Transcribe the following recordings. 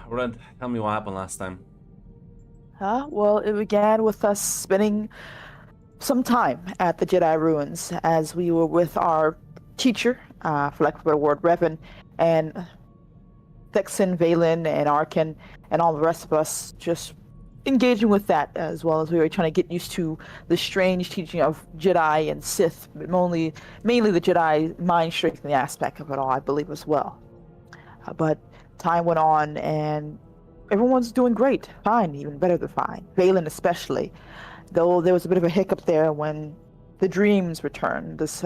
Red, tell me what happened last time. Well, it began with us spending some time at the Jedi ruins as we were with our teacher, for lack of a better word, Revan, and Thexan, Valen, and Arkin, and all the rest of us just engaging with that as well as we were trying to get used to the strange teaching of Jedi and Sith, but mainly the Jedi mind strengthening aspect of it all, I believe, as well. But time went on, and everyone's doing great, fine, even better than fine. Valen especially, though there was a bit of a hiccup there when the dreams returned. This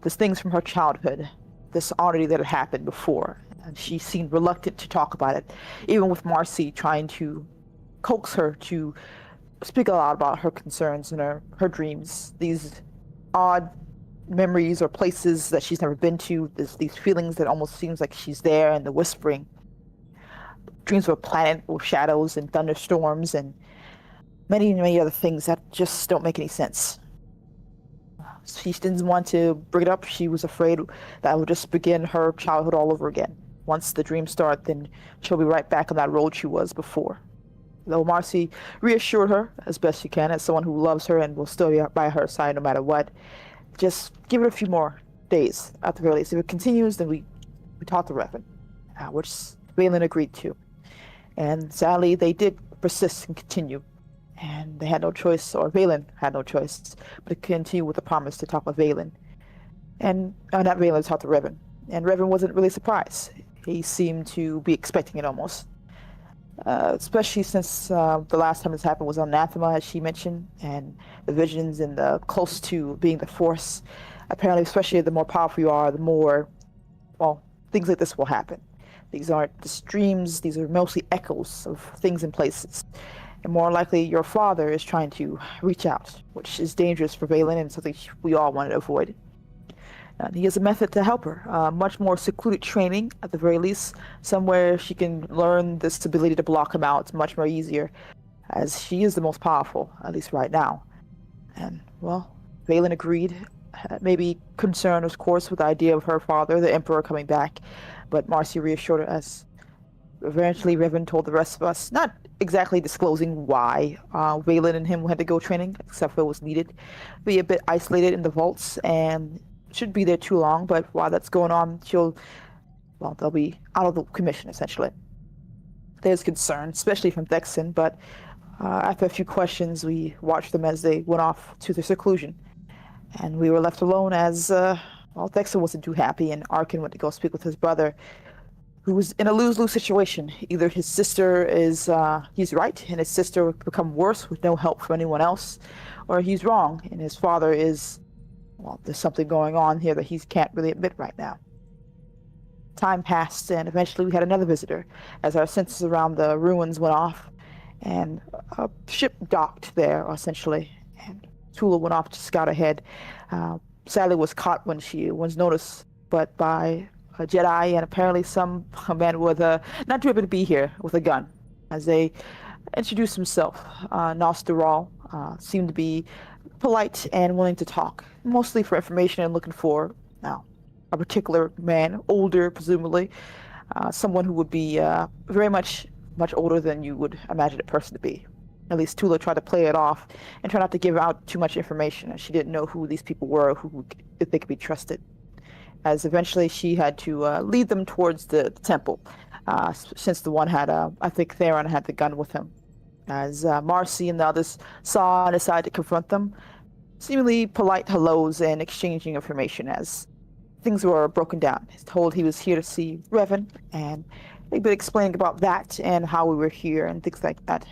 things from her childhood, this oddity that had happened before, and she seemed reluctant to talk about it, even with Marcy trying to coax her to speak a lot about her concerns and her dreams. These odd memories or places that she's never been to, these feelings that almost seems like she's there, and the whispering. Dreams of a planet with shadows and thunderstorms and many other things that just don't make any sense. She didn't want to bring it up. She was afraid that would just begin her childhood all over again. Once the dreams start, then she'll be right back on that road she was before. Though Marcy reassured her as best she can, as someone who loves her and will still be by her side no matter what, just give it a few more days at the very least. If it continues, then we talk to Revan, which Valen agreed to. And sadly, they did persist and continue. And they had no choice, or Valen had no choice, but to continue with the promise to talk with Valen. And not Valen, talk to Revan. And Revan wasn't really surprised. He seemed to be expecting it almost. Especially since the last time this happened was on Anathema, as she mentioned, and the visions and the close to being the Force. Apparently, especially the more powerful you are, the more, well, things like this will happen. These aren't just dreams, these are mostly echoes of things and places. And more likely, your father is trying to reach out, which is dangerous for Valen and something we all want to avoid. And he has a method to help her, much more secluded training, at the very least, somewhere she can learn this ability to block him out much more easier, as she is the most powerful, at least right now. And, well, Valen agreed, maybe concerned, of course, with the idea of her father, the Emperor, coming back, but Marcy reassured her as eventually Revan told the rest of us, not exactly disclosing why Valen and him had to go training, except for it was needed, be a bit isolated in the vaults and shouldn't be there too long, but while that's going on, they'll be out of the commission, essentially. There's concern, especially from Thexan, but after a few questions, we watched them as they went off to their seclusion. And we were left alone as, Thexan wasn't too happy, and Arkin went to go speak with his brother, who was in a lose-lose situation. Either his sister is, he's right, and his sister would become worse with no help from anyone else, or he's wrong, and his father is, well, there's something going on here that he can't really admit right now. Time passed, and eventually we had another visitor, as our senses around the ruins went off, and a ship docked there, essentially, and Tula went off to scout ahead. Sadly was caught when she was noticed, but by a Jedi and apparently a man with not too happy to be here, with a gun, as they introduced himself. Nos Dural seemed to be polite and willing to talk, mostly for information and looking for a particular man, older presumably, someone who would be very much older than you would imagine a person to be. At least Tula tried to play it off and try not to give out too much information, as she didn't know who these people were, if they could be trusted. As eventually she had to lead them towards the temple, since the one had, I think Theron had the gun with him. As Marcy and the others saw and decided to confront them, seemingly polite hellos and exchanging information as things were broken down. He's told he was here to see Revan, and they've been explaining about that and how we were here and things like that.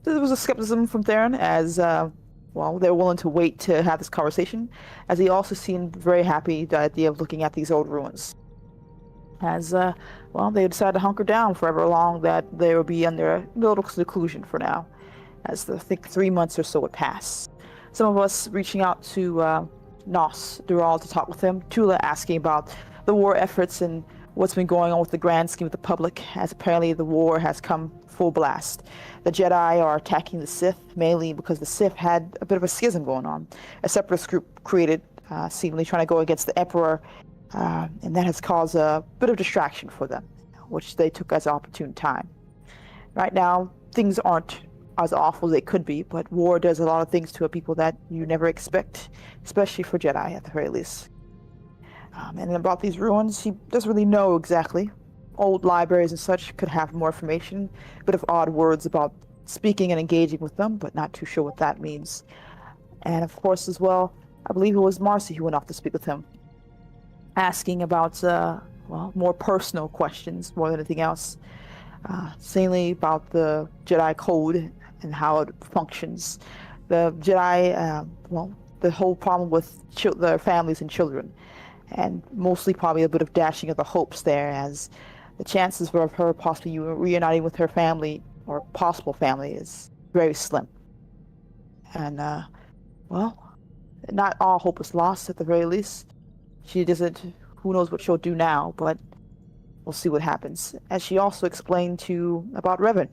There was a skepticism from Theron as, they were willing to wait to have this conversation, as he also seemed very happy with the idea of looking at these old ruins. As, they decided to hunker down for however long that they would be under a little seclusion for now, as I think 3 months or so would pass. Some of us reaching out to Nos Dural to talk with him, Tula asking about the war efforts and what's been going on with the grand scheme of the public, as apparently the war has come full blast. The Jedi are attacking the Sith, mainly because the Sith had a bit of a schism going on. A separatist group created, seemingly trying to go against the Emperor, and that has caused a bit of distraction for them. which they took as an opportune time. Right now, things aren't as awful as they could be, but war does a lot of things to a people that you never expect, especially for Jedi at the very least. And about these ruins, he doesn't really know exactly. Old libraries and such could have more information, a bit of odd words about speaking and engaging with them, but not too sure what that means. And of course, as well, I believe it was Marcy who went off to speak with him, asking about, more personal questions more than anything else. Mainly about the Jedi Code and how it functions. The Jedi, the whole problem with their families and children, and mostly probably a bit of dashing of the hopes there, as the chances of her possibly reuniting with her family or possible family is very slim. And, not all hope is lost at the very least. She doesn't, who knows what she'll do now, but we'll see what happens. As she also explained about Revan,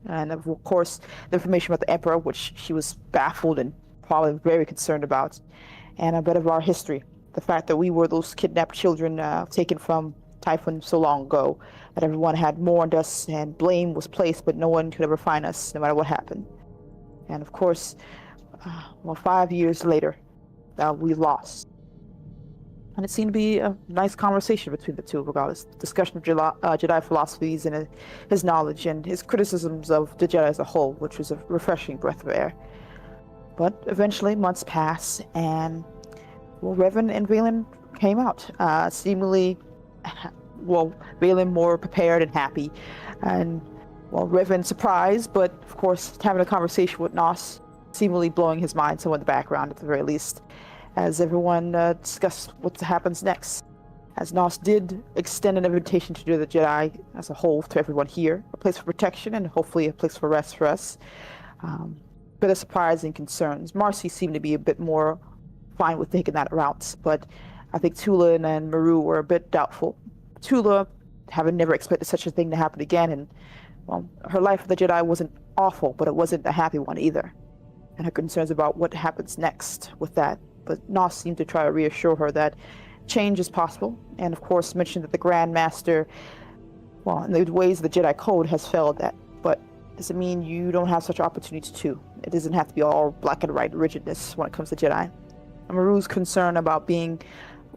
and of course the information about the Emperor, which she was baffled and probably very concerned about, and a bit of our history, the fact that we were those kidnapped children taken from Typhon so long ago, that everyone had mourned us and blame was placed, but no one could ever find us, no matter what happened. And of course, 5 years later, we lost. And it seemed to be a nice conversation between the two, regardless. Discussion of Jedi philosophies and his knowledge and his criticisms of the Jedi as a whole, which was a refreshing breath of air. But eventually, months pass, and Revan and Valen came out, seemingly, Valen more prepared and happy, and Revan surprised, but of course having a conversation with Nos, seemingly blowing his mind somewhat in the background at the very least, as everyone discussed what happens next. As Nos did extend an invitation to do the Jedi as a whole to everyone here, a place for protection and hopefully a place for rest for us. Bit of surprise and concerns. Marcy seemed to be a bit more fine with taking that route, but I think Tula and Maru were a bit doubtful. Tula, having never expected such a thing to happen again, and her life with the Jedi wasn't awful, but it wasn't a happy one either. And her concerns about what happens next with that. But Nos seemed to try to reassure her that change is possible, and of course mentioned that the Grand Master, in the ways of the Jedi Code, has failed that. But doesn't mean you don't have such opportunities too. It doesn't have to be all black and white rigidness when it comes to Jedi. And Maru's concern about being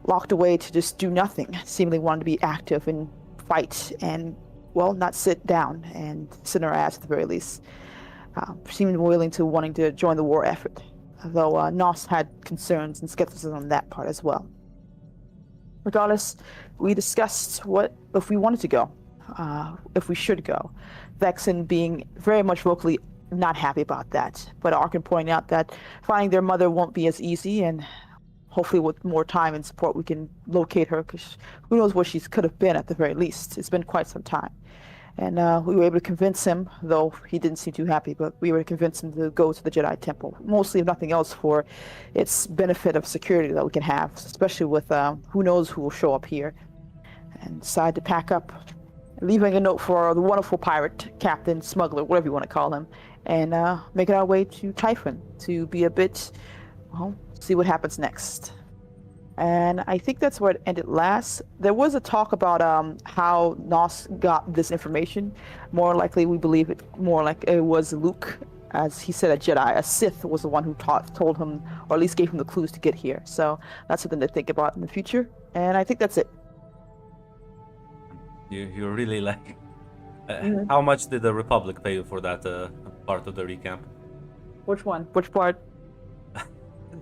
locked away to just do nothing, seemingly wanted to be active and fight and, not sit down and sit in her ass at the very least. Seemed willing to wanting to join the war effort, though Nos had concerns and skepticism on that part as well. Regardless, we discussed what if we wanted to go, if we should go. Vexen being very much vocally not happy about that, but Arkin pointing out that finding their mother won't be as easy, and hopefully with more time and support we can locate her, because who knows where she could have been at the very least. It's been quite some time. And we were able to convince him, though he didn't seem too happy, but we were able to convince him to go to the Jedi Temple, mostly if nothing else for its benefit of security that we can have, especially with who knows who will show up here. And decided to pack up, leaving a note for the wonderful pirate, captain, smuggler, whatever you want to call him, and making our way to Typhon to be a bit, see what happens next. And I think that's where it ended last. There was a talk about how Nos got this information. More likely, we believe it more like it was Luke, as he said, a Jedi. A Sith was the one who told him, or at least gave him the clues to get here. So that's something to think about in the future. And I think that's it. You really like. How much did the Republic pay you for that part of the recap? Which one? Which part?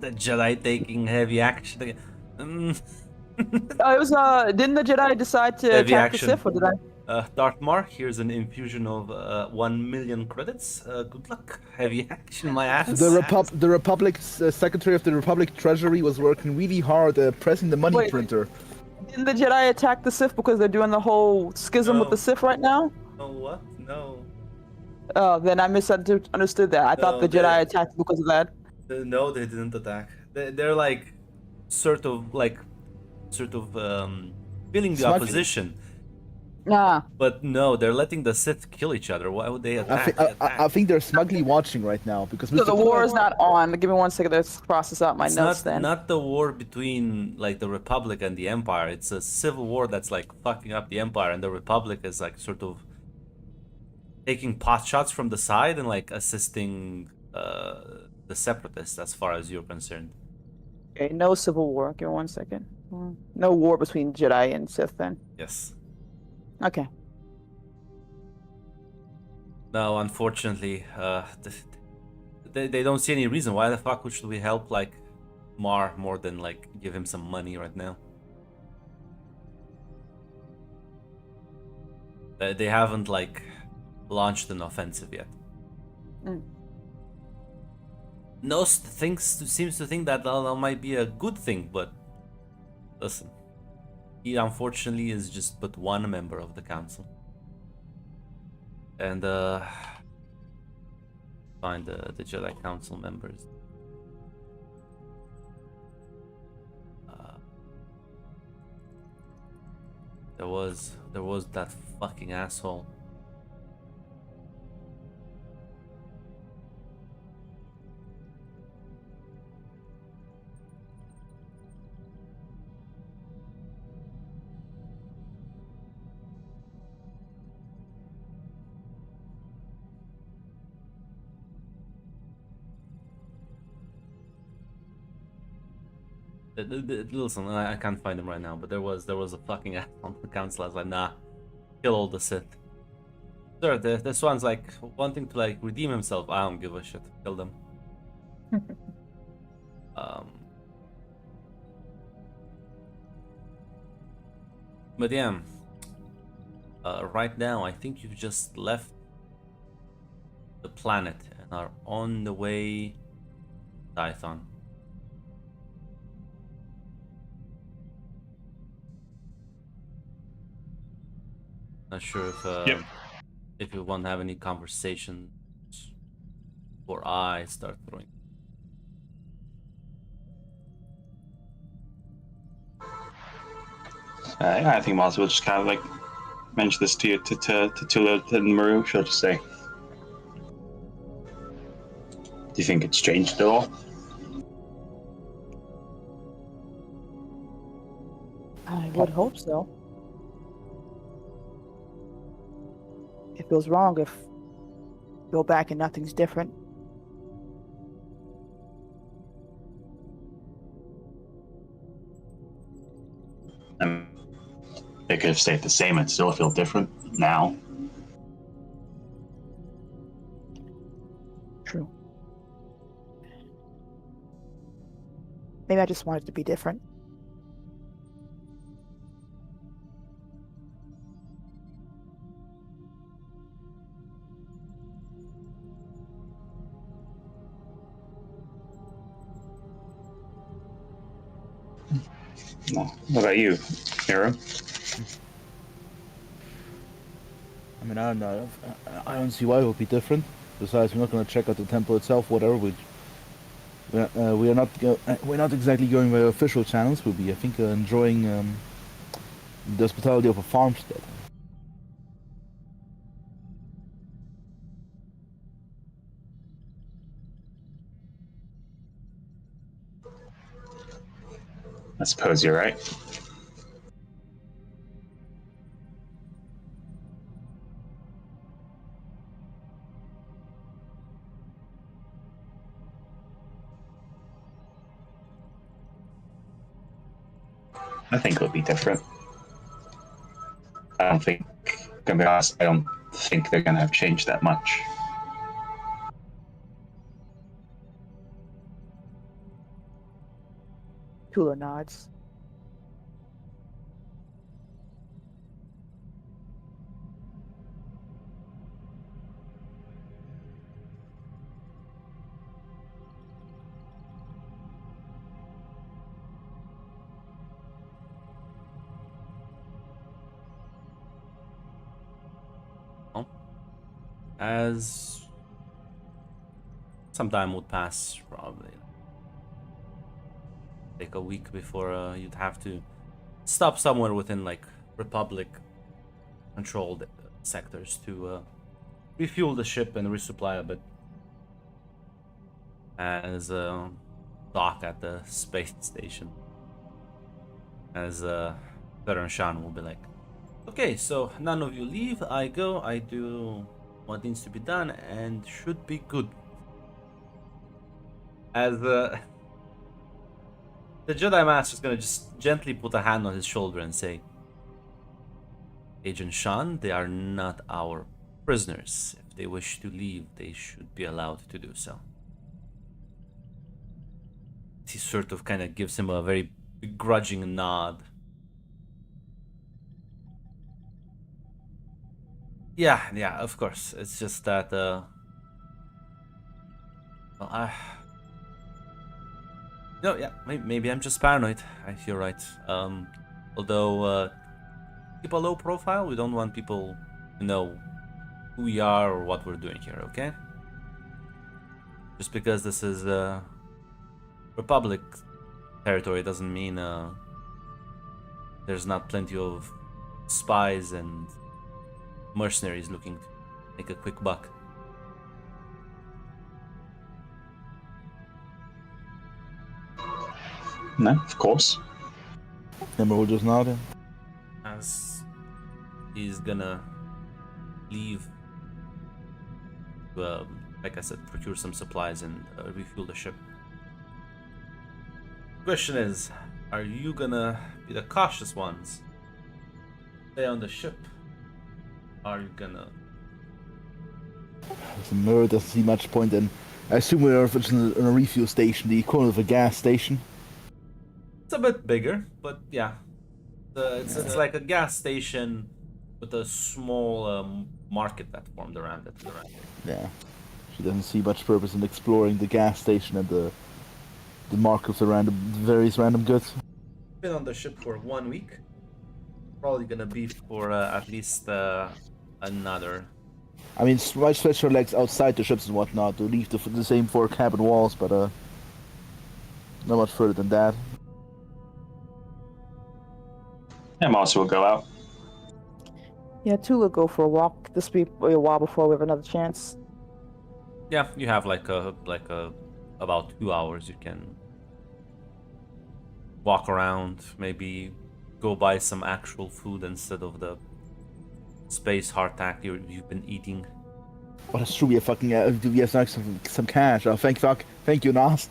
The Jedi taking heavy action. It was didn't the Jedi decide to Heavy attack action. the Sith, or did I? Darth Mark, here's an infusion of 1 million credits. Good luck. Heavy action, my ass. The Republic's Secretary of the Republic Treasury was working really hard pressing the money printer. Didn't the Jedi attack the Sith because they're doing the whole schism with the Sith right now? Oh, what? No. Oh, then I misunderstood that. I thought the Jedi attacked because of that. No, they didn't attack. They're like, sort of feeling the opposition. Ah, But no, they're letting the Sith kill each other. Why would they attack? I think they're smugly watching right now because so Mr. the war Cooler- is not on. Give me 1 second. Let's cross this out my It's notes then. not the war between like the Republic and the Empire. It's a civil war that's like fucking up the Empire, and the Republic is like sort of taking pot shots from the side and like assisting the Separatists as far as you're concerned. Okay, no civil war. Give me 1 second. No war between Jedi and Sith then. Yes. Okay. No, unfortunately, they don't see any reason. Why the fuck should we help like Mar more than like give him some money right now? They haven't like launched an offensive yet. Mm. Nost seems to think that might be a good thing, but listen, he unfortunately is just but one member of the council. And find the Jedi Council members. There was that fucking asshole. Listen, I can't find him right now, but there was a fucking ass on the council. I was like, nah, kill all the Sith. Sir, this one's like wanting to like redeem himself. I don't give a shit. Kill them. But yeah, right now I think you've just left the planet and are on the way to Tython. Not sure if you want to have any conversations before I start throwing. I think might as well just kind of like mention this to you to Tula and Maru. She'll just say, "Do you think it's changed at all?" I would hope so. It feels wrong if go back and nothing's different. They could have stayed the same and still feel different now. True. Maybe I just wanted to be different. No. What about you, Hero? I mean, I don't know. I don't see why it would be different. Besides, we're not going to check out the temple itself. Whatever. We're not exactly going by official channels. We'll be, I think, enjoying the hospitality of a farmstead. I suppose you're right. I think it'll be different. I don't think, gonna be honest, I don't think they're gonna have changed that much. Tula nods. As some time would pass, probably take a week before you'd have to stop somewhere within like Republic controlled sectors to refuel the ship and resupply a bit. As dock at the space station. As Veteran Sean will be like, okay, so none of you leave, I go, I do what needs to be done, and should be good. As the Jedi Master is gonna just gently put a hand on his shoulder and say, Agent Sean, they are not our prisoners. If they wish to leave, they should be allowed to do so. He sort of kind of gives him a very begrudging nod. Yeah, of course. It's just that, well, no, yeah, maybe I'm just paranoid. You're right. Although, keep a low profile. We don't want people to know who we are or what we're doing here, okay? Just because this is, Republic territory doesn't mean there's not plenty of spies and mercenaries looking to make a quick buck. No, of course. Emerald just nodded. As he's gonna leave to, like I said, procure some supplies and refuel the ship. Question is, are you gonna be the cautious ones? Stay on the ship? Are you gonna... The mirror doesn't see much point in. I assume we're in a refuel station, the equivalent of a gas station. It's a bit bigger, but yeah. It's like a gas station with a small market that formed around it. Yeah. She doesn't see much purpose in exploring the gas station and the markets around the various random goods. Been on the ship for 1 week. Probably gonna be for at least another. I mean, might stretch her legs outside the ships and whatnot to leave the same 4 cabin walls, but not much further than that. Yeah, Marcy will go out. Yeah, two will go for a walk. This will be a while before we have another chance. Yeah, you have like a about 2 hours. You can walk around, maybe go buy some actual food instead of the space hardtack you've been eating. But it's true, we have fucking we have some cash. Oh, thank you, Nas.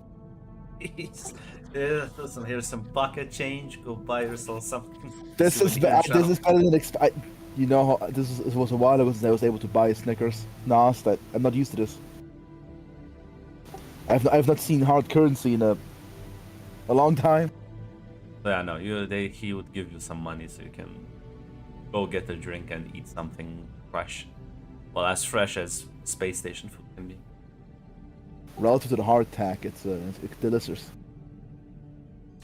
Yeah, listen, here's some pocket change. Go buy yourself something. This is better than you know, this was a while ago since I was able to buy Snickers. Nas, that I'm not used to this. I've not seen hard currency in a long time. Yeah, no, he would give you some money so you can go get a drink and eat something fresh. Well, as fresh as space station food can be. Relative to the hardtack, it's delicious.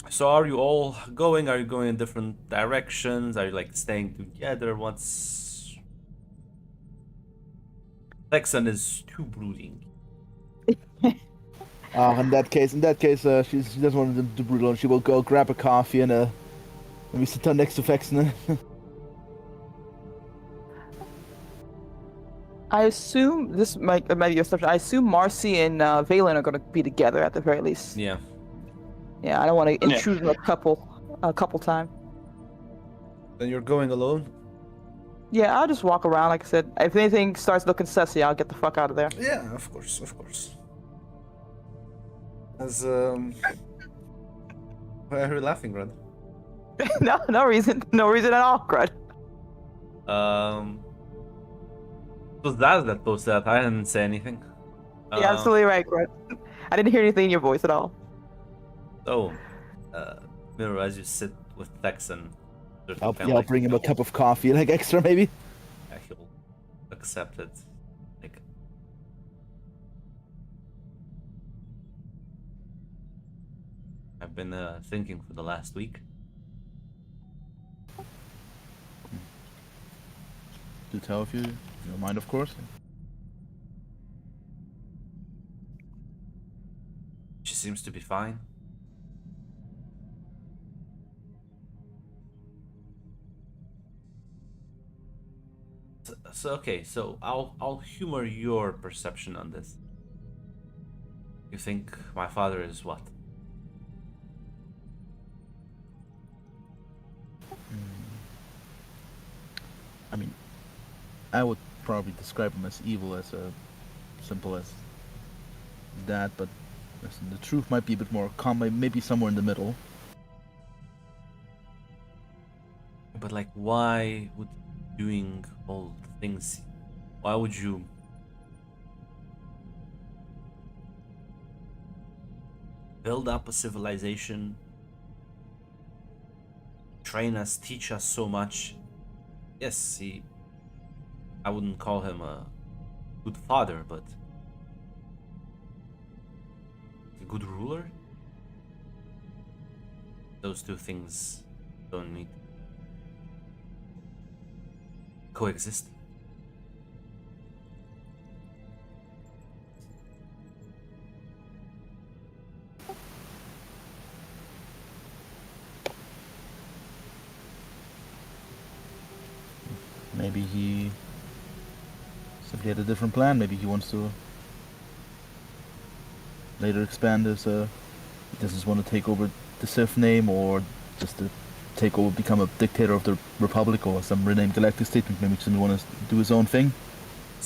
So are you all going? Are you going in different directions? Are you like staying together? What's... Texan is too brooding. In that case, she doesn't want to do brutal. She will go grab a coffee and maybe sit down next to Fexen. I assume this might be your assumption. I assume Marcy and Valen are going to be together at the very least. Yeah. Yeah, I don't want to intrude on a couple time. Then you're going alone? Yeah, I'll just walk around. Like I said, if anything starts looking sussy, I'll get the fuck out of there. Yeah, of course. As why are you laughing, Grud? No reason at all, Grud. It was that posted that. I didn't say anything. You're absolutely right, Grud. I didn't hear anything in your voice at all. So, Mirror, as you sit with Texan, I'll bring him a cup of coffee, like extra maybe. Yeah, he'll accept it. Like, I've been thinking for the last week. Do tell if you don't mind, of course. She seems to be fine. So okay, so I'll humor your perception on this. You think my father is what? I mean, I would probably describe him as evil, as simple as that. But listen, the truth might be a bit more calm, maybe somewhere in the middle. But like, why would doing all the things? Why would you build up a civilization, train us, teach us so much? Yes, I wouldn't call him a good father, but a good ruler? Those two things don't need to coexist. Maybe he simply had a different plan. Maybe he wants to later expand his. He doesn't want to take over the Sith name, or just to take over, become a dictator of the Republic, or some renamed galactic statement. Maybe he doesn't want to do his own thing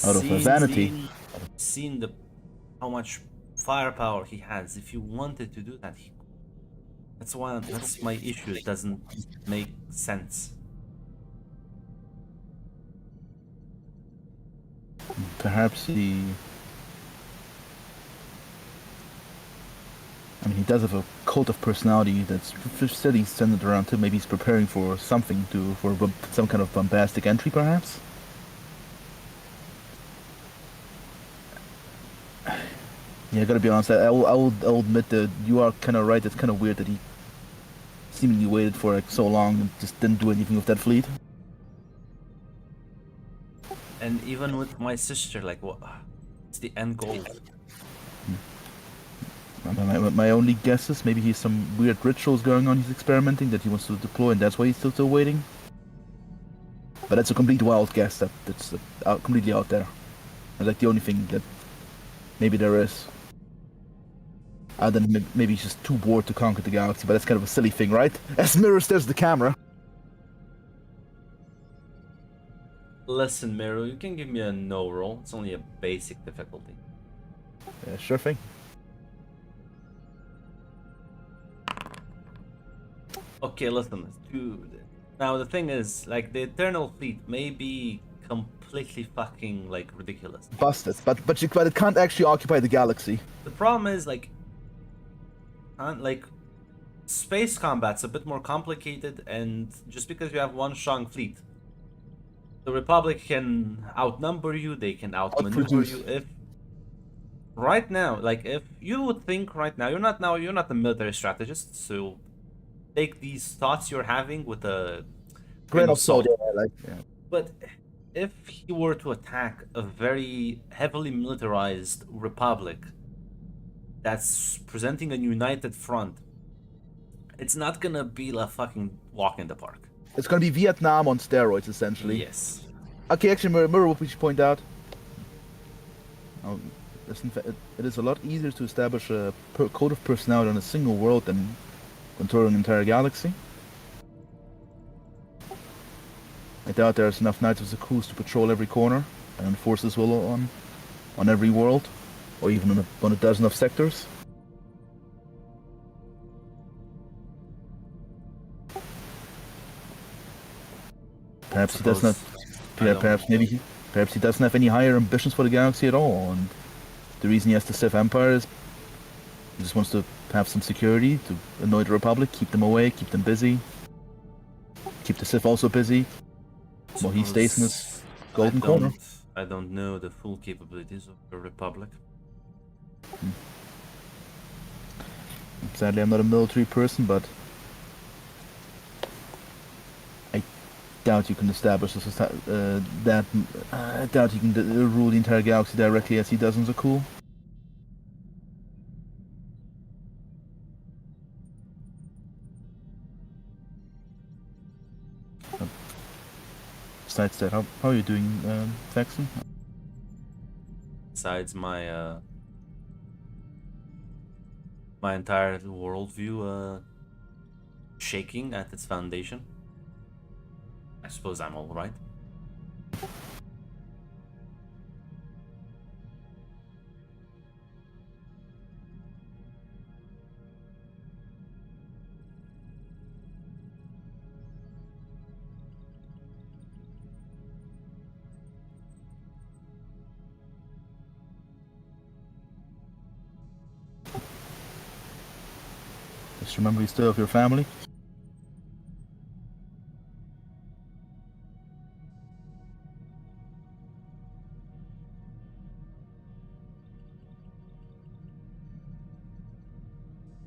out of vanity. Seeing the how much firepower he has. If you wanted to do that, that's my issue. It doesn't make sense. Perhaps he. I mean, he does have a cult of personality that's steady centered around him. Maybe he's preparing for something for some kind of bombastic entry, perhaps. Yeah, I gotta be honest. I'll admit that you are kind of right. It's kind of weird that he seemingly waited for like so long and just didn't do anything with that fleet. And even with my sister, like, what's the end goal? My only guess is maybe he's some weird rituals going on. He's experimenting that he wants to deploy, and that's why he's still waiting. But that's a complete wild guess. That's completely out there. And like the only thing that maybe there is. Other than maybe he's just too bored to conquer the galaxy, but that's kind of a silly thing, right? As Mirror stares at the camera. Listen, Miru, you can give me a no roll. It's only a basic difficulty. Yeah, sure thing. Okay, listen, dude. Now the thing is, like, the Eternal Fleet may be completely fucking like ridiculous. Busted, but it can't actually occupy the galaxy. The problem is like space combat's a bit more complicated, and just because you have one strong fleet, the Republic can outnumber you, they can outmaneuver you. If right now, like, if you would think right now, you're not a military strategist, so take these thoughts you're having with a grain of salt. Yeah. But if he were to attack a very heavily militarized Republic that's presenting a united front, it's not gonna be a fucking walk in the park. It's gonna be Vietnam on steroids, essentially. Yes. Okay, actually, Mirror, what we should point out. Listen, it is a lot easier to establish a code of personality on a single world than controlling an entire galaxy. I doubt there's enough Knights of Zakuul to patrol every corner and enforce his will on every world, or even on a dozen of sectors. Perhaps he does not. Perhaps he doesn't have any higher ambitions for the galaxy at all, and the reason he has the Sith Empire is he just wants to have some security to annoy the Republic, keep them away, keep them busy, keep the Sith also busy, while he stays in his golden corner. I don't know the full capabilities of the Republic. Sadly, I'm not a military person, but I doubt you can establish that. I doubt you can rule the entire galaxy directly as he does in Zakuul. besides that, how are you doing, Faxon? Besides my entire worldview shaking at its foundation, I suppose I'm all right. Just remember you still have your family.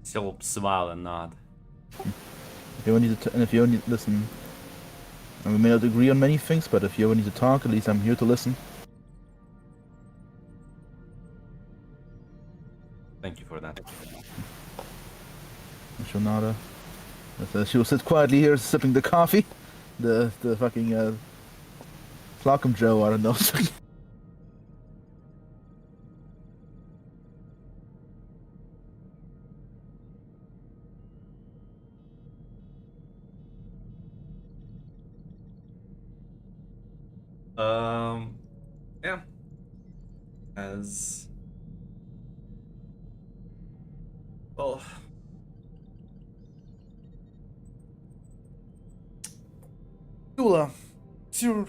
Still smile and nod. If you ever need to, and if you ever need listen, and we may not agree on many things, but if you ever need to talk, at least I'm here to listen. Thank you for that. She'll nod. She'll sit quietly here, sipping the coffee, the fucking Flockham Joe. I don't know. Yeah. As well, Tula, you're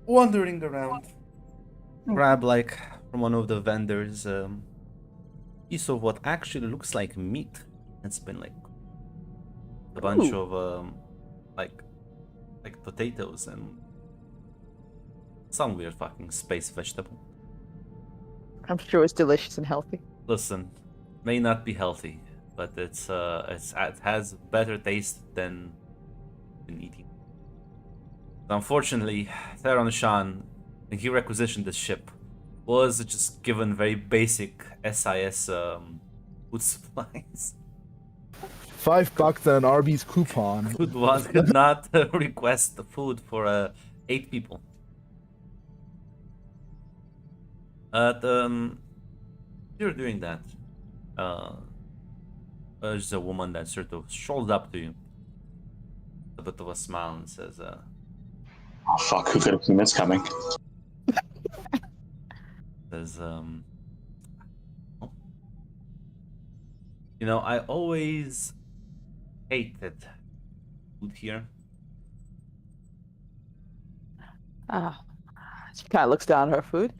wandering around. Grab like from one of the vendors piece of what actually looks like meat. It's been like a bunch Ooh. of like potatoes and some weird fucking space vegetable. I'm sure it's delicious and healthy. Listen, may not be healthy, but it has better taste than eating. Unfortunately, Theron Shan, when he requisitioned this ship, was just given very basic SIS food supplies. $5 and an Arby's coupon. Could not request the food for 8 people. You're doing that. There's a woman that sort of strolls up to you, a bit of a smile, and says, Oh fuck! Who could have seen this coming? you know, I always hated food here. She kind of looks down at her food.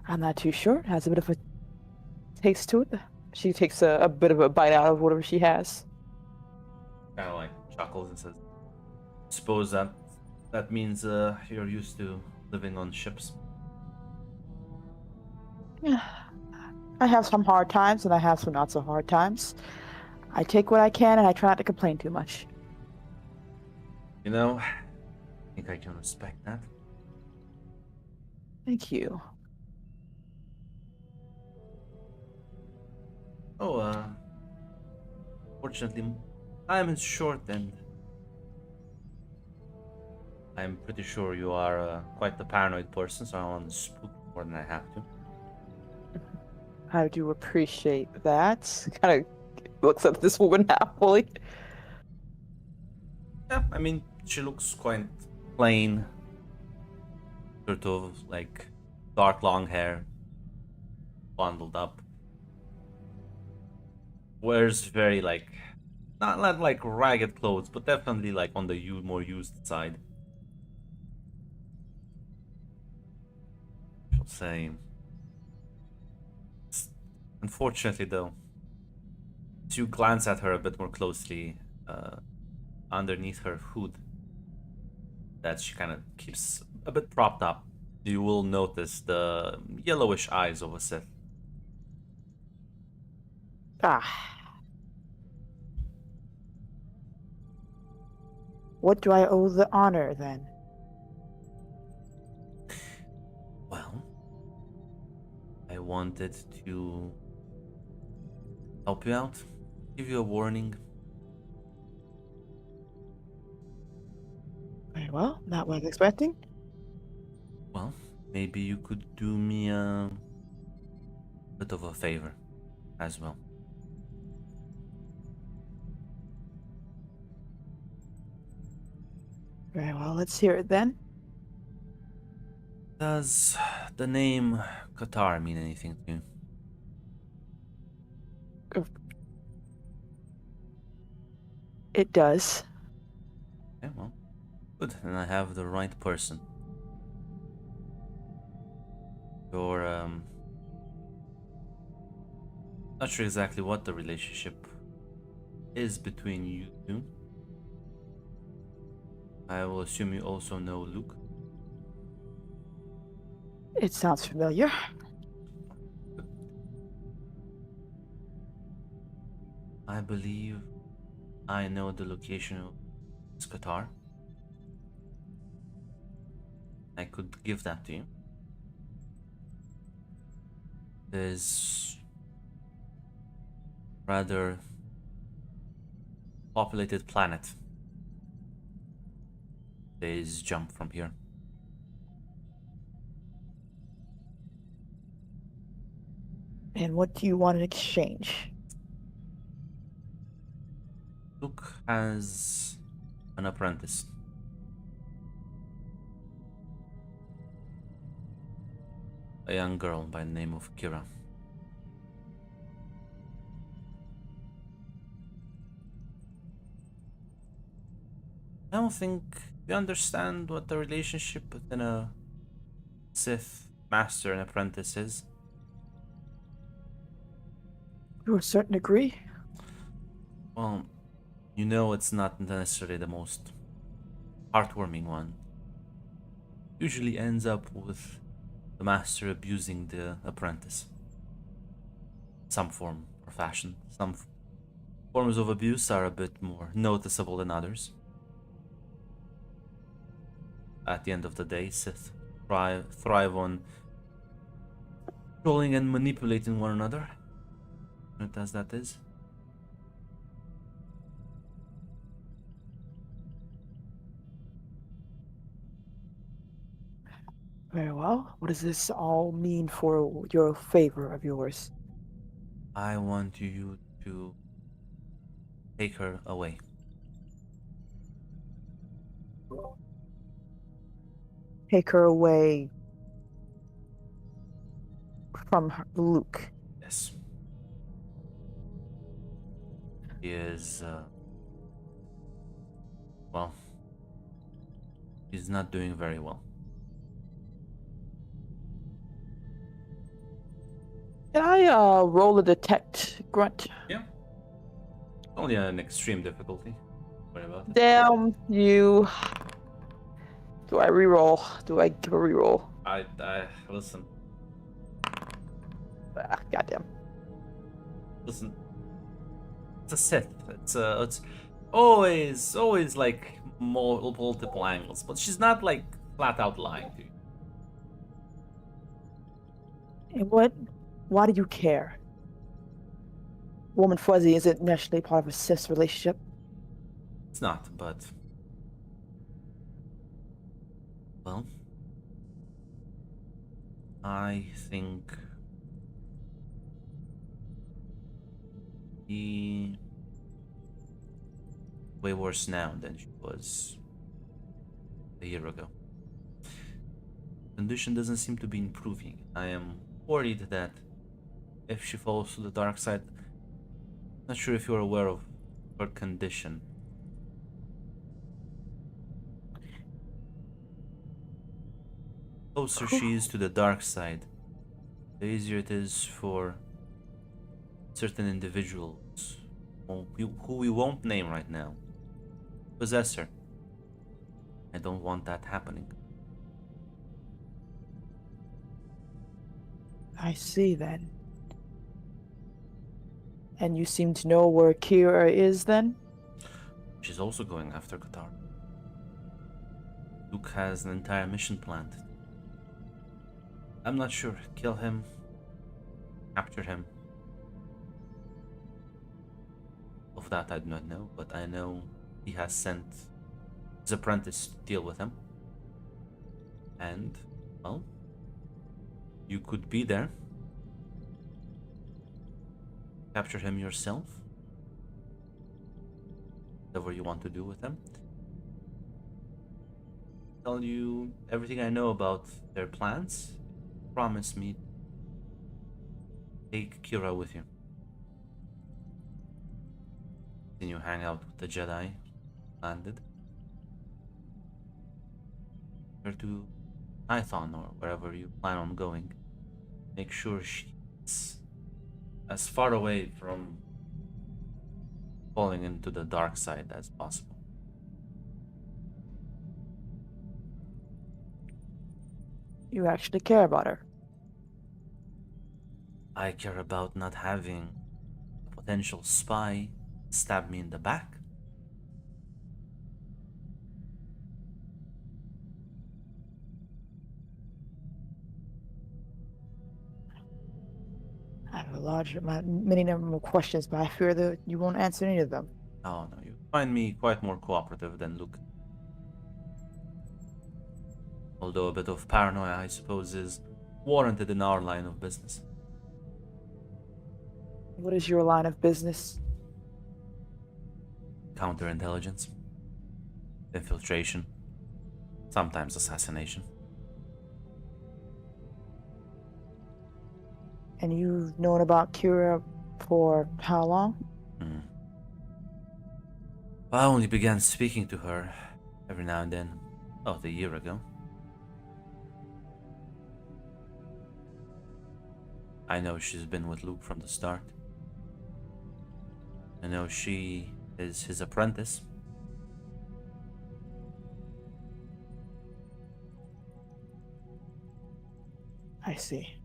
I'm not too sure. It has a bit of a taste to it. She takes a bit of a bite out of whatever she has. Kind of like chuckles and says, "Suppose that means you're used to living on ships." Yeah. I have some hard times and I have some not so hard times. I take what I can and I try not to complain too much. You know, I think I can respect that. Thank you. Oh, fortunately, time is short and I'm pretty sure you are quite the paranoid person, so I want to spook more than I have to. I do appreciate that. Kind of looks at this woman happily. Yeah, I mean, she looks quite plain. Sort of like dark long hair, bundled up. Wears very like, not like ragged clothes, but definitely like on the more used side. She'll say, unfortunately though, as you glance at her a bit more closely, underneath her hood that she kind of keeps a bit propped up, you will notice the yellowish eyes of a Sith. What do I owe the honor then? Well, I wanted to help you out, give you a warning. Very well, not what I was expecting. Well, maybe you could do me a bit of a favor as well. Very well, let's hear it then. Does the name Qatar mean anything to you? It does. Okay, well, good. Then I have the right person. You're, not sure exactly what the relationship is between you two. I will assume you also know Luke. It sounds familiar. I believe I know the location of this Qatar. I could give that to you. There's rather populated planet. Days jump from here. And what do you want in exchange? Luke has an apprentice. A young girl by the name of Kira. I don't think you understand what the relationship within a Sith master and apprentice is. To a certain degree. Well, you know it's not necessarily the most heartwarming one. Usually ends up with the master abusing the apprentice. Some form or fashion. Some forms of abuse are a bit more noticeable than others. At the end of the day, Sith thrive on controlling and manipulating one another. As that is. Very well. What does this all mean for your favor of yours? I want you to take her away. Take her away from Luke. Yes. He is, well, he's not doing very well. Can I roll a detect grunt? Yeah. Only an extreme difficulty. Worry about it. Damn you. Do I reroll? Do I give a reroll? I listen. Ah, goddamn. Listen. It's a Sith. It's always like multiple angles, but she's not like flat out lying to you. And what? Why do you care? Woman Fuzzy isn't naturally part of a cis relationship. It's not, but well, I think he way worse now than she was a year ago. Condition doesn't seem to be improving. I am worried that if she falls to the dark side, not sure if you're aware of her condition. The closer she is to the dark side, the easier it is for certain individuals who we won't name right now possess her. I don't want that happening. I see then. And you seem to know where Kira is then? She's also going after Qatar. Luke has an entire mission planned. I'm not sure. Kill him. Capture him. Of that I do not know, but I know he has sent his apprentice deal with him. And, well, you could be there. Capture him yourself. Whatever you want to do with him. Tell you everything I know about their plans. Promise me take Kira with you. Then you hang out with the Jedi landed. Or to Python or wherever you plan on going. Make sure she's as far away from falling into the dark side as possible. You actually care about her. I care about not having a potential spy stab me in the back. I have many number of questions, but I fear that you won't answer any of them. Oh no, you find me quite more cooperative than Luke. Although a bit of paranoia, I suppose, is warranted in our line of business. What is your line of business? Counterintelligence, infiltration, sometimes assassination. And you've known about Kira for how long? I only began speaking to her every now and then, about a year ago. I know she's been with Luke from the start. I know she is his apprentice. I see.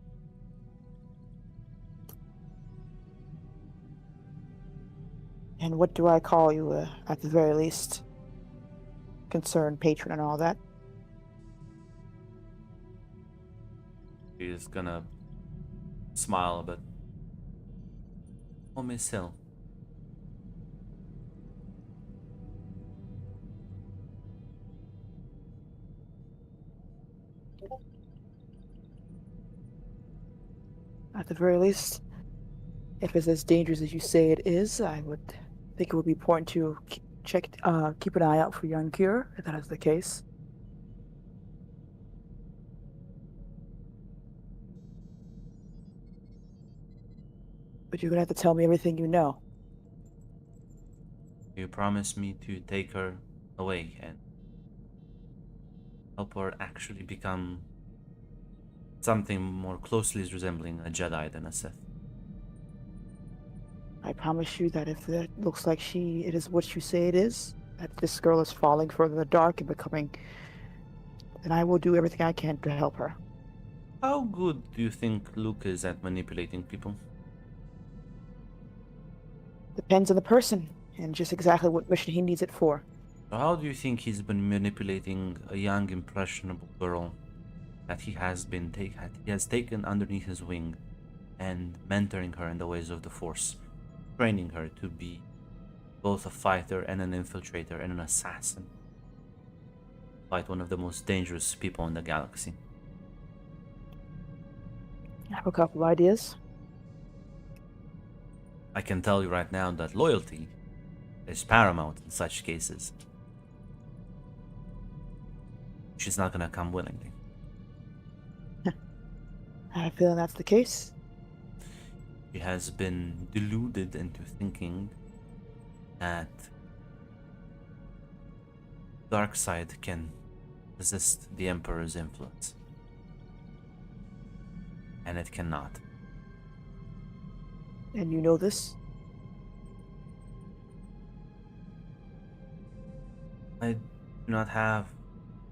And what do I call you, at the very least? Concerned patron and all that? She's gonna smile a bit. Oh, Miss Hill. At the very least, if it's as dangerous as you say it is, I would think it would be important to keep an eye out for young Kira, if that is the case. But you're gonna have to tell me everything you know. You promised me to take her away and help her actually become something more closely resembling a Jedi than a Sith. I promise you that if it looks like it is what you say it is, that this girl is falling further in the dark and becoming, then I will do everything I can to help her. How good do you think Luke is at manipulating people? Depends on the person and just exactly what mission he needs it for. So how do you think he's been manipulating a young, impressionable girl that he has taken underneath his wing and mentoring her in the ways of the Force, training her to be both a fighter and an infiltrator and an assassin? Fight one of the most dangerous people in the galaxy. I have a couple of ideas. I can tell you right now that loyalty is paramount in such cases. She's not gonna come willingly. I have a feeling that's the case. She has been deluded into thinking that dark side can resist the Emperor's influence. And it cannot. And you know this? I do not have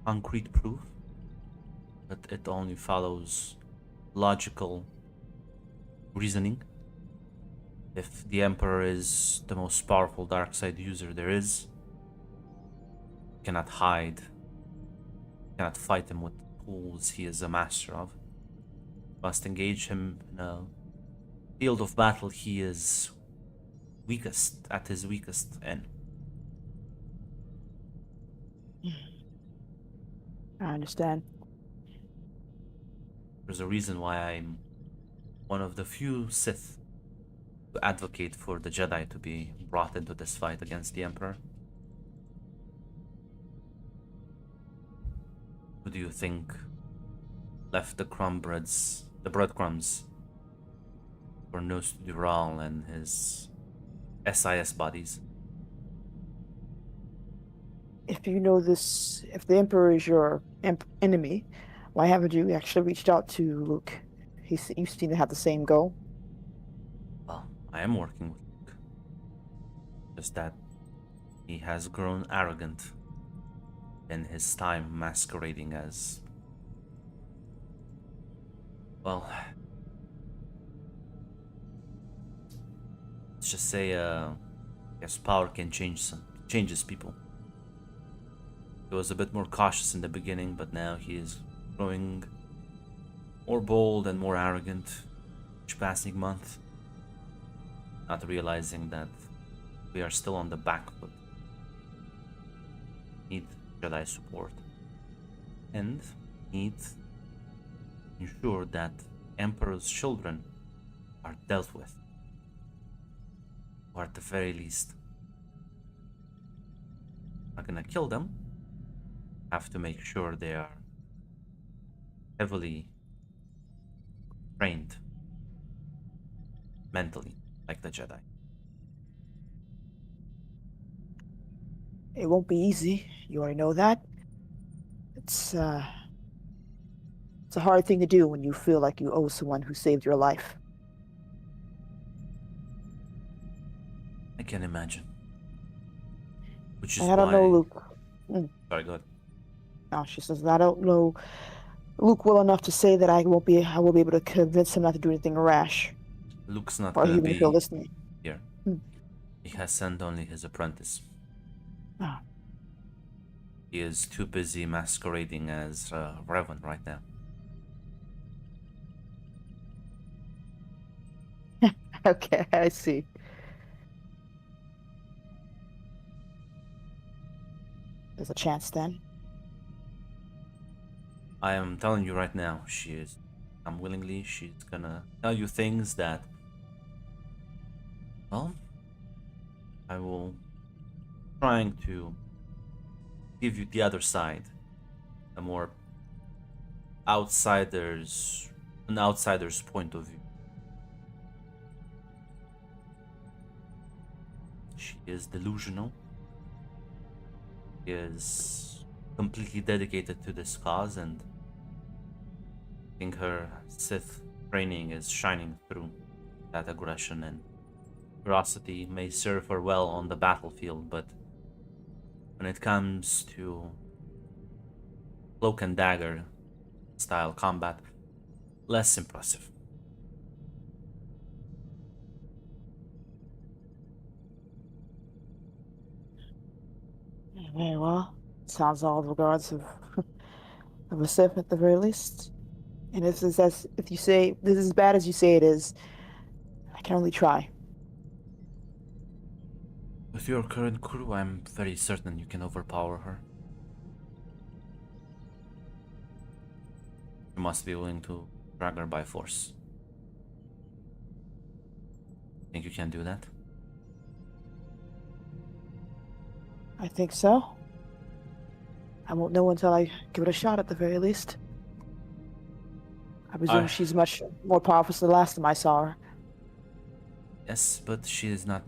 concrete proof, but it only follows logical reasoning. If the Emperor is the most powerful dark side user there is, cannot hide, cannot fight him with the tools he is a master of. Must engage him in a field of battle he is weakest, at his weakest in. I understand. There's a reason why I'm one of the few Sith to advocate for the Jedi to be brought into this fight against the Emperor. Who do you think left the breadcrumbs for Nus Dural and his SIS bodies? If you know this, if the Emperor is your enemy, why haven't you actually reached out to Luke? You seem to have the same goal. Well, I am working with Luke. Just that he has grown arrogant in his time masquerading as, well, let's just say, yes, power can changes people. He was a bit more cautious in the beginning, but now he is growing more bold and more arrogant each passing month, not realizing that we are still on the back foot. Need Jedi support and need to ensure that Emperor's children are dealt with, or at the very least, not gonna kill them. Have to make sure they are heavily trained mentally, like the Jedi. It won't be easy. You already know that. It's it's a hard thing to do when you feel like you owe someone who saved your life. I can imagine. Which is And I don't why. know Luke. Sorry, go ahead. No, she says, I don't know Luke well enough to say that I will be able to convince him not to do anything rash, Luke's not or gonna even if he'll be listen to me. here. Hmm. He has sent only his apprentice. Ah. He is too busy masquerading as Revan right now. Okay, I see. There's a chance then. I am telling you right now, she is unwillingly, she's gonna tell you things that, well, I will trying to give you the other side, a more an outsider's point of view. She is delusional. She is completely dedicated to this cause, and I think her Sith training is shining through. That aggression and ferocity may serve her well on the battlefield, but when it comes to cloak and dagger style combat, less impressive. Very well. Sounds all regards of a Sith at the very least. And if you say this is as bad as you say it is, I can only try. With your current crew, I'm very certain you can overpower her. You must be willing to drag her by force. Think you can do that? I think so. I won't know until I give it a shot at the very least. I presume she's much more powerful than the last time I saw her. Yes, but she is not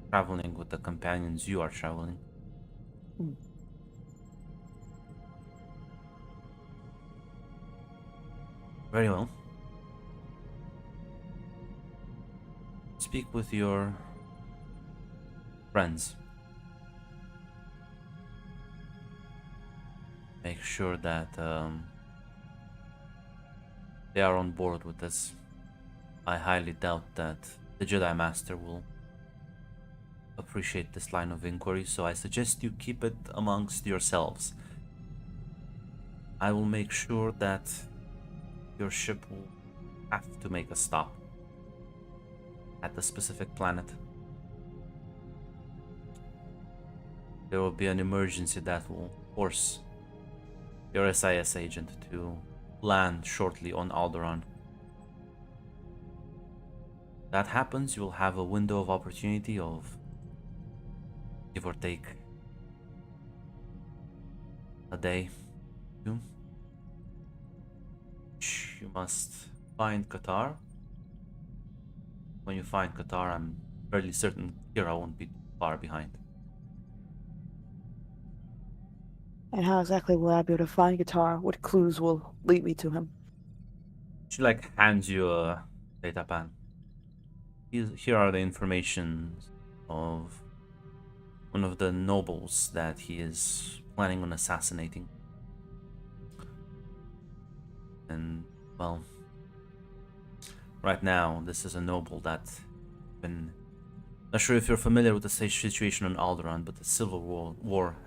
traveling with the companions you are traveling. Hmm. Very well. Speak with your friends. Make sure that they are on board with this. I highly doubt that the Jedi Master will appreciate this line of inquiry, so I suggest you keep it amongst yourselves. I will make sure that your ship will have to make a stop at the specific planet. there will be an emergency that will force your SIS agent to land shortly on Alderaan. That happens, you will have a window of opportunity of give or take a day, two. You must find Qatar. When you find Qatar, I'm fairly certain Kira won't be far behind. And how exactly will I be able to find Guitar? What clues will lead me to him? She like hands you a data pan. Here are the information of one of the nobles that he is planning on assassinating. And, well, right now, this is a noble that been... Not sure if you're familiar with the situation on Alderaan, but the Civil War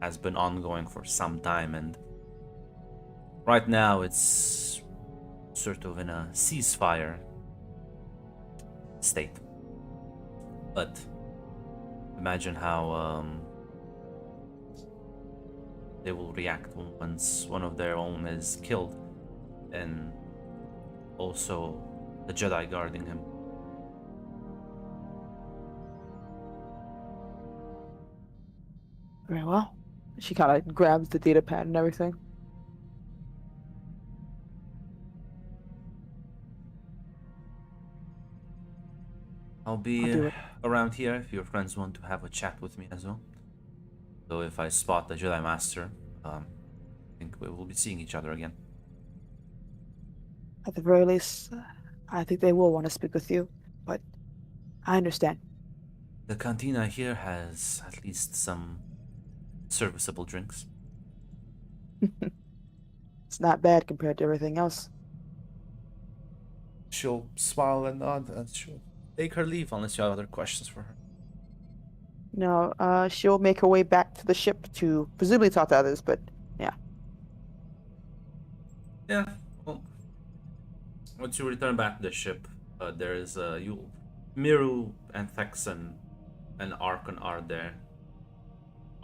has been ongoing for some time, and right now it's sort of in a ceasefire state. But imagine how they will react once one of their own is killed, and also the Jedi guarding him. Very well. She kind of grabs the data pad and everything. I'll be I'll do it. around here if your friends want to have a chat with me as well. So if I spot the Jedi Master, I think we will be seeing each other again. At the very least, I think they will want to speak with you, but I understand. The cantina here has at least some serviceable drinks. It's not bad compared to everything else. She'll smile and nod, and she'll take her leave unless you have other questions for her. No, she'll make her way back to the ship to presumably talk to others, but yeah. Yeah, well, once you return back to the ship, there is Miru and Thexan and Arkon are there.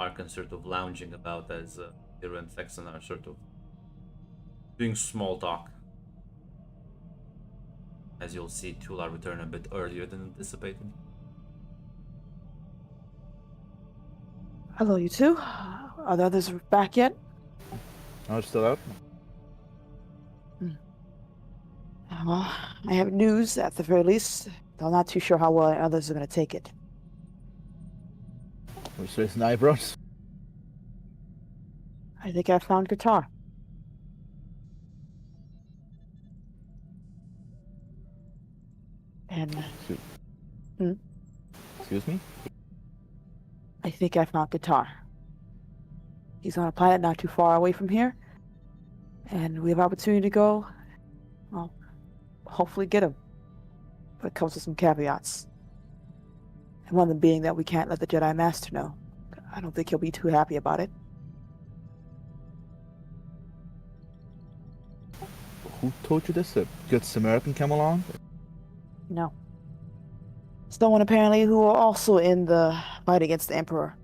Arkon sort of lounging about as Miru and Thexan are sort of doing small talk. As you'll see, Tula return a bit earlier than anticipated. Hello, you two. Are the others back yet? Oh, it's still out? Well, I have news at the very least. Though I'm not too sure how well others are going to take it. We're raising eyebrows. I think I found guitar. And Excuse me? I think I found guitar. He's on a planet not too far away from here. And we have opportunity to go, well, hopefully get him. But it comes with some caveats. And one of them being that we can't let the Jedi Master know. I don't think he'll be too happy about it. Who told you this? A good Samaritan came along? No. Someone apparently who are also in the fight against the Emperor.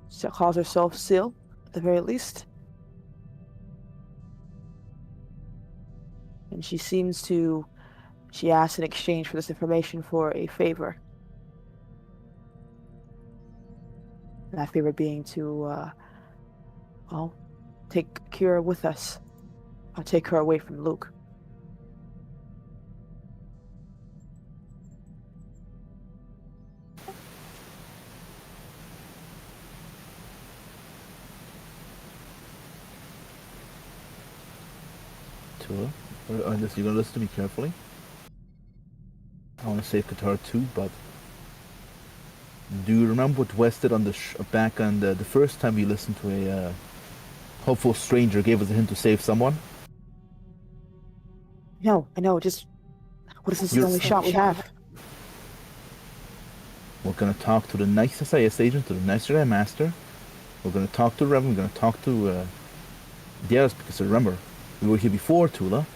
She calls herself Sil, at the very least. And she seems to... She asks in exchange for this information for a favor. And that favor being to, well, take Kira with us. I'll take her away from Luke. Tua, you're gonna listen to me carefully. I want to save Qatar too, but do you remember what West did on the back on the first time we listened to a hopeful stranger gave us a hint to save someone? No, I know, just... What is this the only shot we have? We're gonna talk to the nice SIS agent, to the nice Jedi Master. We're gonna talk to Revan, we're gonna talk to the others, because remember, we were here before, Tula.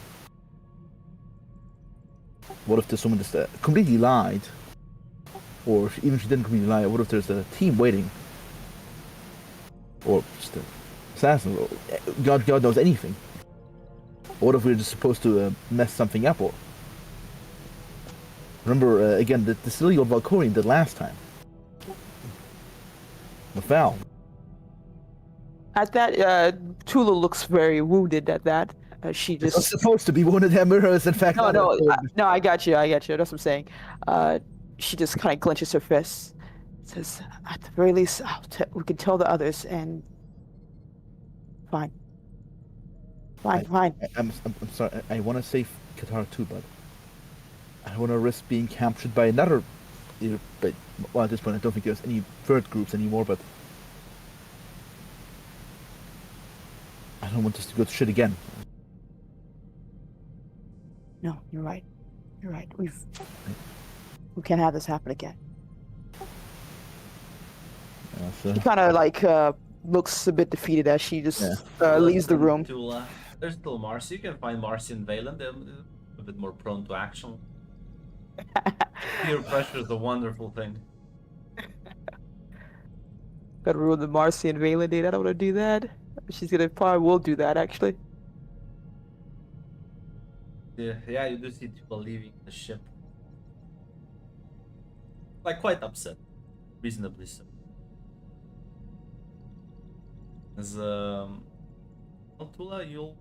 What if this woman just completely lied? or even if she didn't completely lie, what if there's a team waiting, or just an assassin? Or God knows anything. What if we're just supposed to mess something up? Or remember again the silly old Valkyrian did last time. The foul. At that, Tula looks very wounded at that. She It's not just supposed to be one of them. Is in fact no, not no, a- no. I got you. That's what I'm saying. She just kind of clenches her fists. Says, at the very least, we can tell the others, and fine, fine. I'm sorry. I want to save Qatar too, but I don't want to risk being captured by another. But well, at this point, I don't think there's any third groups anymore. But I don't want this to go to shit again. No, you're right. You're right. We can't have this happen again. So, She kind of like looks a bit defeated as she just leaves the room. There's still Marcy. You can find Marcy and Valen. They're a bit more prone to action. Peer pressure is a wonderful thing. Gotta ruin the Marcy and Valen date. I don't want to do that. She's gonna probably will do that actually. Yeah, you do see people leaving the ship. Like, quite upset. Reasonably so. As, Tula, you'll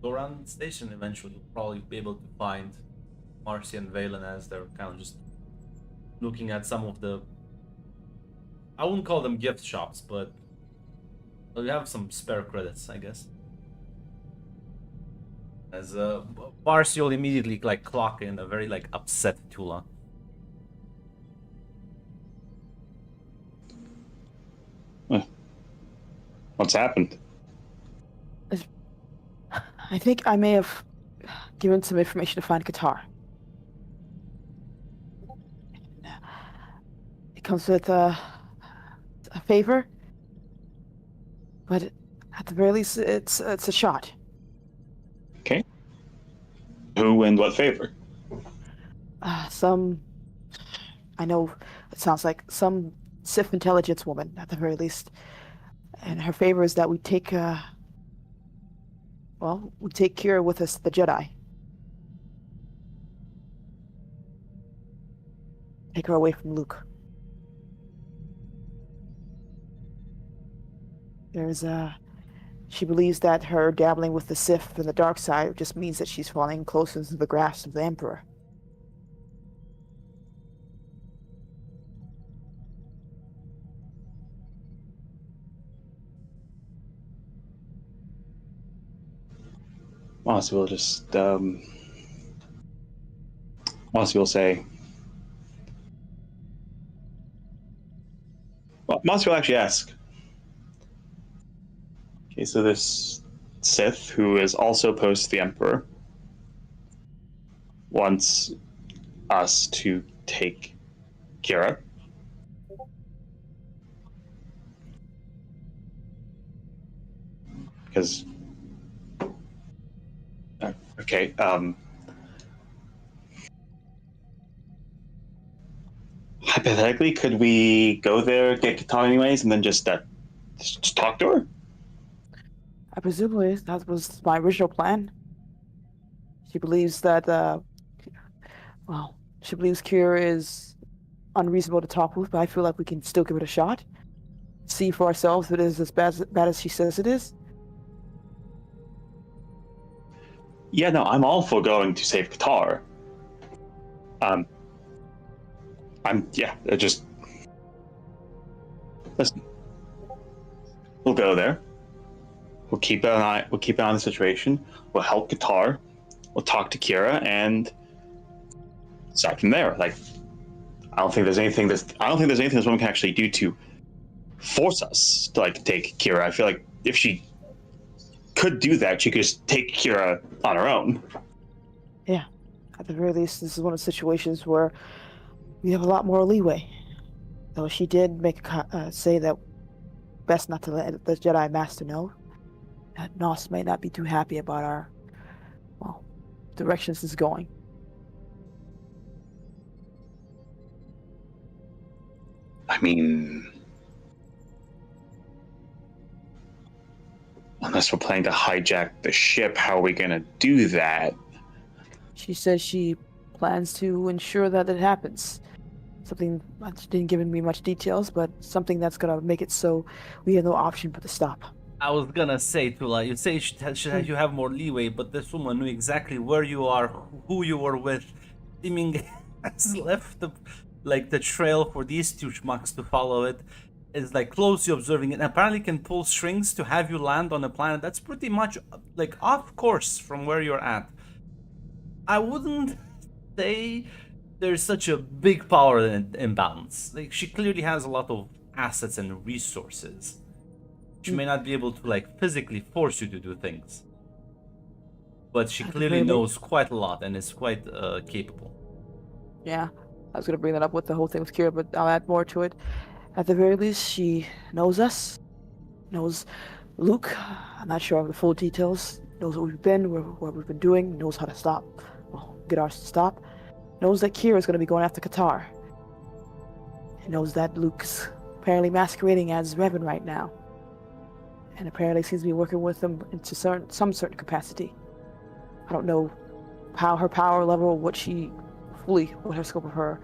go around the station eventually. You'll probably be able to find Marcy and Valen as they're kind of just looking at some of the... I wouldn't call them gift shops, but you have some spare credits, I guess. As Marcy will immediately like clock in a very like upset Tula. What's happened? I think I may have given some information to find Qatar. It comes with a favor, but at the very least, it's a shot. Okay. Who and what favor? I know it sounds like some Sith intelligence woman, at the very least. And her favor is that we take, we take Kira with us to the Jedi. Take her away from Luke. She believes that her dabbling with the Sith and the dark side just means that she's falling closer to the grasp of the Emperor. Mossy will just Mossy will say. Well, Mossy will actually ask. Okay, so this Sith, who is also opposed to the Emperor, wants us to take Kira. Because okay, hypothetically, could we go there, get Qatar anyways, and then just talk to her? Presumably, that was my original plan. She believes that, she believes Kira is unreasonable to talk with, but I feel like we can still give it a shot. See for ourselves if it is as bad as she says it is. Yeah, no, I'm all for going to save Qatar. Just listen. We'll go there. We'll keep an eye on the situation. We'll help Qatar. We'll talk to Kira and start from there. Like, I don't think there's anything this woman can actually do to force us to like take Kira. I feel like if she could do that, she could just take Kira on her own. Yeah, at the very least, this is one of the situations where we have a lot more leeway. Though she did make say that best not to let the Jedi Master know. That Nos may not be too happy about our, direction this is going. I mean, unless we're planning to hijack the ship, how are we gonna do that? She says she plans to ensure that it happens. Something she didn't give me much details, but something that's gonna make it so we have no option but to stop. I was gonna say, Tula, you say you have more leeway, but this woman knew exactly where you are, who you were with, seeming has left the trail for these two schmucks to follow it. Is like closely observing it, and apparently can pull strings to have you land on a planet that's pretty much like off course from where you're at. I wouldn't say there's such a big power imbalance. Like she clearly has a lot of assets and resources. She may not be able to like physically force you to do things, but she clearly knows quite a lot and is quite capable. Yeah, I was gonna bring that up with the whole thing with Kira, but I'll add more to it. At the very least, she knows us, knows Luke. I'm not sure of the full details. Knows what we've been, what we've been doing. Knows how to stop. Well, get ours to stop. Knows that Kira is going to be going after Qatar. He knows that Luke's apparently masquerading as Revan right now, and apparently seems to be working with them into some certain capacity. I don't know how her power level, what her scope of her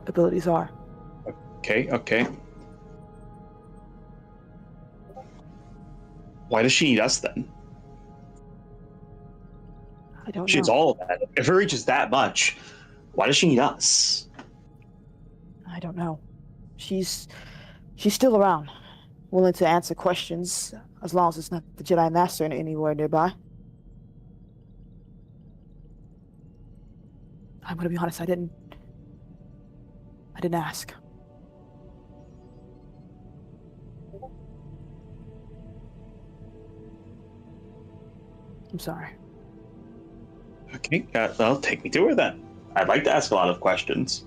abilities are. Okay. Why does she need us then? I don't She know. needs all of that. If her reach is that much, why does she need us? I don't know. She's still around, willing to answer questions as long as it's not the Jedi Master anywhere nearby. I'm gonna be honest. I didn't ask. I'm sorry. Okay, well, take me to her then. I'd like to ask a lot of questions.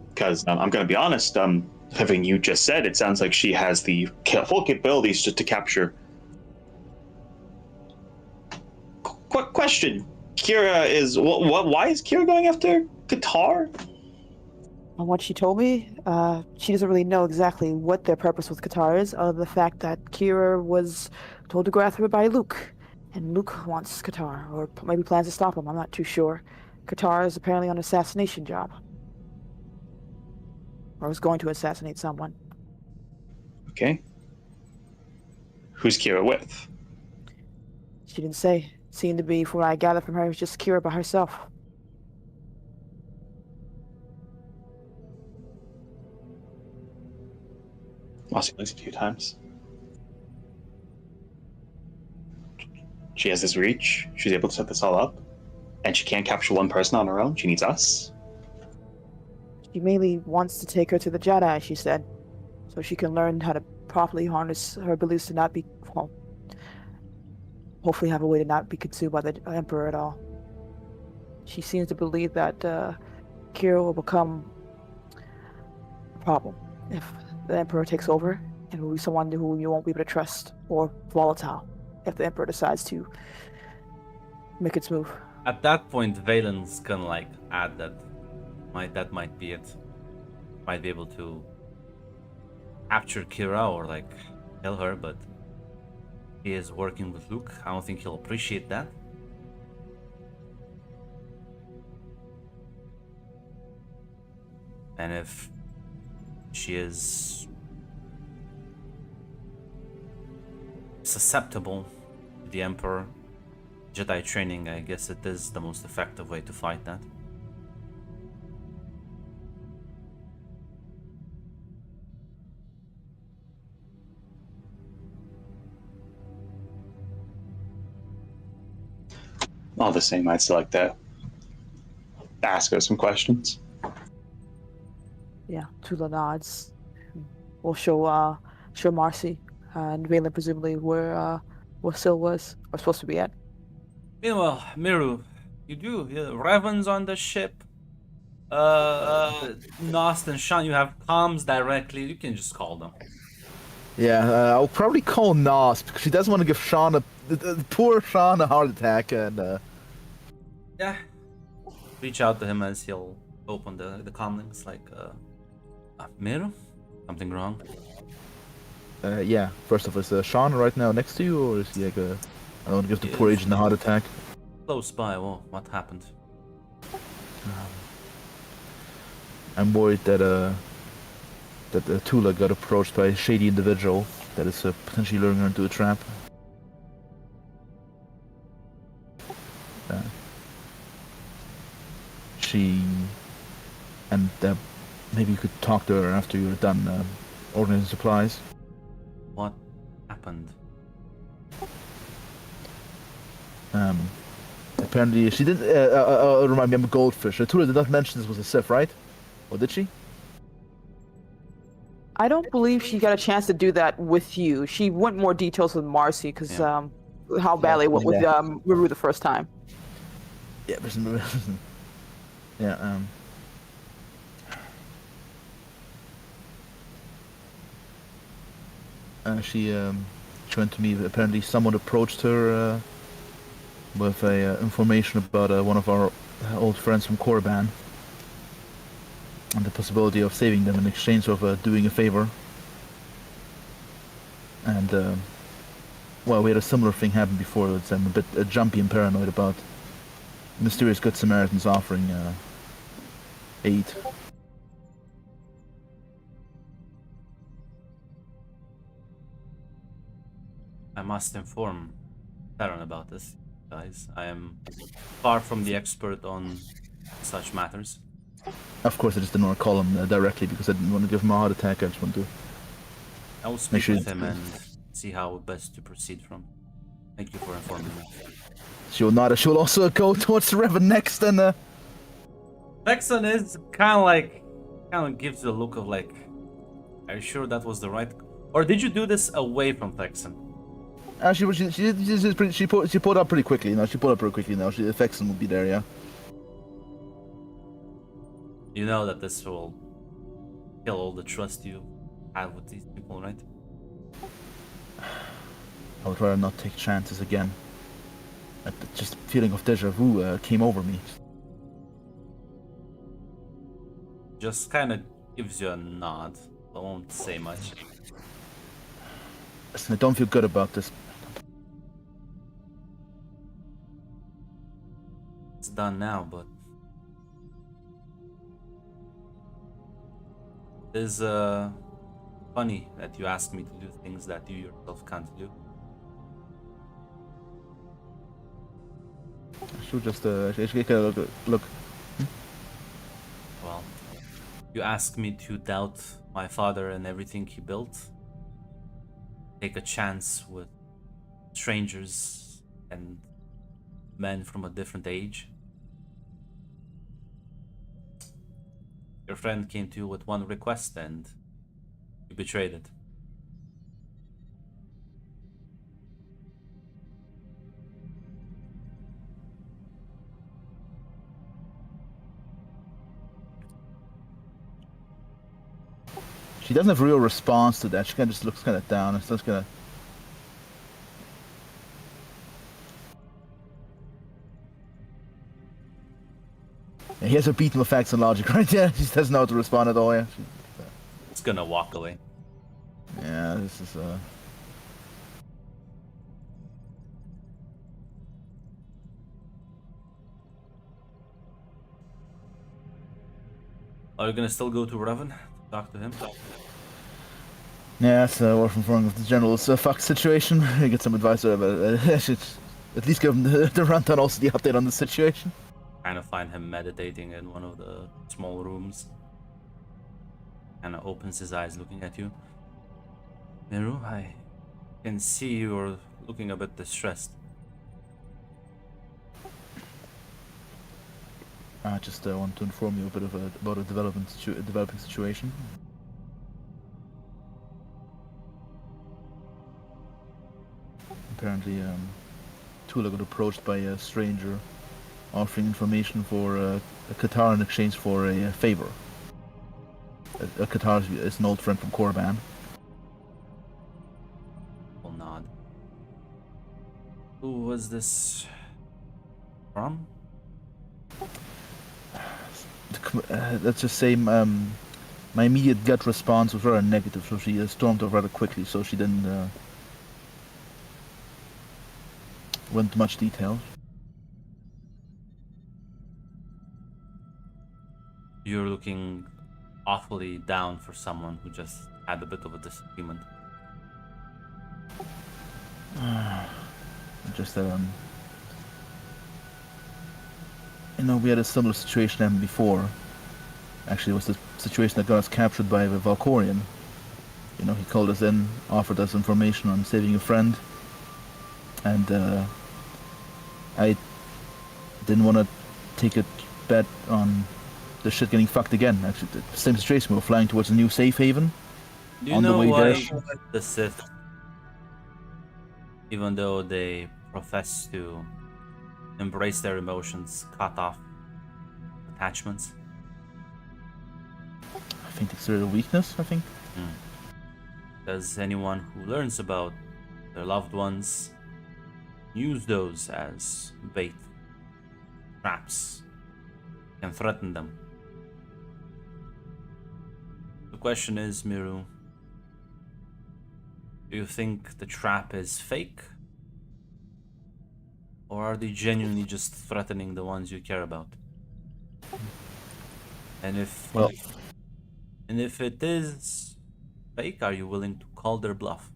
Because I'm going to be honest, having you just said, it sounds like she has the full capabilities just to capture. Question: Kira is why is Kira going after Qatar? On what she told me, she doesn't really know exactly what their purpose with Qatar is, other than the fact that Kira was told to go after it by Luke. And Luke wants Qatar, or maybe plans to stop him. I'm not too sure. Qatar is apparently on an assassination job. Or was going to assassinate someone. Okay. Who's Kira with? She didn't say. It seemed to be, from what I gathered from her, it was just Kira by herself. Lost a few times. She has this reach. She's able to set this all up. And she can't capture one person on her own. She needs us. She mainly wants to take her to the Jedi, she said, so she can learn how to properly harness her abilities to not be, well, hopefully have a way to not be consumed by the Emperor at all. She seems to believe that Kira will become a problem if the Emperor takes over, and will be someone who you won't be able to trust, or volatile if the Emperor decides to make its move. At that point, Valen's gonna like add that might be it. Might be able to capture Kira or like kill her, but he is working with Luke. I don't think he'll appreciate that. And if she is susceptible to the Emperor, Jedi training, I guess it is the most effective way to fight that. All the same, I'd still like to ask her some questions. Yeah, Tula nods. We'll show Marcy and Valen presumably where Sil was, or supposed to be at. Meanwhile, Miru, you do Revan's on the ship. Nost and Sean, you have comms directly. You can just call them. Yeah, I'll probably call Nos because she doesn't want to give Sean poor Sean a heart attack, and Yeah. Reach out to him as he'll open the comm links like, Miru? Something wrong? Yeah. First of all, is Sean right now next to you, or is he like a? I don't want to give the poor Yes. agent a heart attack. Close by. Well, what happened? I'm worried that Tula got approached by a shady individual that is potentially luring her into a trap. And maybe you could talk to her after you're done organizing supplies. What happened? Apparently she didn't. Remind me, I'm a goldfish. Tula did not mention this was a Sith, right? Or did she? I don't believe she got a chance to do that with you. She went more details with Marcy because Yeah. how badly it went with Yeah. Ruru the first time. Yeah, yeah. She went to me. Apparently, someone approached her with information about one of our old friends from Korriban and the possibility of saving them in exchange of doing a favor. And well, we had a similar thing happen before. I'm a bit jumpy and paranoid about mysterious Good Samaritans offering aid. I must inform Theron about this, guys. I am far from the expert on such matters. Of course, I just didn't want to call him directly because I didn't want to give him a heart attack. I just want to. I will speak sure with him and see how best to proceed from. Thank you for informing me. She'll not. She'll also go towards the river next, and Texan is kind of gives the look of like, are you sure that was the right? Or did you do this away from Texan? she pulled up pretty quickly. She pulled up pretty quickly. The Fexen will be there. Yeah. You know that this will kill all the trust you have with these people, right? I would rather not take chances again. Just feeling of deja vu came over me. Just kind of gives you a nod. I won't say much. Listen, I don't feel good about this. It's done now, but it is funny that you ask me to do things that you yourself can't do. I should just take a look. Well, you ask me to doubt my father and everything he built. Take a chance with strangers and men from a different age. Your friend came to you with one request and you betrayed it. She doesn't have a real response to that. She kind of just looks kind of down and starts kind of. Yeah, he has her beaten with facts and logic, right? Yeah, she doesn't know how to respond at all. Yeah. It's gonna walk away. Yeah, this is Are you gonna still go to Revan to talk to him? Yeah, it's worth informing of the general fuck situation. Get some advice about I should at least give him the rundown, also the update on the situation. Kind of find him meditating in one of the small rooms. Kind of opens his eyes looking at you. Miru, I can see you're looking a bit distressed. I just want to inform you a bit about a developing situation. Apparently, Tula got approached by a stranger offering information for a Qatar in exchange for a favor. A Qatar is an old friend from Korriban. Will nod. Who was this from? Let's just say My immediate gut response was rather negative, so she stormed off rather quickly, so she didn't went into much detail. You're looking awfully down for someone who just had a bit of a disagreement. Just that, we had a similar situation happen before. Actually, it was the situation that got us captured by the Valkorian. He called us in, offered us information on saving a friend, and I didn't want to take a bet on the shit getting fucked again. Actually, the same situation. We were flying towards a new safe haven. Do you On the know way why there- the Sith, even though they profess to embrace their emotions, cut off attachments? I think it's their weakness, I think. Does anyone who learns about their loved ones use those as bait, traps, and threaten them? The question is, Miru, do you think the trap is fake? Or are they genuinely just threatening the ones you care about? And if Well, it is fake, are you willing to call their bluff?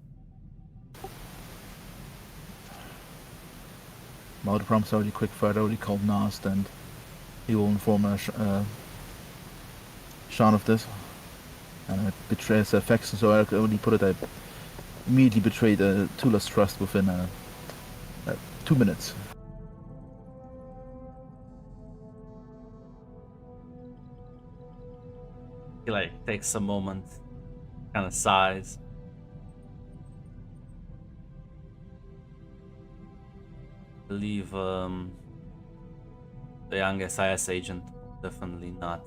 Malderprom's already quick fired, already called Nost, and he will inform Sean of this. And it betrays affection, so I already put it. I immediately betrayed Tula's trust within 2 minutes. He takes a moment, kind of sighs. I believe the young SIS agent definitely not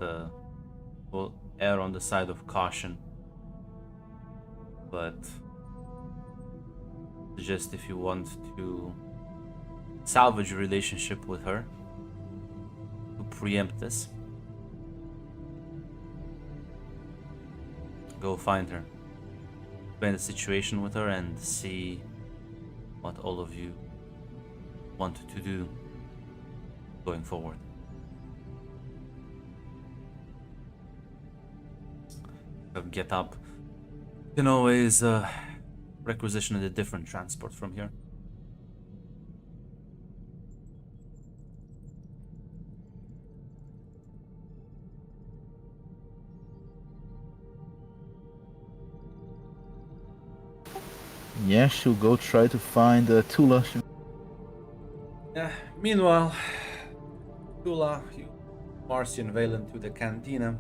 will err on the side of caution. But just if you want to salvage a relationship with her, to preempt this, go find her, explain the situation with her, and see what all of you want to do going forward. Get up. You can always requisition a different transport from here. Yeah, she'll go try to find Tula. Yeah. Meanwhile, Tula, you, Marcy, and Valen to the cantina.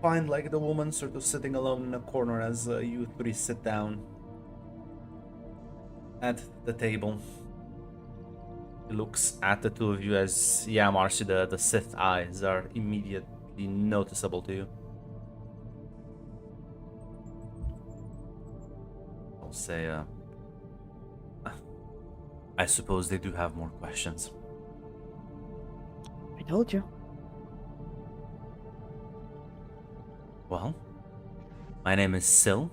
Find the woman sort of sitting alone in a corner as you three sit down at the table. He looks at the two of you as, yeah, Marcy, the Sith eyes are immediately noticeable to you. I'll say, I suppose they do have more questions. I told you. Well, my name is Sil.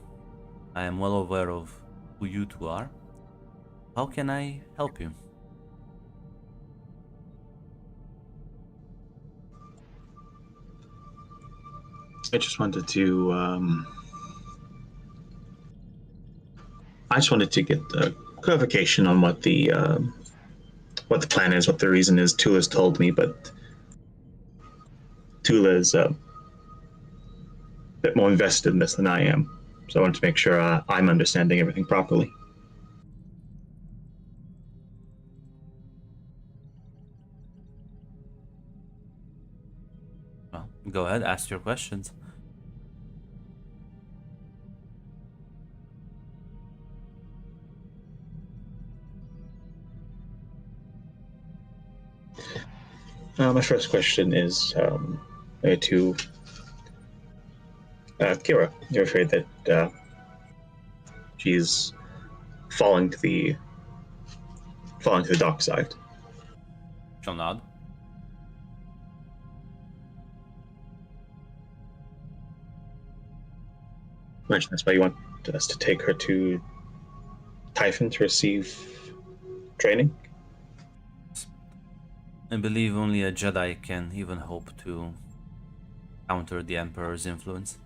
I am well aware of who you two are. How can I help you? I just wanted to. I just wanted to get clarification on what the plan is, what the reason is. Tula's told me, but Tula is a bit more invested in this than I am. So I wanted to make sure I'm understanding everything properly. Well, go ahead, ask your questions. My first question is to Kira. You're afraid that she's falling to the dark side. She'll nod. Imagine that's why you want us to take her to Typhon to receive training. I believe only a Jedi can even hope to counter the Emperor's influence.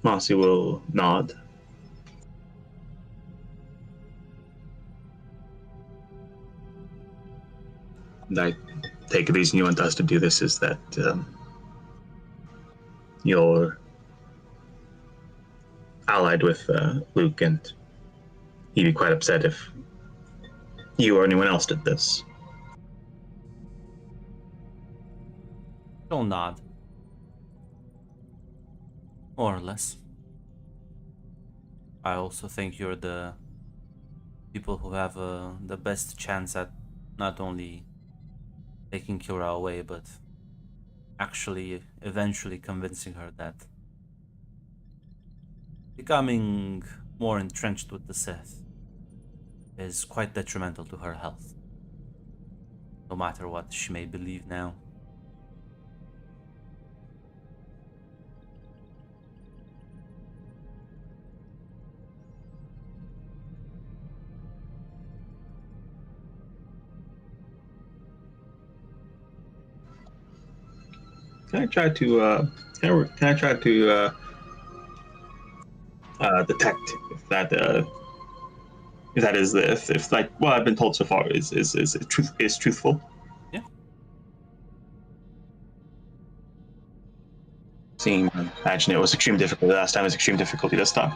Marcy will nod. And I take the reason you want us to do this is that you're allied with Luke, and he'd be quite upset if you or anyone else did this. She'll nod. More or less. I also think you're the people who have the best chance at not only taking Kira away, but actually eventually convincing her that becoming more entrenched with the Sith is quite detrimental to her health, no matter what she may believe now. Can I try to detect if that is if like what I've been told so far is truthful? Yeah. Imagine it was extreme difficulty last time. It's extreme difficulty this time.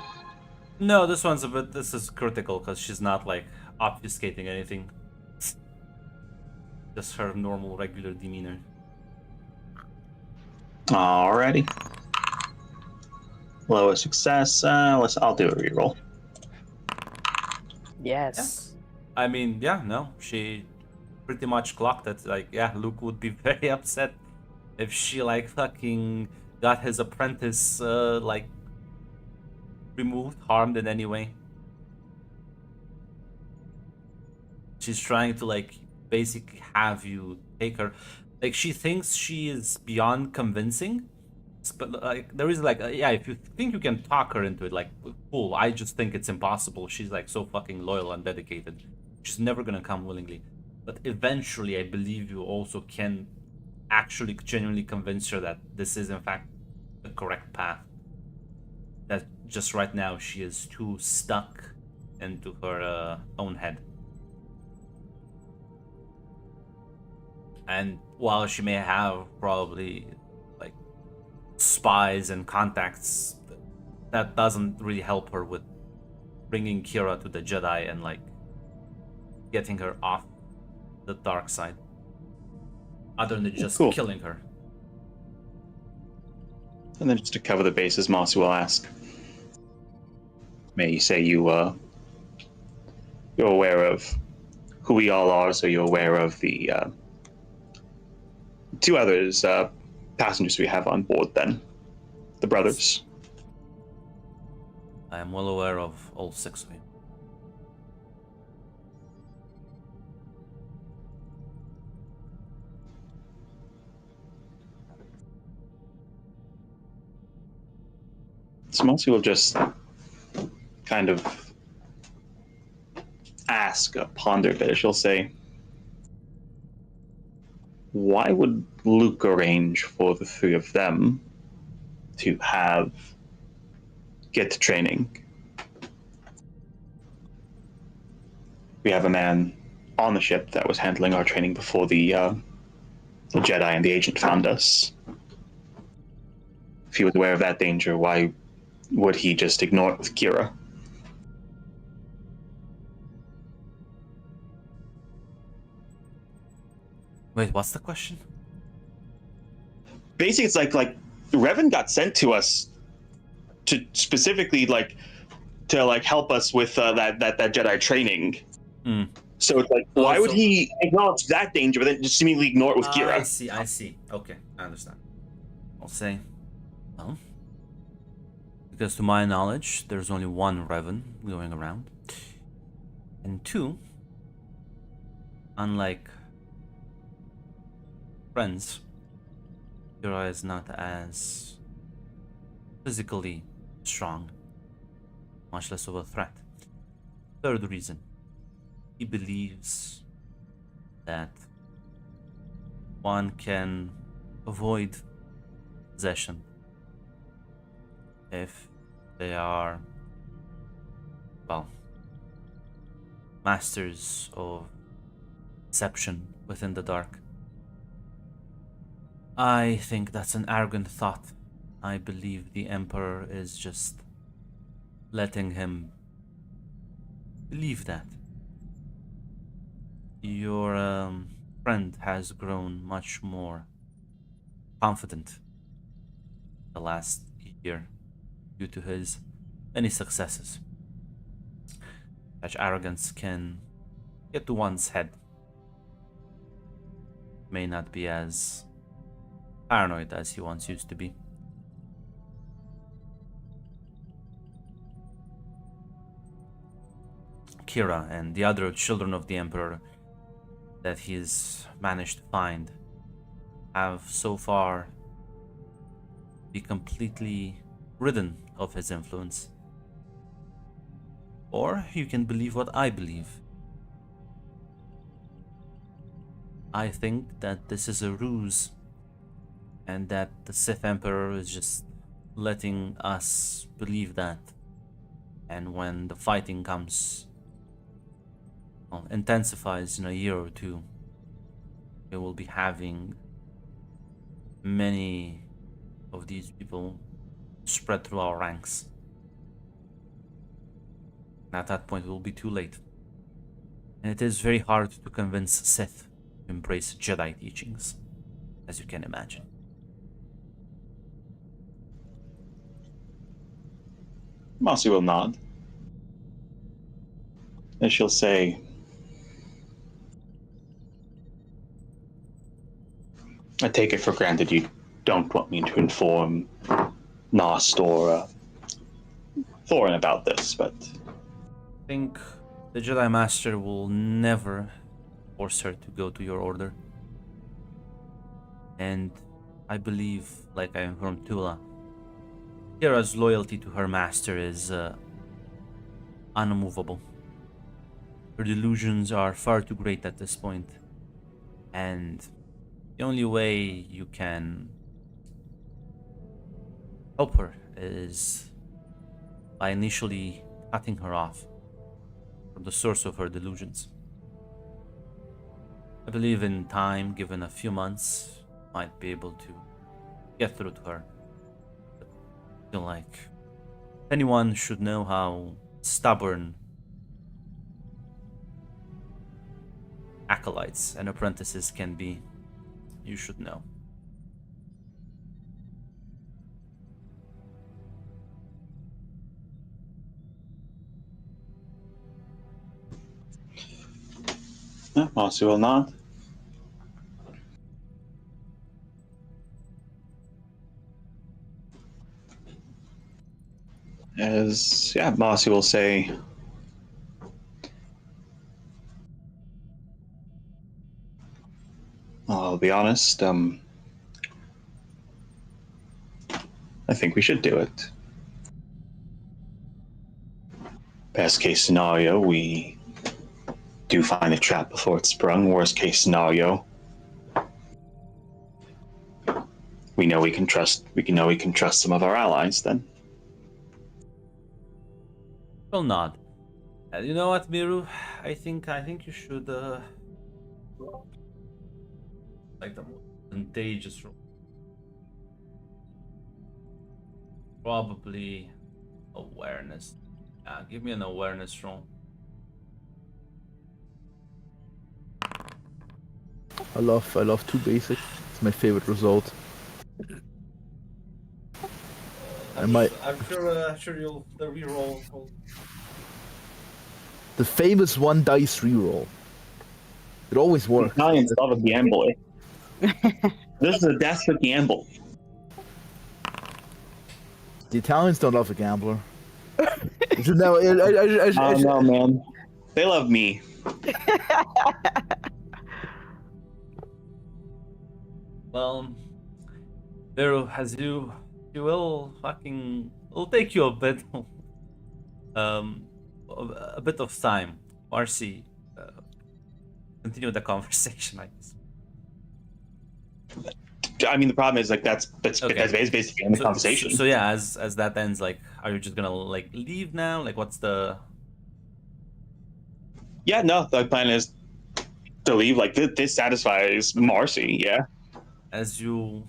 No, this one's a bit. This is critical because she's not like obfuscating anything. Just her normal, regular demeanor. Alrighty. Lowest success. I'll do a reroll. Yes. I mean, yeah, no, she pretty much clocked it. Like, yeah, Luke would be very upset if she like fucking got his apprentice like removed, harmed in any way. She's trying to like basically have you take her. Like, she thinks she is beyond convincing, but like there is like yeah, if you think you can talk her into it, like cool. I just think it's impossible. She's like so fucking loyal and dedicated. She's never gonna come willingly. But eventually, I believe you also can actually genuinely convince her that this is in fact the correct path. That just right now she is too stuck into her own head. And while she may have probably like spies and contacts, that doesn't really help her with bringing Kira to the Jedi and like getting her off the dark side, other than just Cool. killing her. And then just to cover the bases, Marcy will ask. May you say you're aware of who we all are, so you're aware of the two others passengers we have on board then. The brothers. I am well aware of all 6 of you. So Marcy will just kind of ask, ponder a bit. She'll say, why would Luke arrange for the three of them to get to training? We have a man on the ship that was handling our training before the Jedi and the agent found us. If he was aware of that danger, why would he just ignore it with Kira? Wait, what's the question? Basically, it's like Revan got sent to us to specifically to help us with that Jedi training. Hmm. So it's like, why would he acknowledge that danger, but then just seemingly ignore it with Kira? I see. Okay, I understand. I'll say, well, Because to my knowledge, there's only one Revan going around. And two, unlike friends, Kira is not as physically strong, much less of a threat. Third reason, he believes that one can avoid possession if they are, well, masters of deception within the dark. I think that's an arrogant thought. I believe the Emperor is just letting him believe that. Your friend has grown much more confident the last year due to his many successes. Such arrogance can get to one's head. May not be as paranoid as he once used to be. Kira and the other children of the Emperor that he's managed to find have so far be completely ridden of his influence. Or you can believe what I believe. I think that this is a ruse and that the Sith Emperor is just letting us believe that. And when the fighting comes, well, intensifies in a year or two, we will be having many of these people spread through our ranks. And at that point, it will be too late. And it is very hard to convince Sith to embrace Jedi teachings, as you can imagine. Mossy will nod. And she'll say, I take it for granted you don't want me to inform Nost or Thorin about this, but I think the Jedi Master will never force her to go to your order. And I believe, like I informed Tula, Kira's loyalty to her master is unmovable. Her delusions are far too great at this point, and the only way you can help her is by initially cutting her off from the source of her delusions. I believe in time, given a few months, might be able to get through to her. But I feel like anyone should know how stubborn acolytes and apprentices can be. You should know. yeah, Mossy will nod. Mossy will say, I'll be honest, I think we should do it. Best case scenario, we do find a trap before it's sprung. Worst case scenario, we know we can trust some of our allies then. Will nod. You know what, Miru? I think you should like the most contagious role. Probably awareness. Give me an awareness roll. I love 2 basic. It's my favorite result. I'm sure you'll the reroll. The famous 1 dice reroll. It always works. Italians love a gamble. This is a desperate gamble. The Italians don't love a gambler. Oh no, man. They love me. Well, Vero, as you will fucking, it'll take you a bit, a bit of time. Marcy, continue the conversation, I guess. I mean, the problem is like that's Okay. basically in the conversation. So yeah, as that ends, like, are you just gonna like leave now? Like, what's the? Yeah, no, the plan is to leave. Like this satisfies Marcy. Yeah. As you,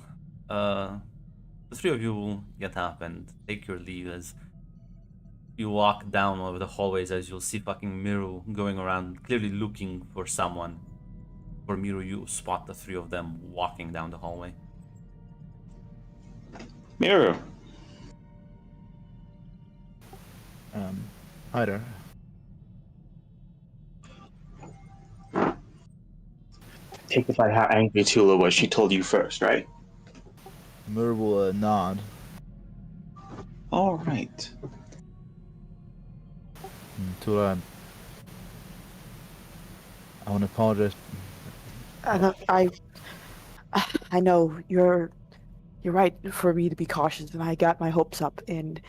the three of you get up and take your leave as you walk down over the hallways, as you'll see fucking Miru going around, clearly looking for someone. For Miru, you spot the three of them walking down the hallway. Miru. Hi there. Take it by how angry Tula was. She told you first, right? Mir will nod. All right. Tula, I want to apologize. I know you're right for me to be cautious, and I got my hopes up, and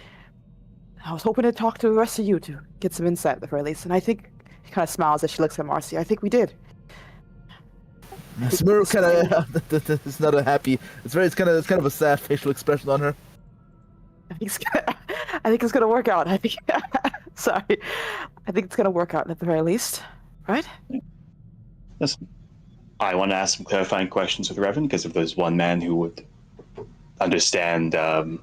I was hoping to talk to the rest of you to get some insight at the very least. And I think she kind of smiles as she looks at Marcy. I think we did. Mir kind of it's not a happy. It's kind of a sad facial expression on her. I think it's gonna work out. I think. Sorry, I think it's gonna work out at the very least, right? Listen, I want to ask some clarifying questions with Revan because if there's one man who would understand the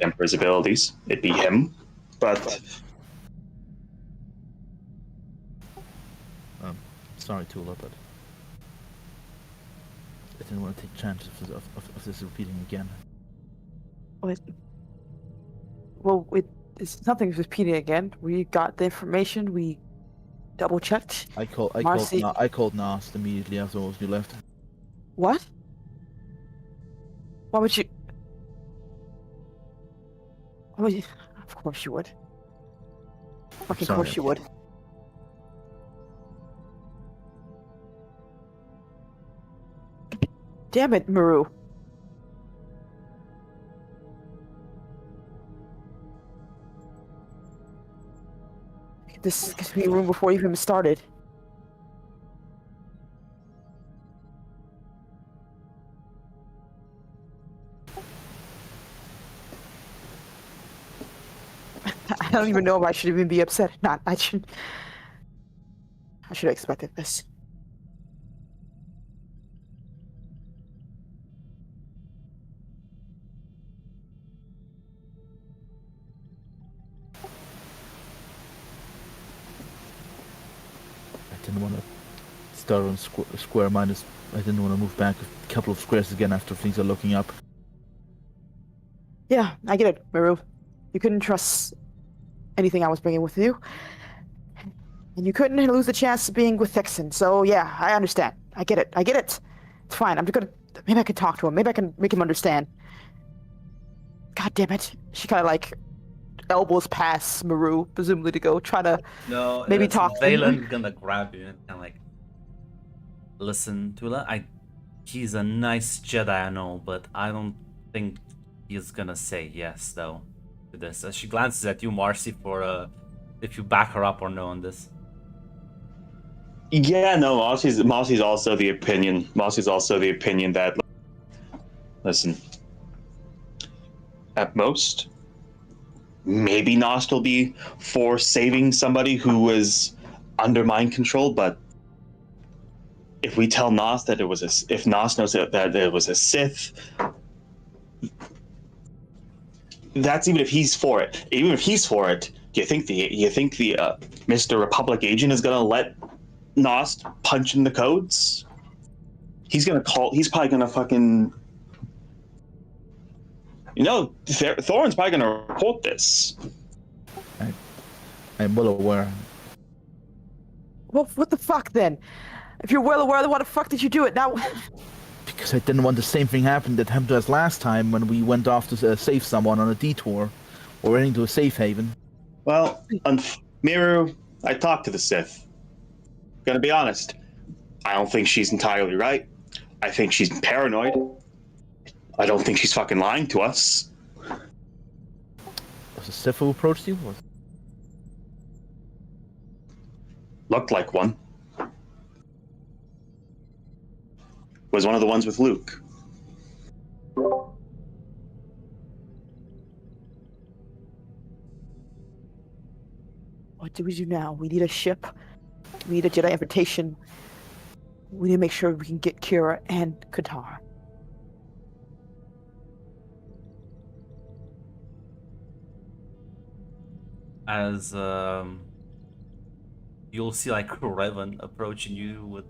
Emperor's abilities, it'd be him. But Sorry, Tula, but I didn't want to take chances of this repeating again. Nothing's repeating again. We got the information. We double checked. I called Nast immediately afterwards you left. What? Why would you? Of course you would. Fucking Sorry. course you would. Damn it, Maru. This gives me a room before you even started. I don't even know if I should even be upset. Not. I should have expected this. I didn't want to start on square minus. I didn't want to move back a couple of squares again after things are looking up. Yeah, I get it, Maru. You couldn't trust anything I was bringing with you. And you couldn't lose the chance of being with Thixon. So yeah, I understand. I get it. It's fine. I'm just gonna... Maybe I can talk to him. Maybe I can make him understand. God damn it. She kind of like elbows past Maru, presumably to go try to maybe talk to him. Valen's gonna grab you and kind of like, listen, Tula, he's a nice Jedi, I know, but I don't think he's gonna say yes, though, to this. As she glances at you, Marcy, for if you back her up or no on this. yeah, no, Marcy's also the opinion. Marcy's also the opinion that, listen, at most, maybe Nost will be for saving somebody who was under mind control, but if we tell Nost that if Nost knows that it was a Sith, that's even if he's for it. Even if he's for it, do you think the Mr. Republic agent is gonna let Nost punch in the codes? He's probably gonna fucking, Thorin's probably gonna report this. I'm well aware. Well, what the fuck then? If you're well aware, then why the fuck did you do it? Now, Because I didn't want the same thing happen that happened to us last time when we went off to save someone on a detour, or heading to a safe haven. Well, Miru, I talked to the Sith. Gonna be honest, I don't think she's entirely right. I think she's paranoid. I don't think she's fucking lying to us. Was a Sith who approached you? Looked like one. Was one of the ones with Luke. What do we do now? We need a ship. We need a Jedi invitation. We need to make sure we can get Kira and Qatar. As you'll see like Revan approaching you with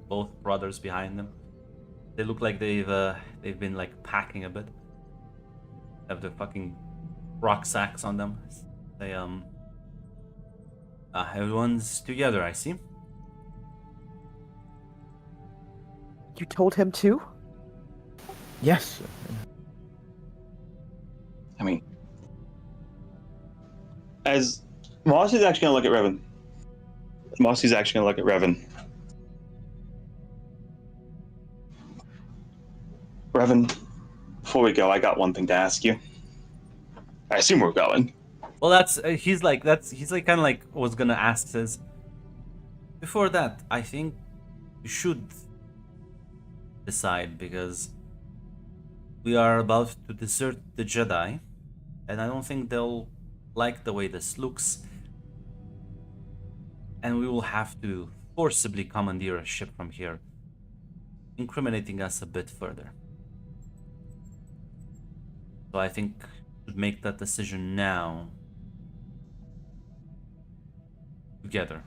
both brothers behind them. They look like they've been like packing a bit. Have their fucking rucksacks on them. They everyone's together, I see. You told him too? Yes. I mean, as Mossy's actually gonna look at Revan. Mossy's actually gonna look at Revan. Revan, before we go, I got one thing to ask you. I assume we're going. Well, he's like kind of like was gonna ask says. Before that, I think you should decide because we are about to desert the Jedi, and I don't think they'll like the way this looks. And we will have to forcibly commandeer a ship from here, incriminating us a bit further. So I think we should make that decision now. Together.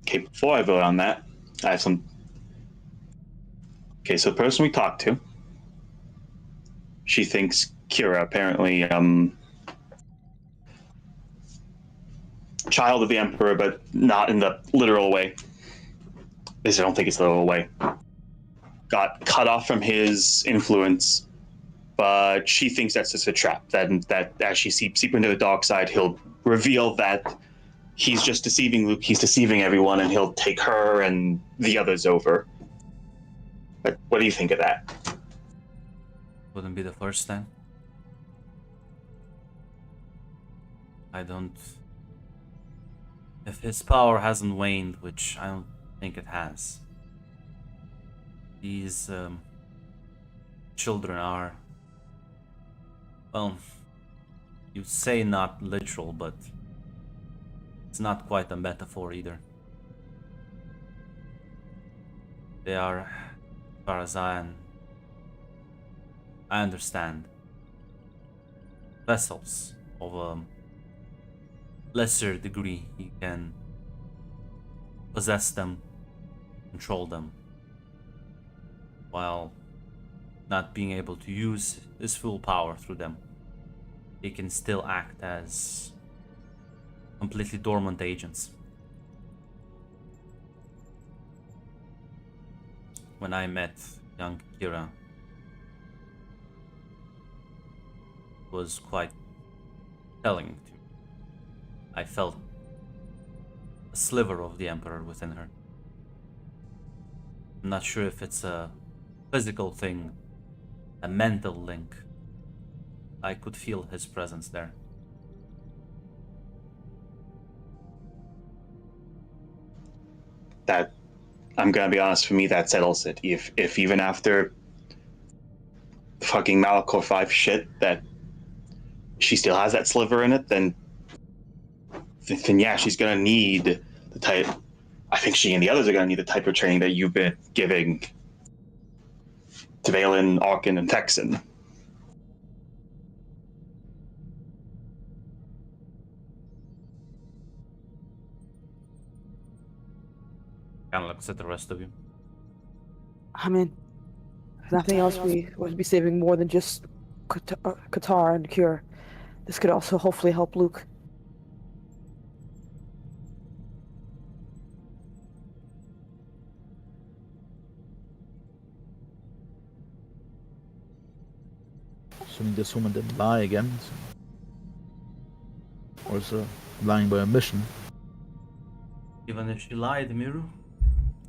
Okay, before I vote on that, I have some. Okay, so the person we talked to, she thinks Kira apparently child of the Emperor, but not in the literal way. At least I don't think it's the literal way. Got cut off from his influence, but she thinks that's just a trap. That as she seeps deeper into the dark side, he'll reveal that he's just deceiving Luke, he's deceiving everyone, and he'll take her and the others over. But what do you think of that? Wouldn't be the first time. I don't... If his power hasn't waned, which I don't think it has, these children are, well, you say not literal, but it's not quite a metaphor either. They are, as far as I understand, vessels of a lesser degree. He can possess them, control them, while not being able to use his full power through them. He can still act as completely dormant agents. When I met young Kira, it was quite telling to me. I felt a sliver of the Emperor within her. I'm not sure if it's a physical thing, a mental link. I could feel his presence there. That, I'm gonna be honest, for me that settles it. If even after fucking Malachor 5 shit that she still has that sliver in it, then yeah, she's gonna need the type. I think she and the others are gonna need the type of training that you've been giving to Valen, Arkin, and Texan. Kind of looks at the rest of you. I mean, if nothing else, we would be saving more than just Qatar and Cure. This could also hopefully help Luke. Assuming this woman didn't lie again. Or is lying by omission. Even if she lied, Miru,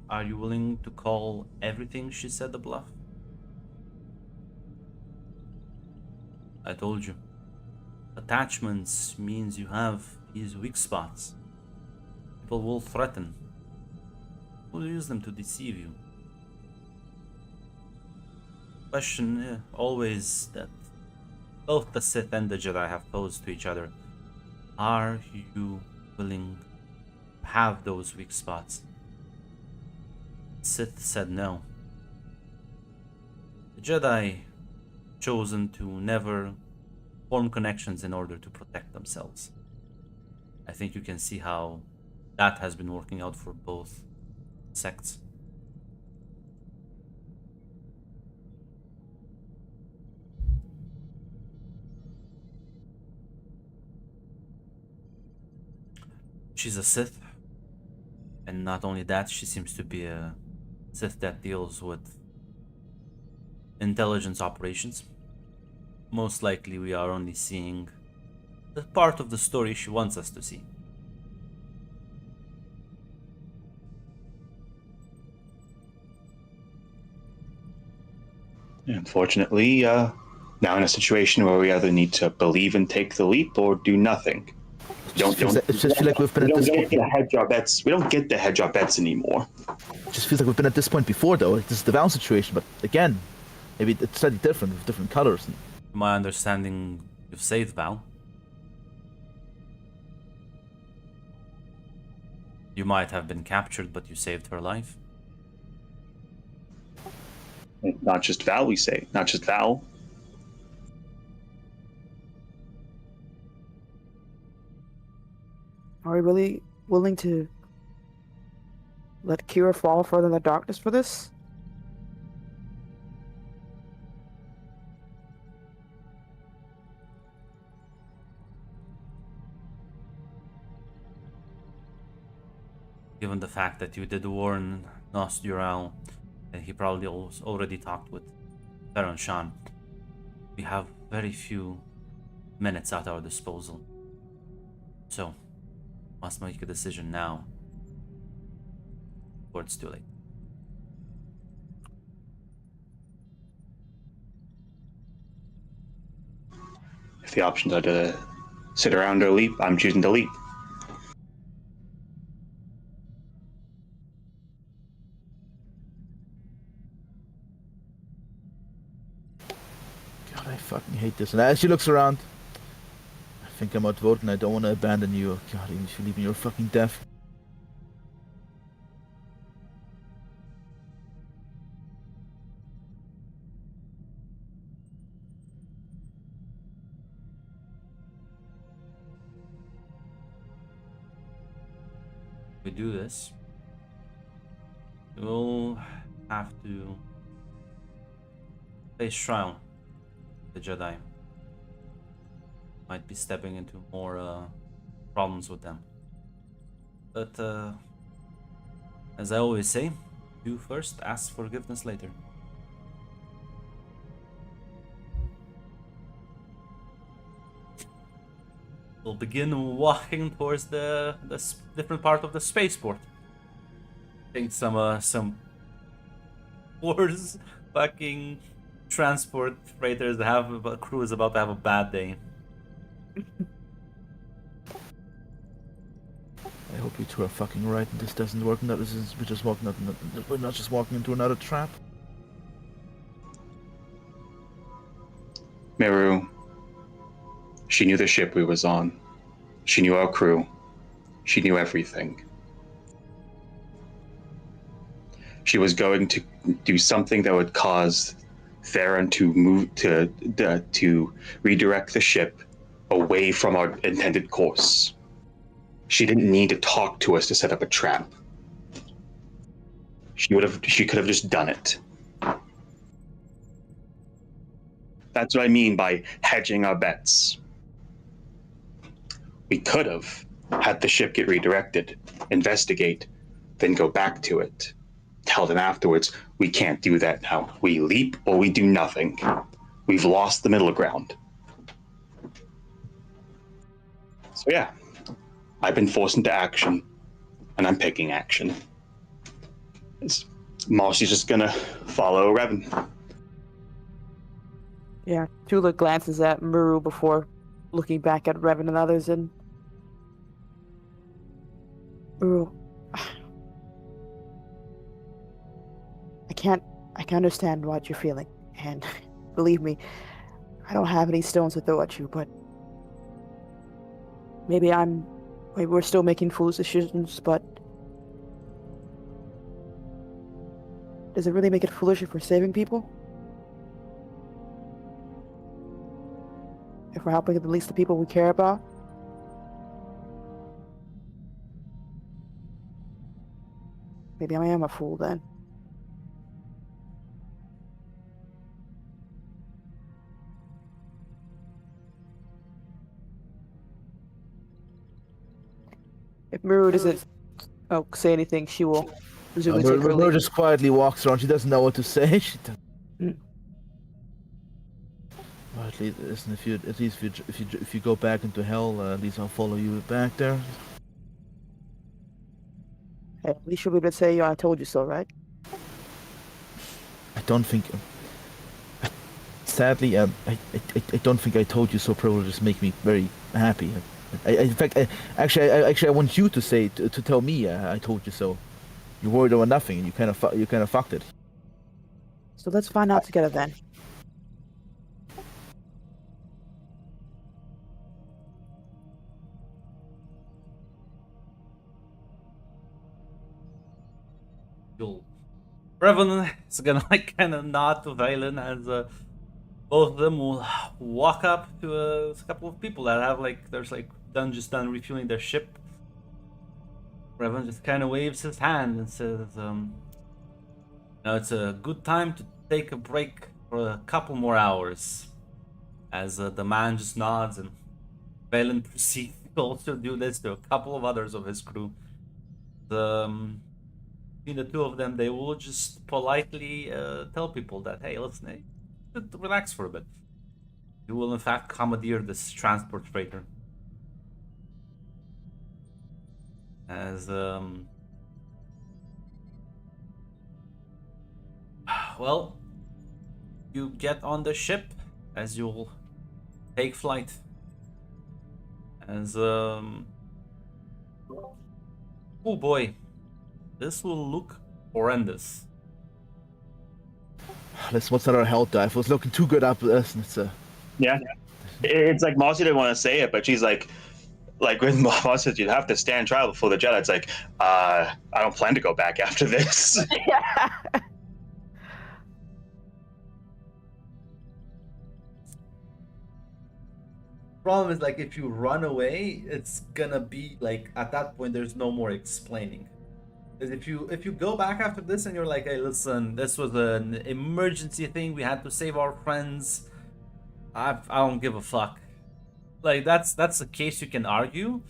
are you willing to call everything she said a bluff? I told you. Attachments means you have these weak spots. People will threaten. Will use them to deceive you. Question always that both the Sith and the Jedi have posed to each other. Are you willing to have those weak spots? Sith said no. The Jedi chosen to never form connections in order to protect themselves. I think you can see how that has been working out for both sects. She's a Sith, and not only that, she seems to be a Sith that deals with intelligence operations. Most likely we are only seeing the part of the story she wants us to see. Unfortunately, now in a situation where we either need to believe and take the leap or do nothing. It just feels like we've been at this point. We don't get the hedge our bets anymore. It just feels like we've been at this point before, though. Like, this is the Val situation, but again, maybe it's slightly different with different colors. To my understanding, you've saved Val. You might have been captured, but you saved her life. Not just Val, we say. Not just Val. Are we really willing to let Kira fall further in the darkness for this? Given the fact that you did warn Nostural, and he probably already talked with Baron Shan, we have very few minutes at our disposal. So, must make a decision now, or it's too late. If the options are to sit around or leap, I'm choosing to leap. God, I fucking hate this. And as she looks around, I think I'm outvoted and I don't want to abandon you. God, even if you leave me, you're fucking deaf. We do this, we'll have to face trial. The Jedi might be stepping into more problems with them. But as I always say, you first, ask forgiveness later. We'll begin walking towards the different part of the spaceport. I think some Wars fucking transport freighters have a crew is about to have a bad day. I hope you two are fucking right and this doesn't work and that we're not just walking into another trap. Meru, she knew the ship we was on. She knew our crew. She knew everything. She was going to do something that would cause Theron to move to redirect the ship away from our intended course. She didn't need to talk to us to set up a trap. She could have just done it. That's what I mean by hedging our bets. We could have had the ship get redirected, investigate, then go back to it. Tell them afterwards, we can't do that now. We leap or we do nothing. we've lost the middle ground. So yeah, I've been forced into action, and I'm picking action. Marcy's just gonna follow Revan. Yeah, Tula glances at Muru before looking back at Revan and others, and Muru, I can understand what you're feeling, and believe me, I don't have any stones to throw at you, but maybe we're still making foolish decisions, but does it really make it foolish if we're saving people? If we're helping at least the people we care about? Maybe I am a fool then. If Muru doesn't say anything, she will presumably take her Mur leave. just quietly walks around. She doesn't know what to say. She well, at least, listen, if you go back into hell, at least I'll follow you back there. Hey, at least you'll be able to say, I told you so, right? I don't think. Sadly, I don't think I told you so. Probably just make me very happy. In fact, I want you to say to tell me I told you so. You worried about nothing, and you kind of fucked it. So let's find out together then. Revan is gonna like kind of nod to Valen as both of them will walk up to a couple of people that have there's just done refueling their ship. Revan just kind of waves his hand and says, it's a good time to take a break for a couple more hours. As the man just nods, and Valen proceeds to also do this to a couple of others of his crew. Between the two of them, they will just politely tell people that, hey, listen, hey, relax for a bit. You will in fact commandeer this transport freighter. As well, you get on the ship as you'll take flight. As oh boy, this will look horrendous. Listen, what's our health dive? Was looking too good up this. It's Yeah, it's like Marcy didn't want to say it, but she's like when Marcy says you'd have to stand trial before the Jedi. It's like, I don't plan to go back after this. Yeah. Problem is, if you run away, it's gonna be at that point there's no more explaining. Because if you go back after this and you're like, hey, listen, this was an emergency thing, we had to save our friends, I don't give a fuck. That's a case you can argue.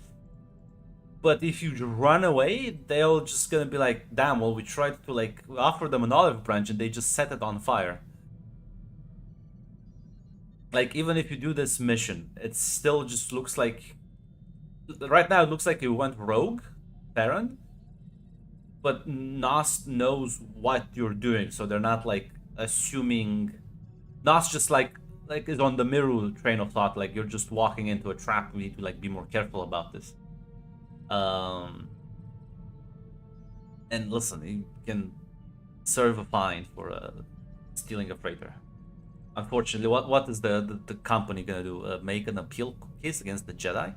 But if you run away, they'll just gonna be like, damn, well, we tried to we offer them an olive branch and they just set it on fire. Even if you do this mission, it still just looks like, right now it looks like you went rogue, Theron. But Nos knows what you're doing, so they're not assuming. Nos just is on the Miru train of thought, you're just walking into a trap. We need to be more careful about this. And listen, you can serve a fine for stealing a freighter. Unfortunately, what is the company gonna do? Make an appeal case against the Jedi?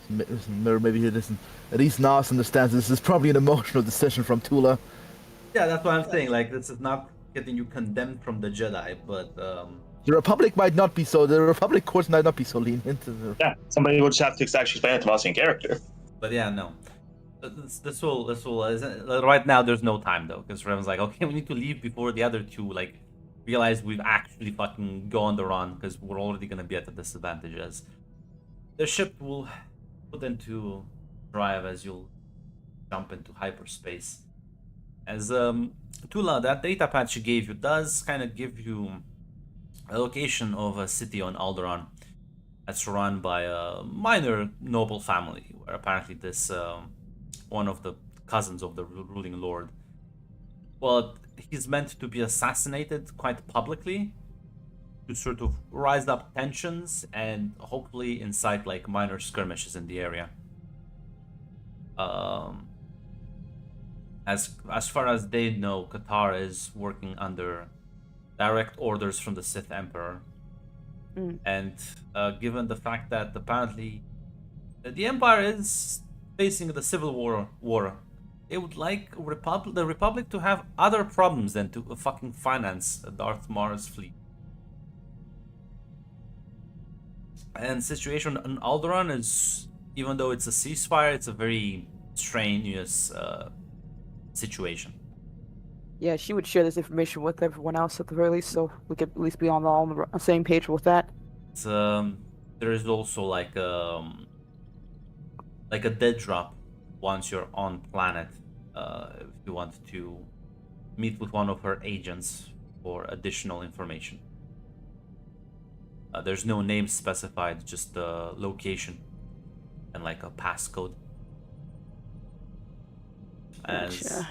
Maybe he doesn't. At least Nas understands this is probably an emotional decision from Tula. Yeah, that's what I'm saying. This is not getting you condemned from the Jedi, but The Republic might not be so. The Republic courts might not be so lenient. Yeah, somebody will just have to actually explain it to us in character. But yeah, no. This will right now. There's no time though, because Revan's like, okay, we need to leave before the other two realize we've actually fucking gone the run, because we're already gonna be at a disadvantage. As the ship will put into drive as you'll jump into hyperspace. As Tula, that data pad she gave you does kind of give you a location of a city on Alderaan that's run by a minor noble family, where apparently this one of the cousins of the ruling lord, well, he's meant to be assassinated quite publicly to sort of rise up tensions and hopefully incite like minor skirmishes in the area. As far as they know, Qatar is working under direct orders from the Sith Emperor. And given the fact that apparently the Empire is facing the civil war, they would like the Republic to have other problems than to fucking finance Darth Maul's fleet. And situation in Alderaan is, even though it's a ceasefire, it's a very strenuous situation. Yeah, she would share this information with everyone else at the very least, so we could at least be all on the same page with that. It's, there is also like a dead drop once you're on planet. If you want to meet with one of her agents for additional information. There's no name specified, just the location and like a passcode. Gotcha.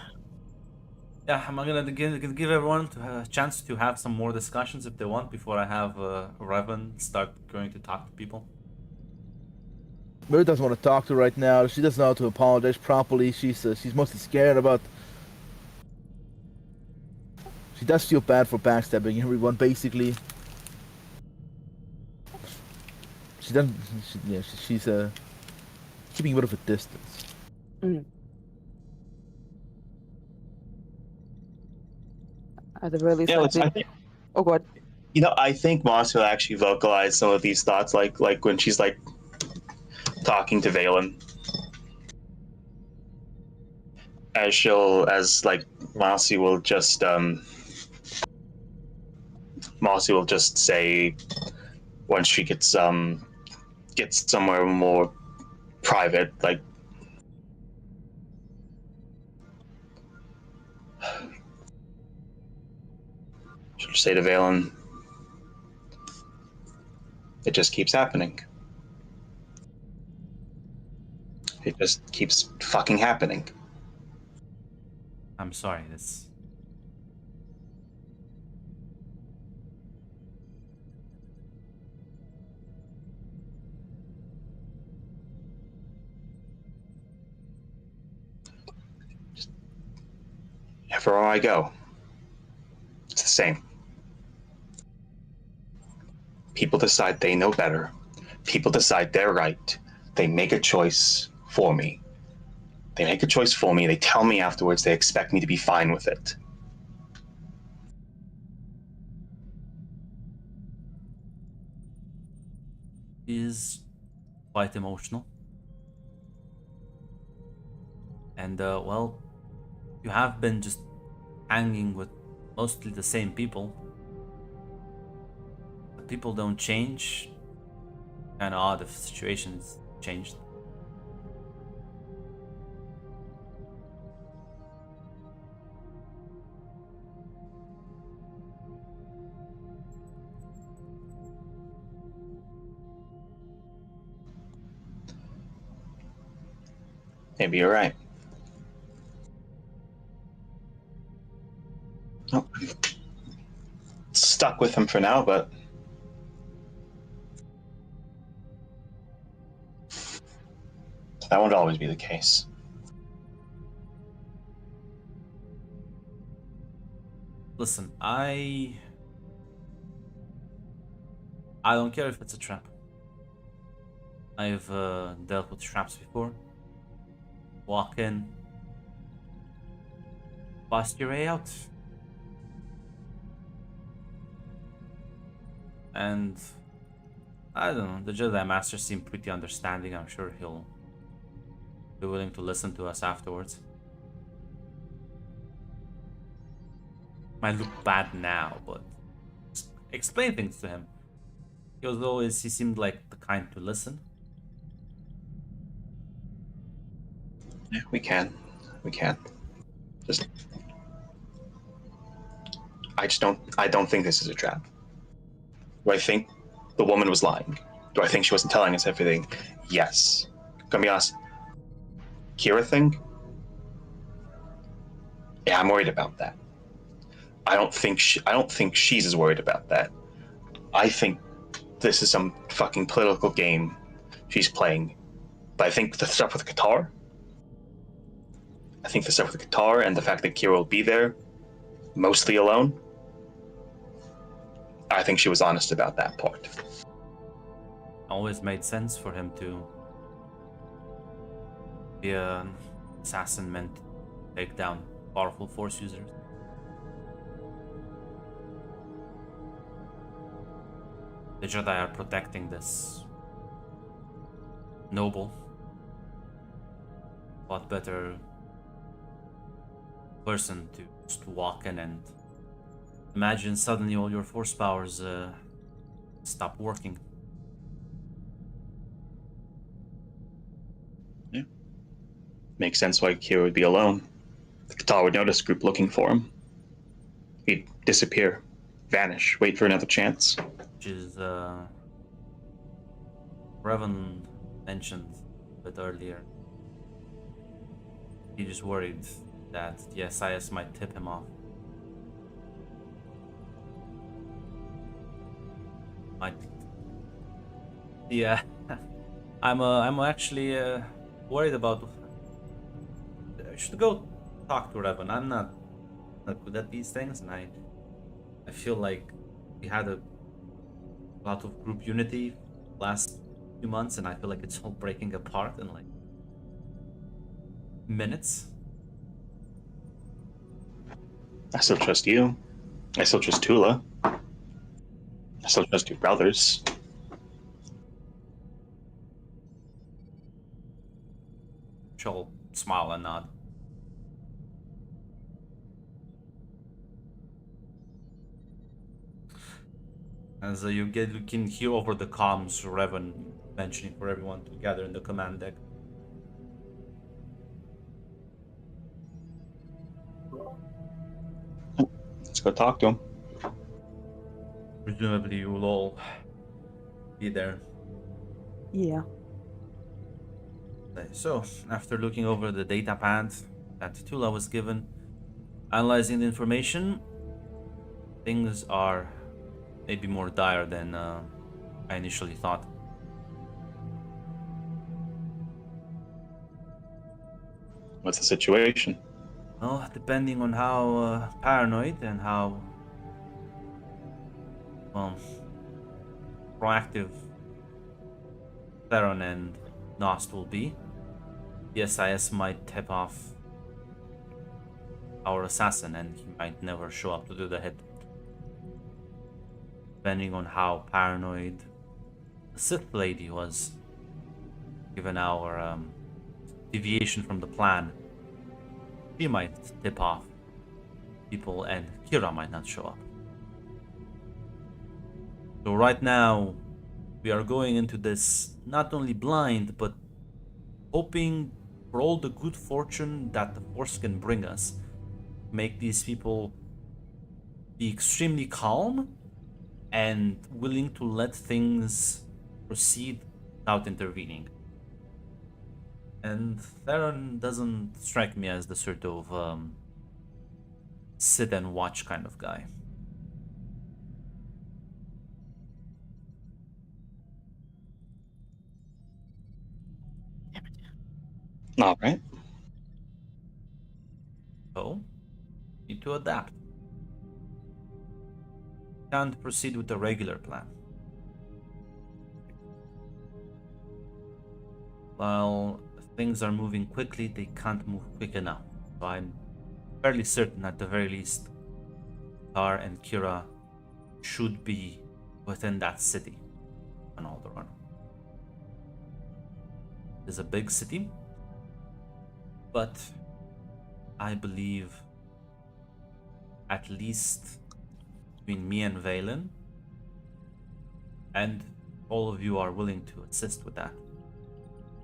Yeah, I'm gonna give everyone a chance to have some more discussions if they want before I have Revan start going to talk to people. Mary doesn't want to talk to her right now. She doesn't know how to apologize properly. She's mostly scared about. She does feel bad for backstabbing everyone, basically. She doesn't. She's keeping a bit of a distance. At the very least, I think, oh, go ahead. I think Moss will actually vocalize some of these thoughts, like when she's like talking to Valen, as Mossy will just say once she gets somewhere more private, like. She'll say to Valen, it just keeps happening. It just keeps fucking happening. I'm sorry, this. Everywhere I go, it's the same. People decide they know better. People decide they're right. They make a choice for me. They tell me afterwards they expect me to be fine with it. Is quite emotional. And, well, you have been just hanging with mostly the same people. But people don't change. Kind of odd if situations changed. Maybe you're right. Oh. Stuck with him for now, but that won't always be the case. Listen, I don't care if it's a trap. I've dealt with traps before. Walk in, bust your way out. And I don't know, the Jedi Master seemed pretty understanding. I'm sure he'll be willing to listen to us afterwards. Might look bad now, but just explain things to him. He seemed like the kind to listen. Yeah, we can. Just I don't think this is a trap. Do I think the woman was lying? Do I think she wasn't telling us everything? Yes. Gonna be honest. Kira thing? Yeah, I'm worried about that. I don't think she's as worried about that. I think this is some fucking political game she's playing. But I think the stuff with Qatar, and the fact that Kira will be there, mostly alone, I think she was honest about that part. Always made sense for him to be an assassin meant to take down powerful force users. The Jedi are protecting this noble, what better person to just walk in and imagine suddenly all your force powers stop working. Yeah. Makes sense why Kira would be alone. The Qatar would notice a group looking for him. He'd disappear, vanish, wait for another chance. Which is Revan mentioned a bit earlier. He just worried that the SIS might tip him off. Might. Yeah, I'm actually worried about. I should go talk to Revan. I'm not good at these things, and I feel like we had a lot of group unity last few months, and I feel like it's all breaking apart in like minutes. I still trust you. I still trust Tula. I still trust your brothers. She'll smile and nod. As you can hear over the comms Revan mentioning for everyone to gather in the command deck. Let's go talk to him. Presumably you will all be there. Yeah. Okay, so, after looking over the data pad that Tula was given, analyzing the information, things are maybe more dire than I initially thought. What's the situation? Well, depending on how paranoid and how proactive Theron and Nost will be, the SIS might tip off our assassin and he might never show up to do the hit. Depending on how paranoid the Sith lady was, given our deviation from the plan, she might tip off people and Kira might not show up. So right now, we are going into this not only blind, but hoping for all the good fortune that the Force can bring us. Make these people be extremely calm and willing to let things proceed without intervening. And Theron doesn't strike me as the sort of sit and watch kind of guy. All right. So, need to adapt. Can't proceed with the regular plan. While things are moving quickly, they can't move quick enough. So I'm fairly certain at the very least, Tar and Kira should be within that city on Alderaan. It's a big city, but I believe at least between me and Valen, and all of you are willing to assist with that,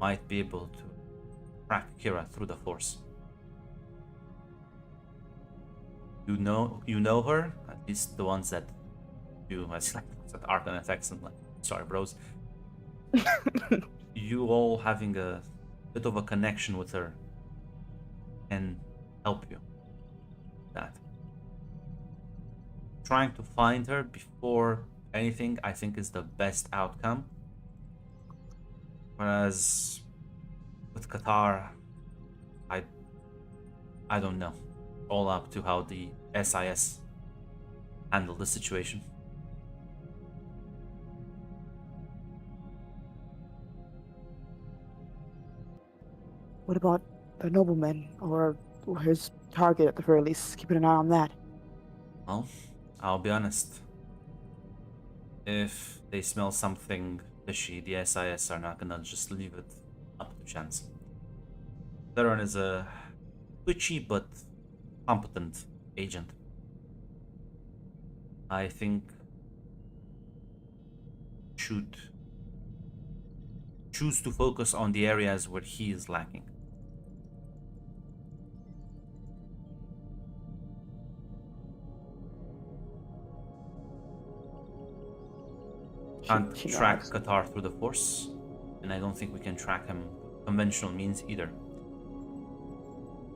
might be able to track Kira through the Force. You know her, at least the ones that you as like that Arcan attacks and like sorry bros. You all having a bit of a connection with her can help you. That trying to find her before anything, I think, is the best outcome. Whereas with Qatar, I I don't know. All up to how the SIS handle the situation. What about the nobleman or his target at the very least? Keeping an eye on that. Well, I'll be honest. If they smell something fishy, the SIS are not gonna just leave it up to chance. Theron is a twitchy but competent agent. I think should choose to focus on the areas where he is lacking. Can't She track nods. Qatar through the Force, and I don't think we can track him conventional means either.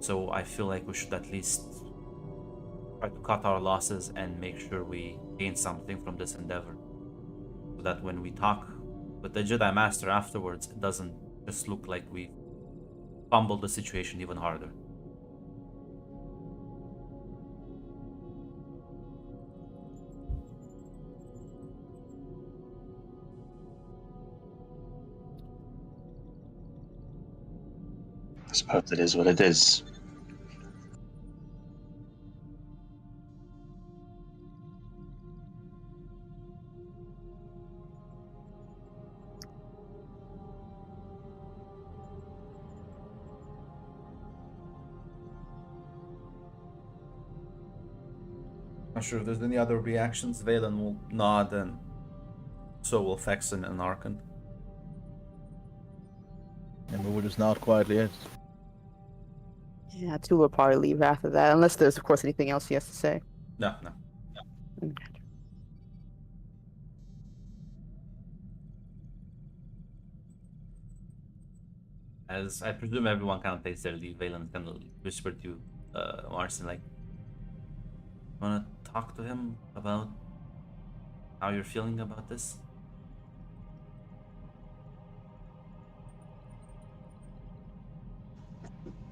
So I feel like we should at least try to cut our losses and make sure we gain something from this endeavor. So that when we talk with the Jedi Master afterwards, it doesn't just look like we fumbled the situation even harder. I suppose it is what it is. Not sure if there's any other reactions. Valen will nod, and so will Fexen and Arkan. And we will just nod quietly out. Yeah, two will probably leave after that, unless there's, of course, anything else he has to say. No, no. As I presume everyone kind of takes their leave, Valen kind of whispered to Marcin, like, wanna talk to him about how you're feeling about this?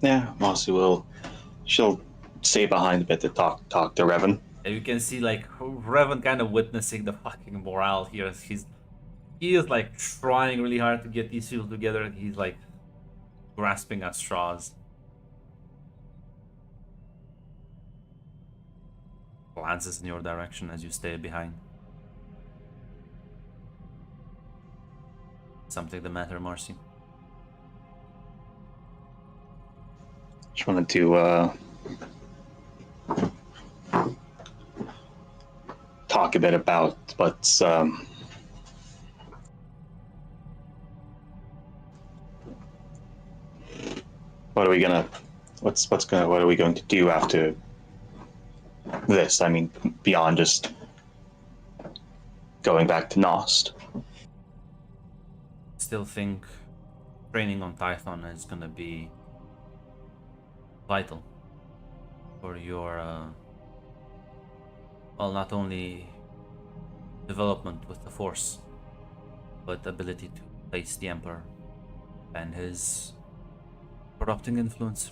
Yeah, Mossy will. She'll stay behind a bit to talk to Revan. And you can see like Revan kind of witnessing the fucking morale here. He is like trying really hard to get these people together, and he's like grasping at straws. Glances in your direction as you stay behind. Something the matter, Marcy? Just wanted to talk a bit about what's what are we going to do after this? I mean, beyond just going back to Nost. Still think training on Tython is gonna be vital for your well, not only development with the Force, but ability to face the Emperor and his corrupting influence.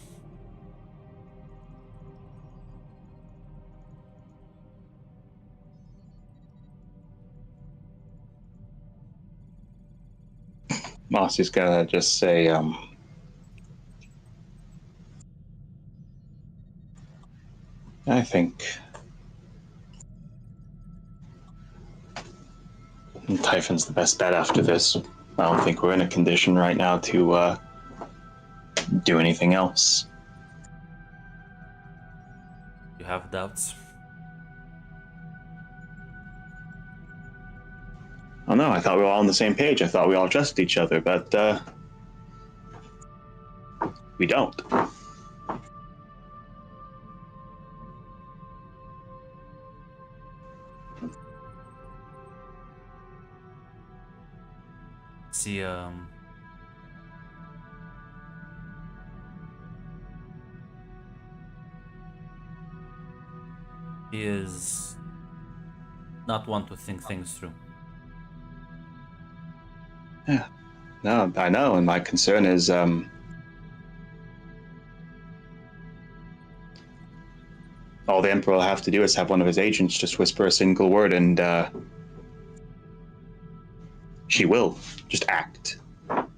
Mossy's gonna just say, I think Typhon's the best bet after this. I don't think we're in a condition right now to do anything else. You have doubts? Oh no, I thought we were all on the same page. I thought we all trusted each other, but we don't. He is not one to think things through. Yeah. No, I know, and my concern is all the Emperor will have to do is have one of his agents just whisper a single word, and she will just act.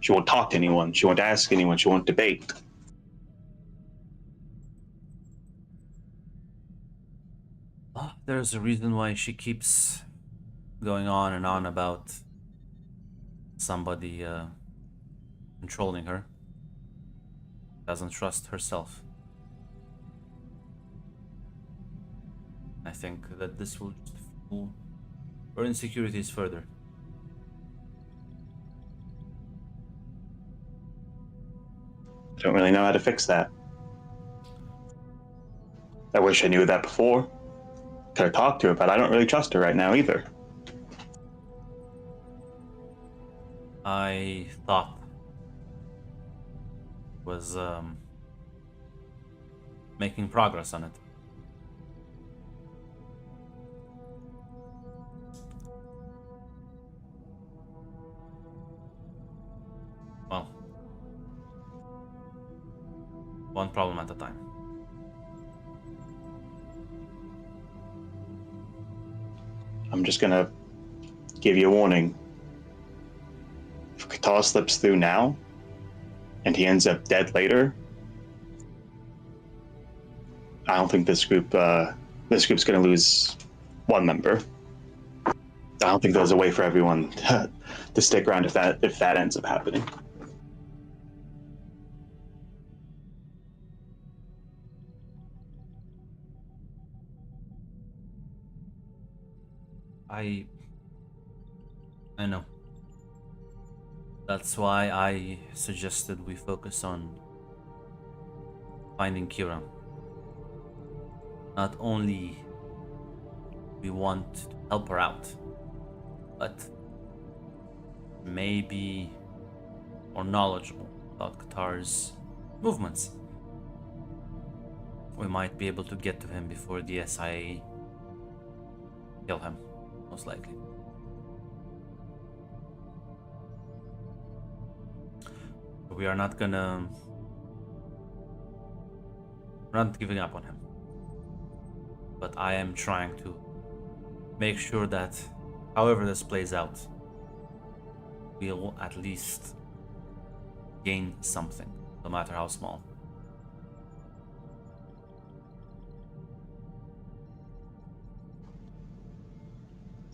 She won't talk to anyone. She won't ask anyone. She won't debate. Well, there's a reason why she keeps going on and on about somebody controlling her. Doesn't trust herself. I think that this will just fuel her insecurities further. I don't really know how to fix that. I wish I knew that before. Could have talked to her, but I don't really trust her right now either. I thought was making progress on it. Well, one problem at a time. I'm just gonna give you a warning. If Qatar slips through now, and he ends up dead later, I don't think this group's gonna lose one member. I don't think there's a way for everyone to stick around if that ends up happening. I know. That's why I suggested we focus on finding Kira. Not only we want to help her out, but maybe more knowledgeable about Qatar's movements. We might be able to get to him before the SIA kill him, most likely. We are not gonna... We're not giving up on him. But I am trying to make sure that, however this plays out, we'll at least gain something, no matter how small.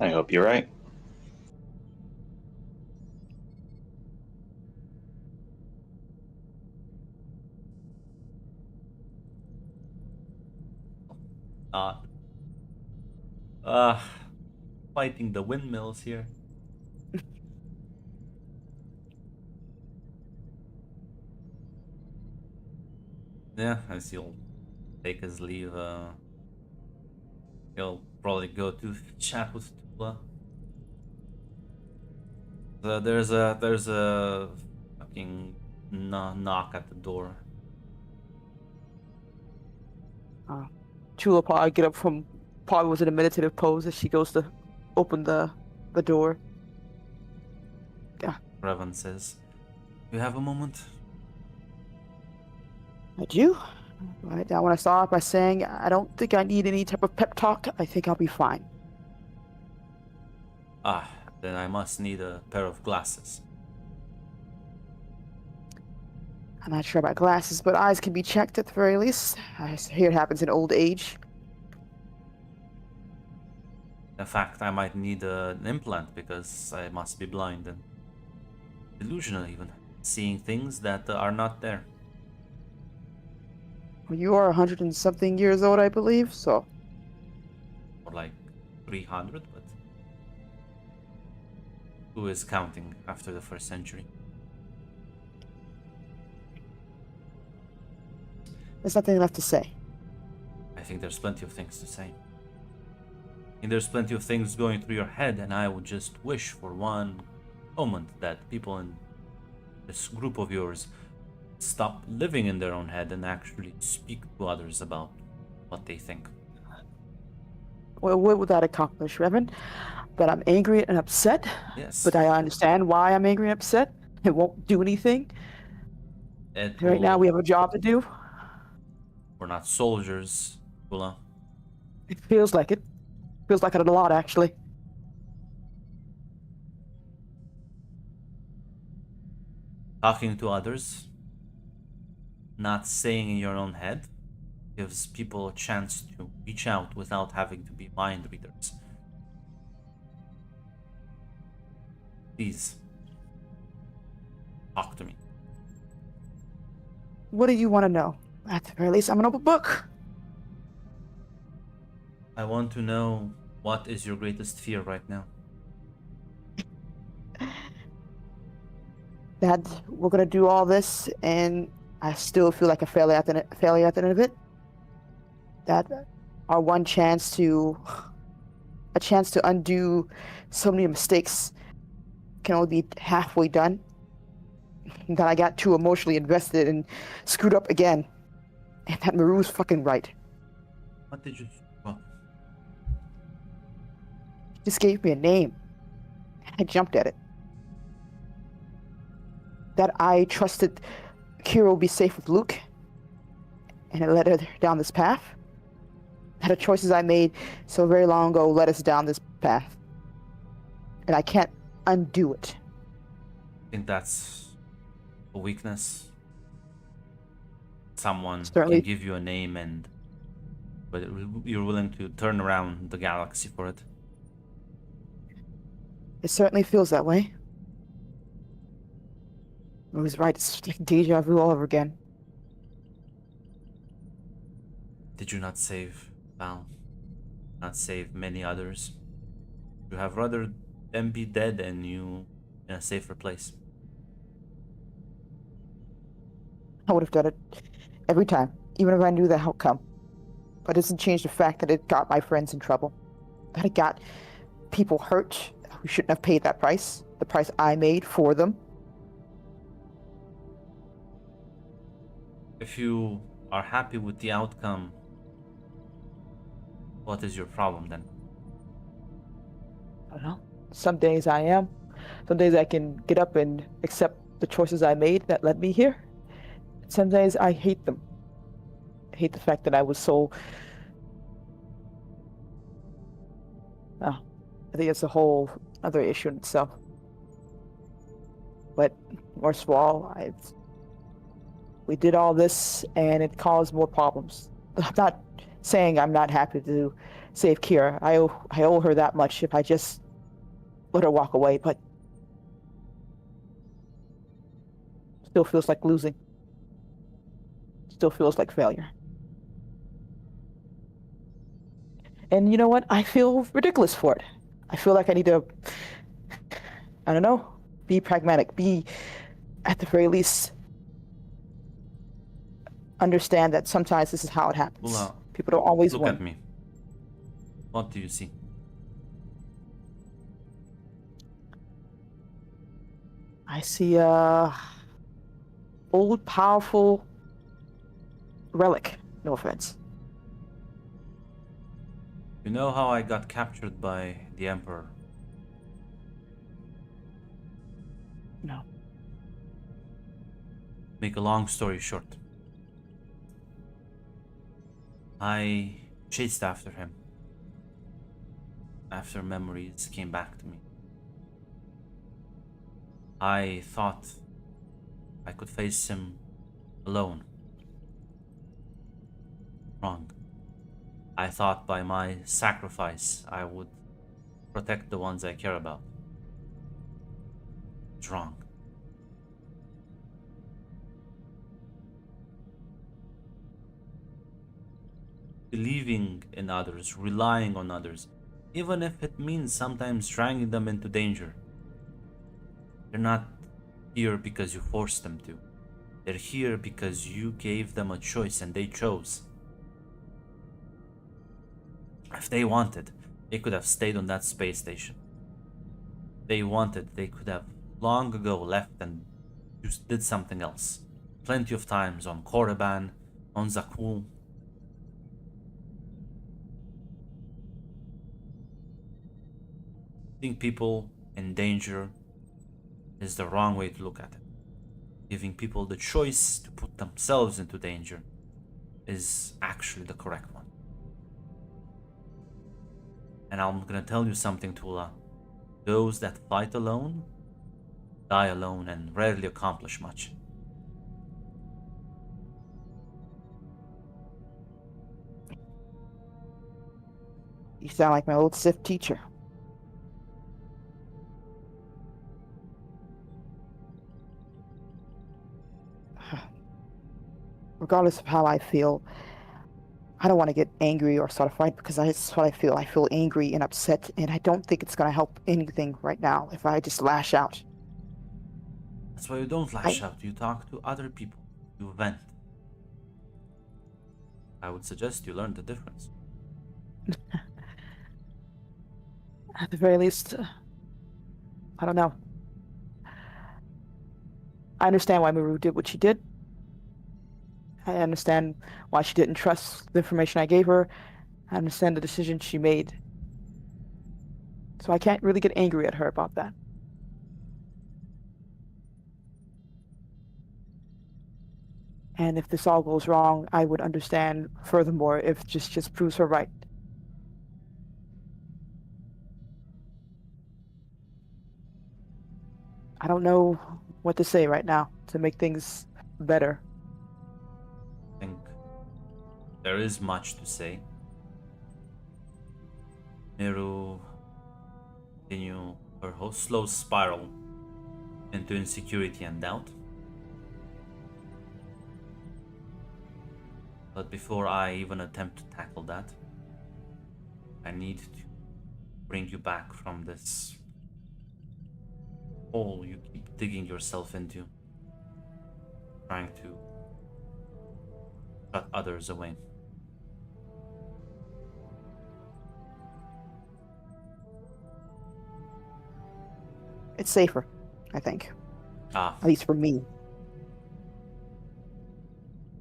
I hope you're right. Not. Uh, Fighting the windmills here. Yeah, as he'll take his leave, he'll probably go to chat with Tula. There's a fucking knock at the door. Chula probably get up from probably was in a meditative pose as she goes to open the door. Revan says, "You have a moment?" I do. Right now, when I start off by saying I don't think I need any type of pep talk, I think I'll be fine. Ah, then I must need a pair of glasses. I'm not sure about glasses, but eyes can be checked at the very least. I hear it happens in old age. In fact, I might need an implant because I must be blind and delusional even, seeing things that are not there. Well, you are 100 and something years old, I believe, so... Or like 300, but who is counting after the first century? There's nothing left to say. I think there's plenty of things to say. And there's plenty of things going through your head, and I would just wish for one moment that people in this group of yours stop living in their own head and actually speak to others about what they think. Well, what would that accomplish, Revan? That I'm angry and upset? Yes. But I understand why I'm angry and upset. It won't do anything. It Right now, will. we have a job to do. We're not soldiers, Kula. It feels like it. Feels like it a lot, actually. Talking to others, not saying in your own head, gives people a chance to reach out without having to be mind readers. Please, talk to me. What do you want to know? At the very least, I'm an open book. I want to know what is your greatest fear right now. That we're gonna do all this, and I still feel like a failure at the end of it. That our one chance to, a chance to undo so many mistakes, can only be halfway done. That I got too emotionally invested and screwed up again. And that Maru's fucking right. What did you... Well, He just gave me a name. I jumped at it. That I trusted Kira would be safe with Luke, and it led her down this path. That the choices I made so very long ago led us down this path. And I can't undo it. I think that's a weakness. Someone Certainly. can give you a name and... But you're willing to turn around the galaxy for it. It certainly feels that way. It was right, it's like deja vu all over again. Did you not save Val? Not save many others? You have rather them be dead and you in a safer place. I would have done it every time, even if I knew the outcome. But it doesn't change the fact that it got my friends in trouble. That it got people hurt who shouldn't have paid that price. The price I made for them. If you are happy with the outcome, what is your problem then? I don't know. Some days I am. Some days I can get up and accept the choices I made that led me here. Some days I hate them. I hate the fact that I was so... Oh, I think it's a whole other issue in itself. But worst of all, we did all this and it caused more problems. I'm not saying I'm not happy to save Kira. I owe her that much if I just let her walk away, but still feels like losing. Still feels like failure. And you know what? I feel ridiculous for it. I feel like I need to, I don't know, be pragmatic, be, at the very least, understand that sometimes this is how it happens. Well, People don't always look win. at me. What do you see? I see a old, powerful relic. No offense. You know how I got captured by the Emperor? No. Make a long story short. I chased after him. After memories came back to me. I thought I could face him alone. Wrong. I thought by my sacrifice I would protect the ones I care about. It's wrong. Believing in others, relying on others, even if it means sometimes dragging them into danger. They're not here because you forced them to. They're here because you gave them a choice and they chose. If they wanted, they could have stayed on that space station. They wanted, they could have long ago left and just did something else. Plenty of times on Korriban, on Zakuul. Putting people in danger is the wrong way to look at it. Giving people the choice to put themselves into danger is actually the correct one. And I'm gonna tell you something, Tula. Those that fight alone die alone and rarely accomplish much. You sound like my old Sith teacher. Regardless of how I feel, I don't want to get angry or start a fight because that's what I feel. I feel angry and upset, and I don't think it's going to help anything right now if I just lash out. That's why you don't lash out. You talk to other people. You vent. I would suggest you learn the difference. At the very least, I don't know. I understand why Miru did what she did. I understand why she didn't trust the information I gave her. I understand the decision she made. So I can't really get angry at her about that. And if this all goes wrong, I would understand furthermore if just proves her right. I don't know what to say right now to make things better. I think there is much to say. Miru continue her whole slow spiral into insecurity and doubt. But before I even attempt to tackle that, I need to bring you back from this hole you keep digging yourself into, trying to shut others away. It's safer, I think. Ah, At least for me.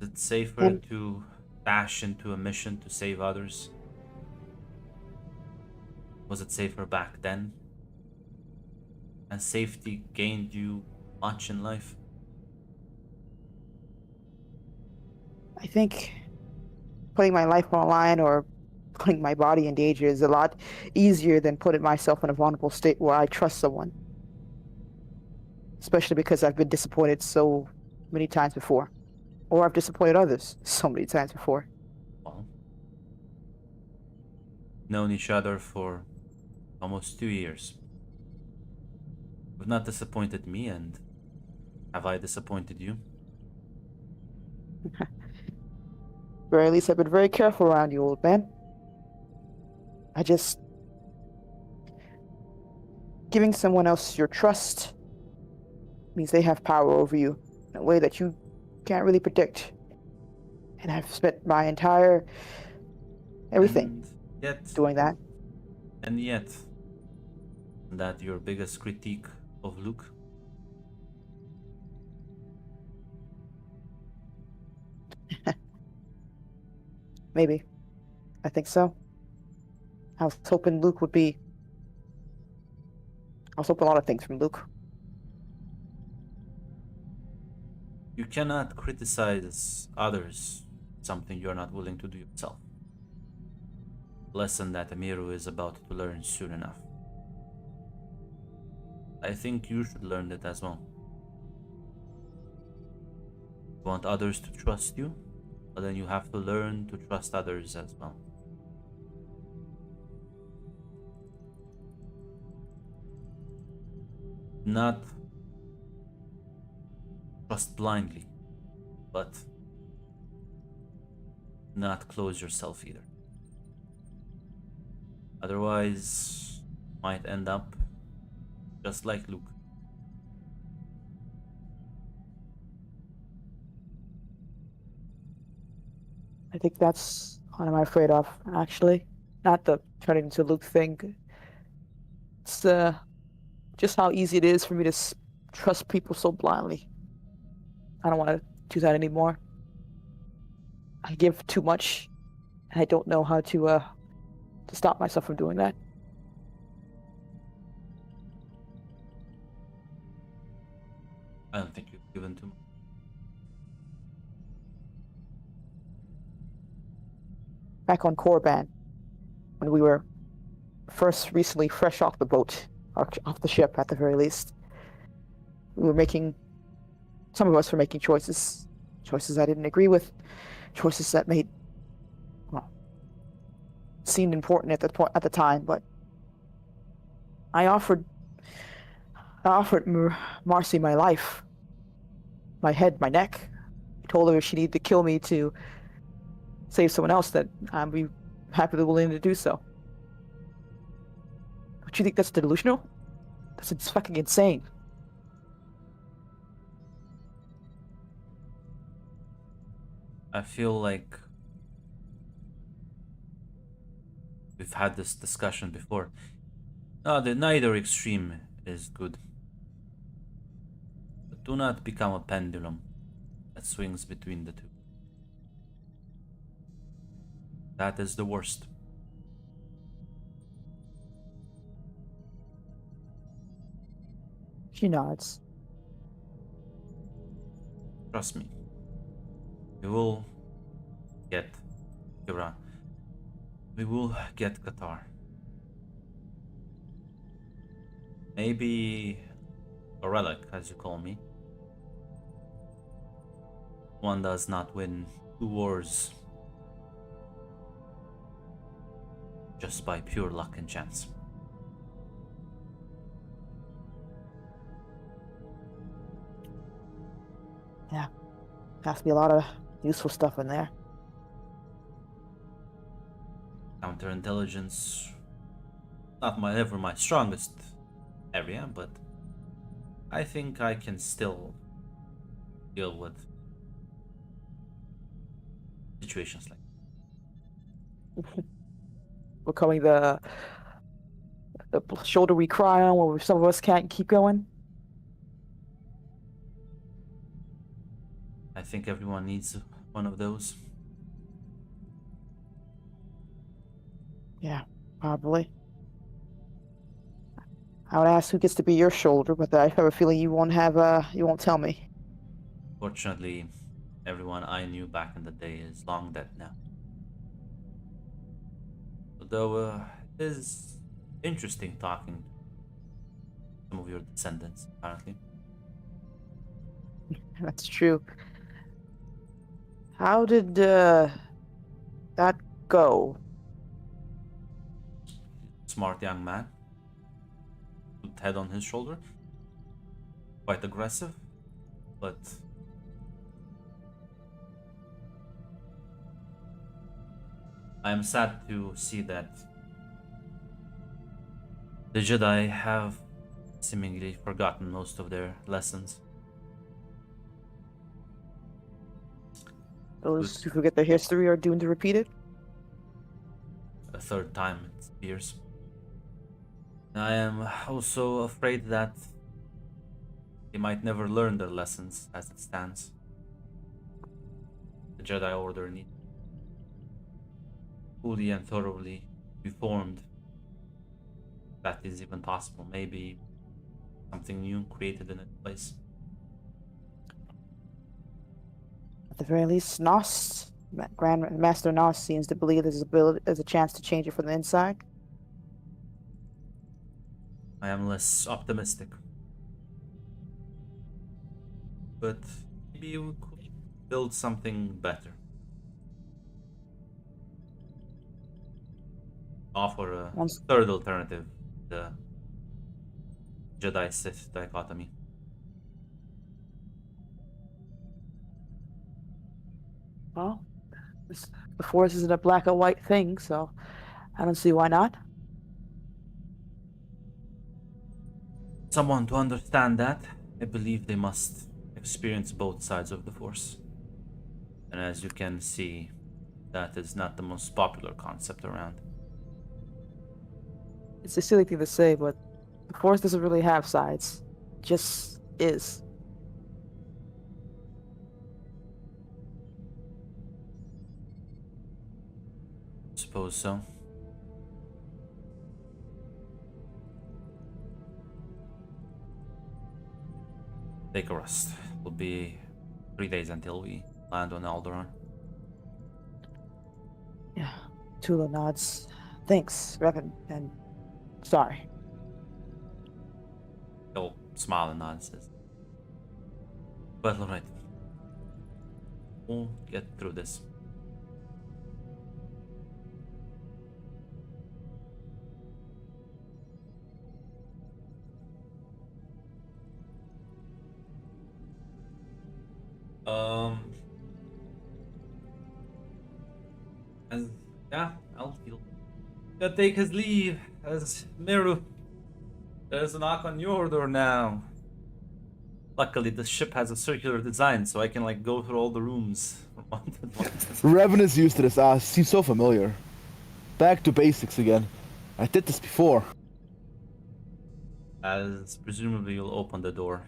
is it safer And- to dash into a mission to save others? Was it safer back then? Has safety gained you much in life? I think putting my life on the line or putting my body in danger is a lot easier than putting myself in a vulnerable state where I trust someone. Especially because I've been disappointed so many times before. Or I've disappointed others so many times before. Well, known each other for almost 2 years. You've not disappointed me, and have I disappointed you? Or at least I've been very careful around you, old man. I just... Giving someone else your trust means they have power over you in a way that you can't really predict. And I've spent my entire... everything And yet, doing that. and yet, that your biggest critique of Luke? Maybe. I think so. I was hoping Luke would be... I was hoping a lot of things from Luke. You cannot criticize others, something you're not willing to do yourself. Lesson that Amiru is about to learn soon enough. I think you should learn it as well. You want others to trust you, but then you have to learn to trust others as well. Not trust blindly, but not close yourself either. Otherwise, might end up just like Luke. I think that's what I'm afraid of, actually. Not the turning into Luke thing. It's just how easy it is for me to trust people so blindly. I don't want to do that anymore. I give too much, and I don't know how to stop myself from doing that. I don't think you've given too much. Back on Korban, when we were first recently fresh off the boat, or off the ship at the very least, we were making, some of us were making choices I didn't agree with, choices that made, well, seemed important at the time, but I offered Marcy my life, my head, my neck. I told her if she needed to kill me to save someone else, that I'd be happily willing to do so. Don't you think that's delusional? That's fucking insane. I feel like we've had this discussion before. Neither extreme is good. But do not become a pendulum that swings between the two. That is the worst. She nods. Trust me. We will get Kira. We will get Qatar. Maybe a relic, as you call me. One does not win 2 wars just by pure luck and chance. Yeah, has to be a lot of useful stuff in there. Counterintelligence, not ever my strongest area, but I think I can still deal with situations like Becoming the shoulder we cry on where some of us can't keep going. I think everyone needs one of those. Yeah, probably. I would ask who gets to be your shoulder, but I have a feeling you won't tell me. Fortunately, everyone I knew back in the day is long dead now. Although it is interesting talking to some of your descendants, apparently. That's true. How did that go? Smart young man, with head on his shoulder, quite aggressive, but I am sad to see that the Jedi have seemingly forgotten most of their lessons. Those who forget their history are doomed to repeat it? A third time, it appears. I am also afraid that they might never learn their lessons as it stands. The Jedi Order needs fully and thoroughly reformed. That is even possible. Maybe something new created in its place. At the very least, Grand Master Nos seems to believe there's a chance to change it from the inside. I am less optimistic. But maybe we could build something better. Offer a third alternative, the Jedi Sith dichotomy. Well, the Force isn't a black or white thing, so I don't see why not. Someone to understand that, I believe they must experience both sides of the Force. And as you can see, that is not the most popular concept around. It's a silly thing to say, but the Force doesn't really have sides. It just is. Suppose so. take a rest. It'll be 3 days until we land on Alderaan. Yeah. Tula nods. Thanks, Revan, and sorry. He'll smile and nod and says, "Well, alright. We'll get through this." And yeah, he'll take his leave as Miru. There's a knock on your door now. Luckily, the ship has a circular design, so I can like go through all the rooms. Revan is used to this. Seems so familiar. Back to basics again. I did this before. As presumably you'll open the door.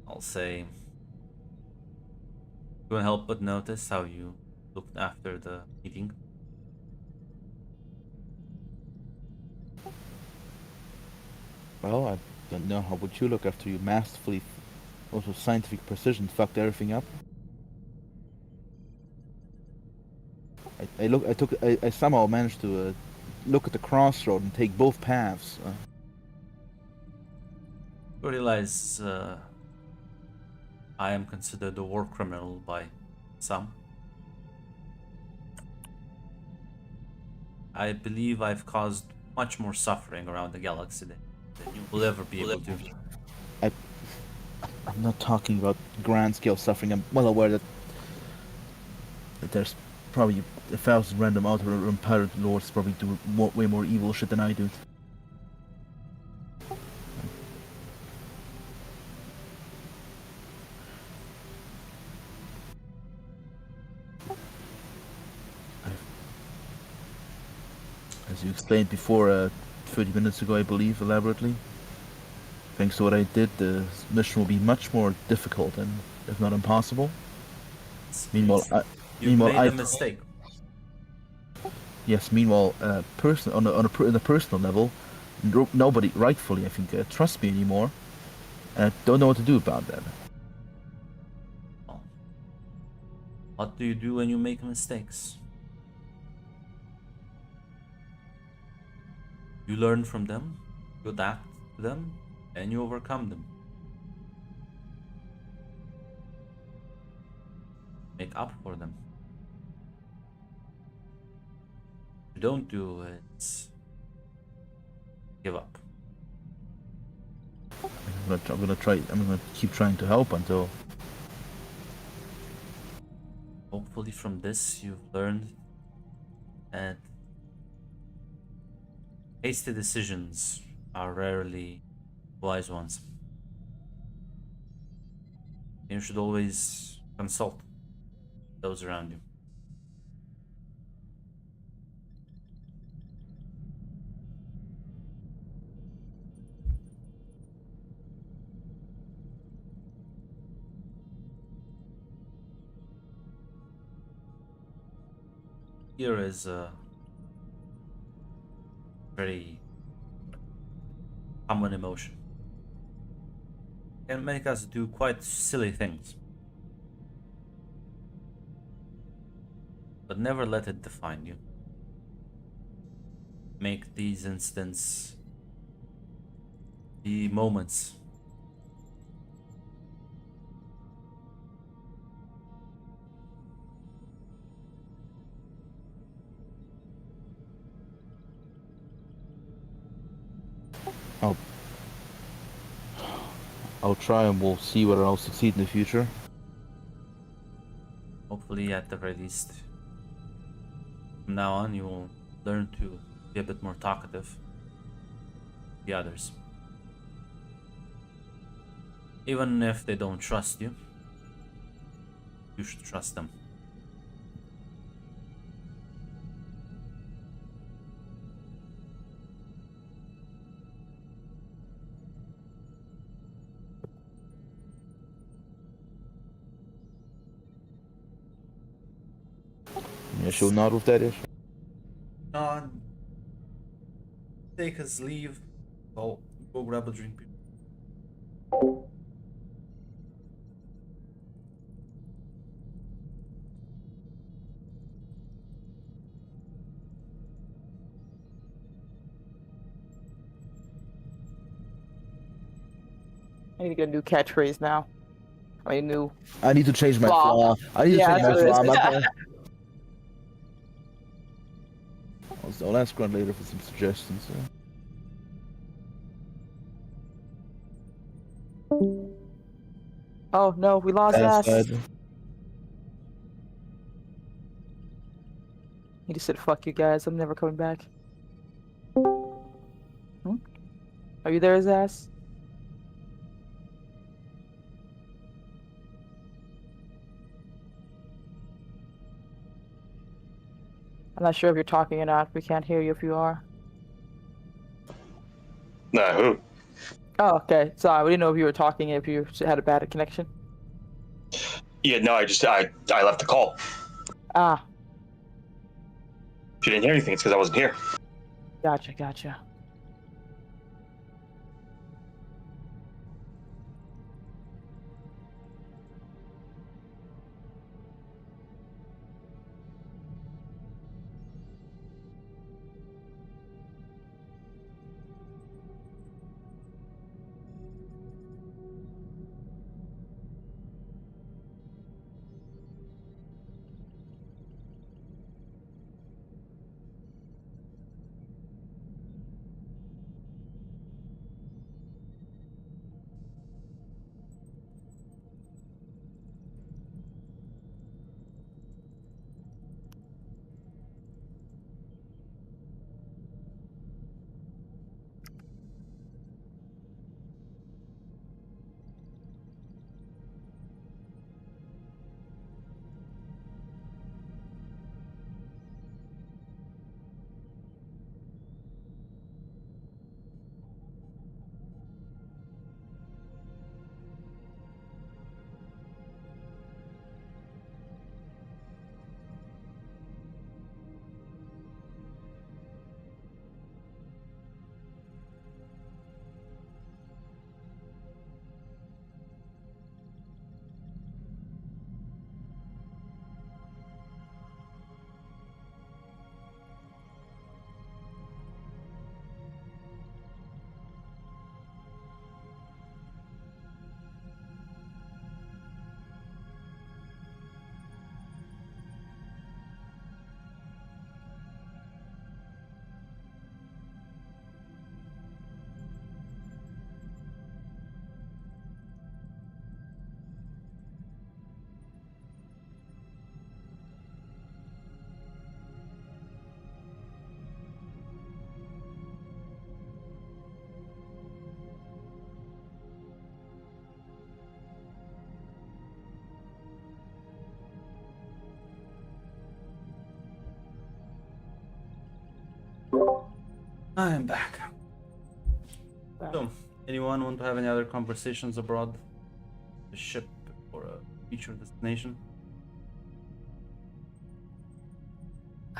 I'll say, couldn't help but notice how you looked after the meeting. Well, I don't know how would you look after you masterfully, also scientific precision, fucked everything up. I somehow managed to look at the crossroad and take both paths. You realize I am considered a war criminal by some. I believe I've caused much more suffering around the galaxy than you will ever be able to. I'm not talking about grand scale suffering. I'm well aware that there's probably 1,000 random outer rim pirate lords probably do way more evil shit than I do. As you explained before, 30 minutes ago, I believe, elaborately. Thanks to what I did, the mission will be much more difficult and, if not impossible. Meanwhile, You made a mistake. Yes. Meanwhile, on a personal level, nobody rightfully, I think, trusts me anymore, and I don't know what to do about that. Well, what do you do when you make mistakes? You learn from them, you adapt to them, and you overcome them. Make up for them. If you don't do it, give up. I'm gonna keep trying to help until. Hopefully from this you've learned that hasty decisions are rarely wise ones. You should always consult those around you. Here is a very common emotion. It can make us do quite silly things. But never let it define you. Make these instants the moments I'll try and we'll see whether I'll succeed in the future. hopefully at the very least. From now on you will learn to be a bit more talkative to the others. Even if they don't trust you, you should trust them. Yeah, she'll nod with that. Yes. Nod, take his leave. Well, Go grab a drink. I need to get a new catchphrase now. I mean, new. I need to change my Flaw. flaw. I need Yeah, to change my that's flaw. what it My is. bad. I'll ask Grunt later for some suggestions. Oh no, we lost That's ass. bad. He just said, "Fuck you guys, I'm never coming back." Hmm? Are you there, his ass? I'm not sure if you're talking or not. We can't hear you if you are. Nah, who? Oh, okay. Sorry, we didn't know if you were talking, if you had a bad connection. Yeah, no, I left the call. Ah, If you didn't hear anything, it's because I wasn't here. gotcha. I am back. So, anyone want to have any other conversations abroad? The ship or a future destination?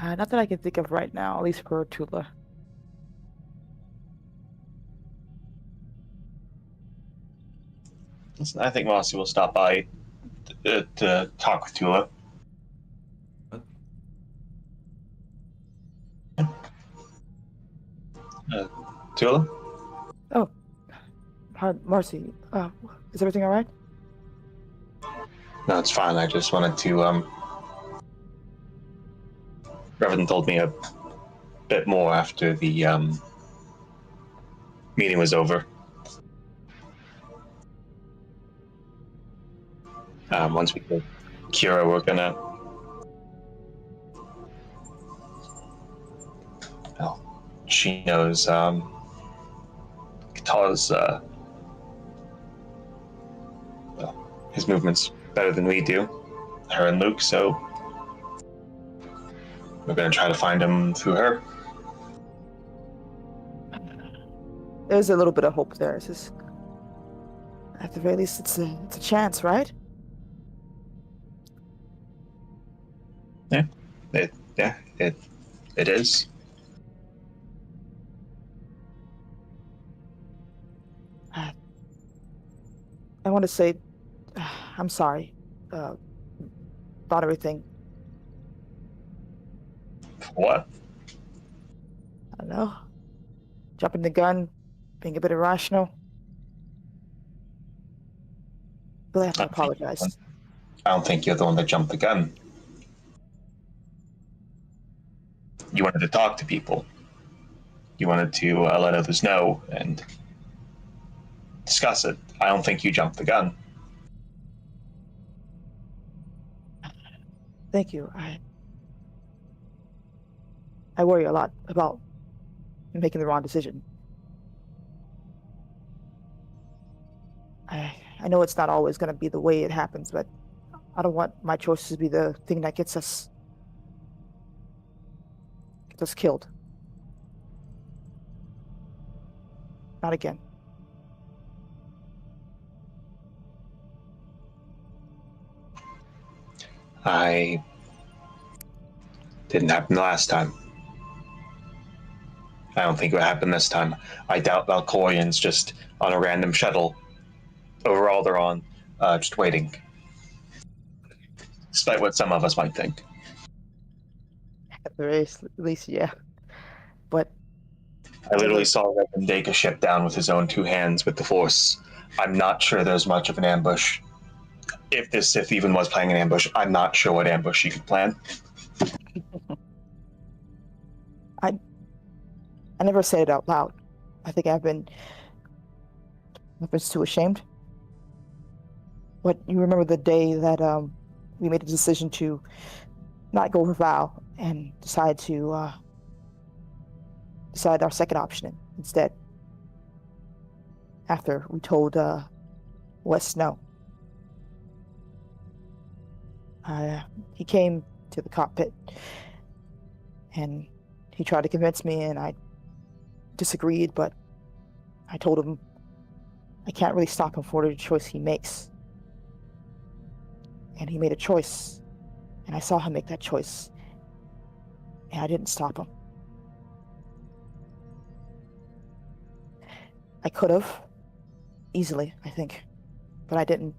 Not that I can think of right now, at least for Tula. Listen, I think Mossy will stop by to talk with Tula. What? Tula? Oh, Marcy. Is everything all right? No, it's fine. I just wanted to. Reverend told me a bit more after the meeting was over. Once we get Kira, we're gonna. Well, she knows Katara's his movements better than we do, her and Luke. So we're gonna try to find him through her. There's a little bit of hope there. It's just, at the very least, it's a chance, right? It is. I want to say, I'm sorry about everything. What? I don't know. Jumping the gun, being a bit irrational. Really have to apologize. I don't think you're the one that jumped the gun. You wanted to talk to people. You wanted to let others know and discuss it. I don't think you jumped the gun. Thank you. I worry a lot about making the wrong decision. I know it's not always going to be the way it happens, but I don't want my choices to be the thing that gets us killed. Not again. I didn't happen the last time. I don't think it would happen this time. I doubt Valkorian's just on a random shuttle over Alderaan, just waiting. Despite what some of us might think. At the very least, yeah. But I literally saw Reverend take a ship down with his own two hands with the Force. I'm not sure there's much of an ambush. If this Sith even was planning an ambush, I'm not sure what ambush he could plan. I never said it out loud. I think I've been too ashamed. But you remember the day that we made a decision to not go for Val and decide our second option instead. After we told Wes no. He came to the cockpit and he tried to convince me, and I disagreed, but I told him I can't really stop him for the choice he makes. And he made a choice, and I saw him make that choice, and I didn't stop him. I could have, easily, I think, but I didn't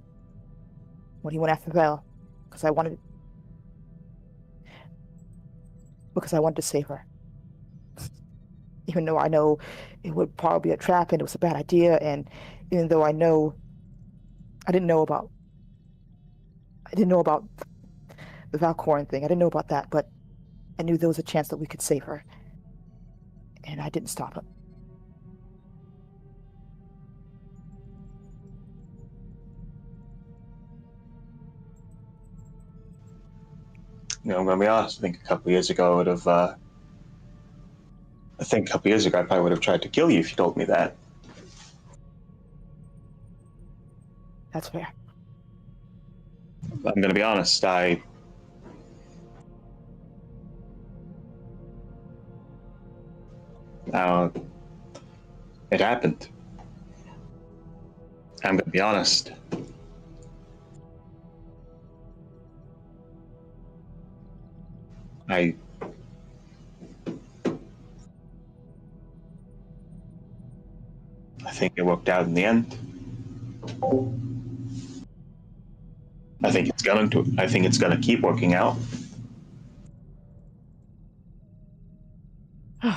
when he went after Val, because I wanted to save her. Even though I know it would probably be a trap and it was a bad idea, and even though I didn't know about the Valkoran thing. I didn't know about that, but I knew there was a chance that we could save her, and I didn't stop him. I'm going to be honest. I think a couple of years ago I probably would have tried to kill you if you told me that. That's fair. I'm going to be honest. It happened. I'm going to be honest. I think it worked out in the end. I think it's gonna keep working out. I'm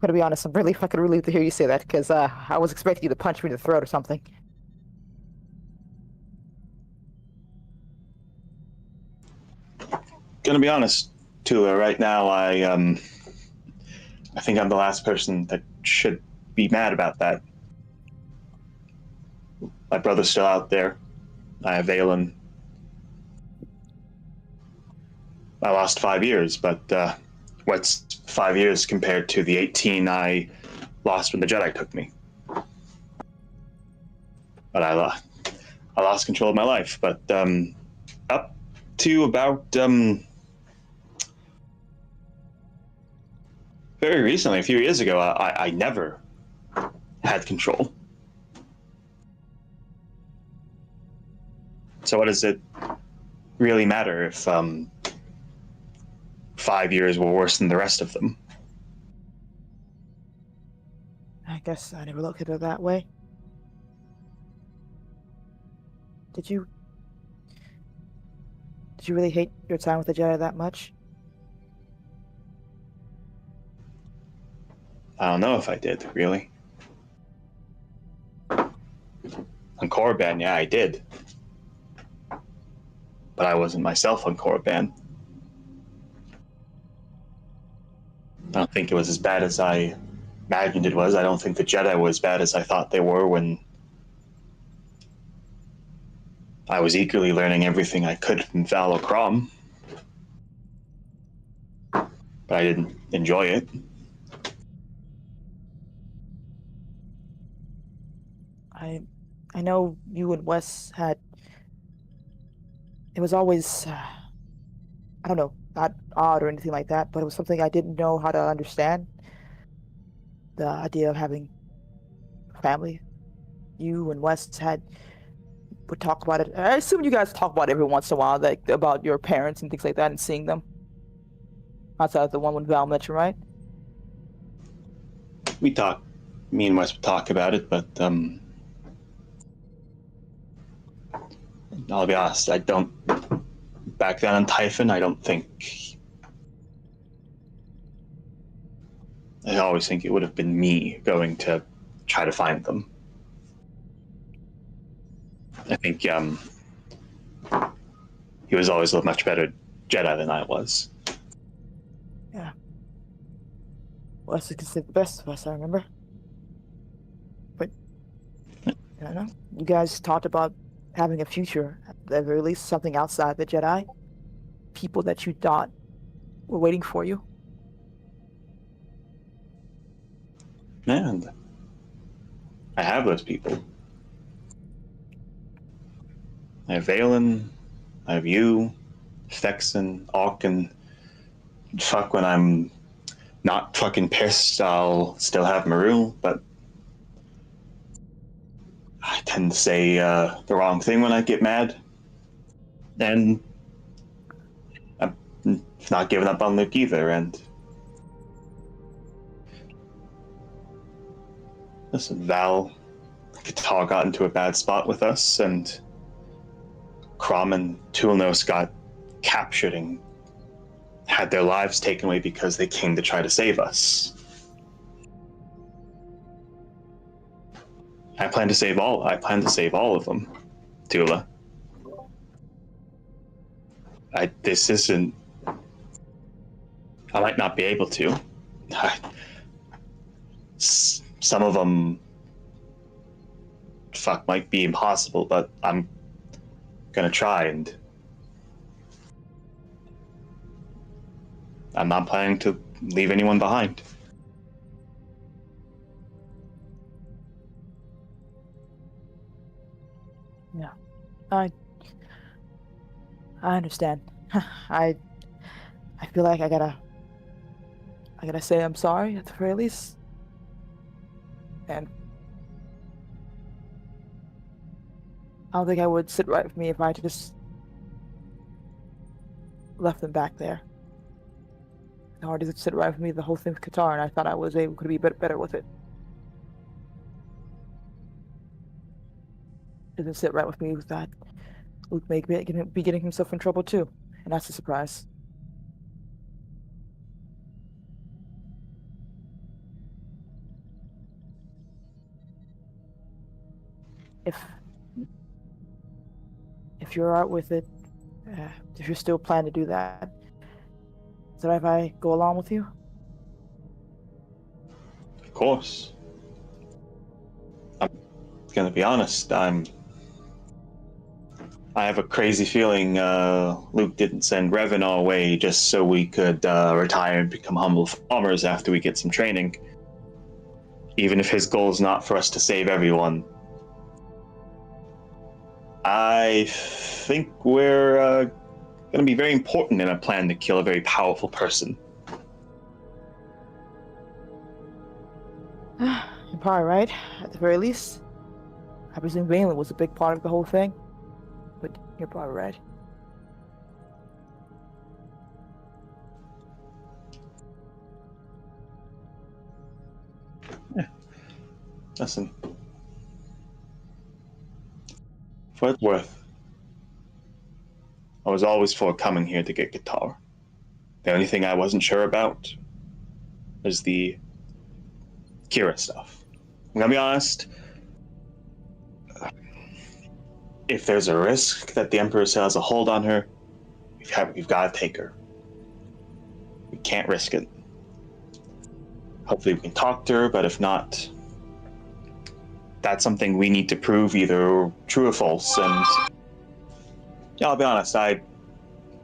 gonna be honest, I'm really fucking relieved to hear you say that, because I was expecting you to punch me in the throat or something. Gonna be honest, Tula. Right now, I think I'm the last person that should be mad about that. My brother's still out there. I have Valen. I lost 5 years, but what's 5 years compared to the 18 I lost when the Jedi took me? But I lost control of my life. But up to about very recently, a few years ago, I never had control. So what does it really matter if 5 years were worse than the rest of them? I guess I never looked at it that way. Did you really hate your time with the Jedi that much? I don't know if I did, really. On Korriban, yeah, I did. But I wasn't myself on Korriban. I don't think it was as bad as I imagined it was. I don't think the Jedi were as bad as I thought they were when I was eagerly learning everything I could from Val Crom. But I didn't enjoy it. I know you and Wes had. It was always, I don't know, not odd or anything like that, but it was something I didn't know how to understand. The idea of having family. You and Wes would talk about it. I assume you guys talk about it every once in a while, like about your parents and things like that, and seeing them outside of the one when Val met you, right? Me and Wes would talk about it, but I'll be honest, I don't. Back then on Typhon, I don't think. I always think it would have been me going to try to find them. I think he was always a much better Jedi than I was. Yeah. Wes is considered the best of us, I remember. But I don't know. You guys talked about having a future, at the very least, something outside the Jedi. People that you thought were waiting for you. And I have those people. I have Valen, I have you, Stexon, Auk, and fuck, when I'm not fucking pissed, I'll still have Maru, but I tend to say the wrong thing when I get mad. And I'm not giving up on Luke either, and listen, Val, Katar got into a bad spot with us, and Crom and Tulnos got captured and had their lives taken away because they came to try to save us. I plan to save all of them, Tula. This isn't. I might not be able to. Some of them, might be impossible, but I'm gonna try, and I'm not planning to leave anyone behind. Yeah. I understand. I feel like I gotta say I'm sorry at the very least. And I don't think I would sit right with me if I just left them back there. It's hard to sit right with me the whole thing with Qatar, and I thought I was able to be better with it. Doesn't sit right with me with that. Luke may be getting himself in trouble too, and that's a surprise. If you're out with it, if you're still planning to do that, is it right if I go along with you? Of course. I'm gonna be honest, I have a crazy feeling Luke didn't send Revan our way just so we could retire and become humble farmers after we get some training. Even if his goal is not for us to save everyone, I think we're going to be very important in a plan to kill a very powerful person. You're probably right, at the very least. I presume Valen was a big part of the whole thing, but you're probably right. Listen, for what it's worth, I was always for coming here to get guitar. The only thing I wasn't sure about was the Kira stuff. I'm gonna be honest. If there's a risk that the Emperor still has a hold on her, we've got to take her. We can't risk it. Hopefully we can talk to her, but if not, that's something we need to prove either true or false. And yeah, I'll be honest. I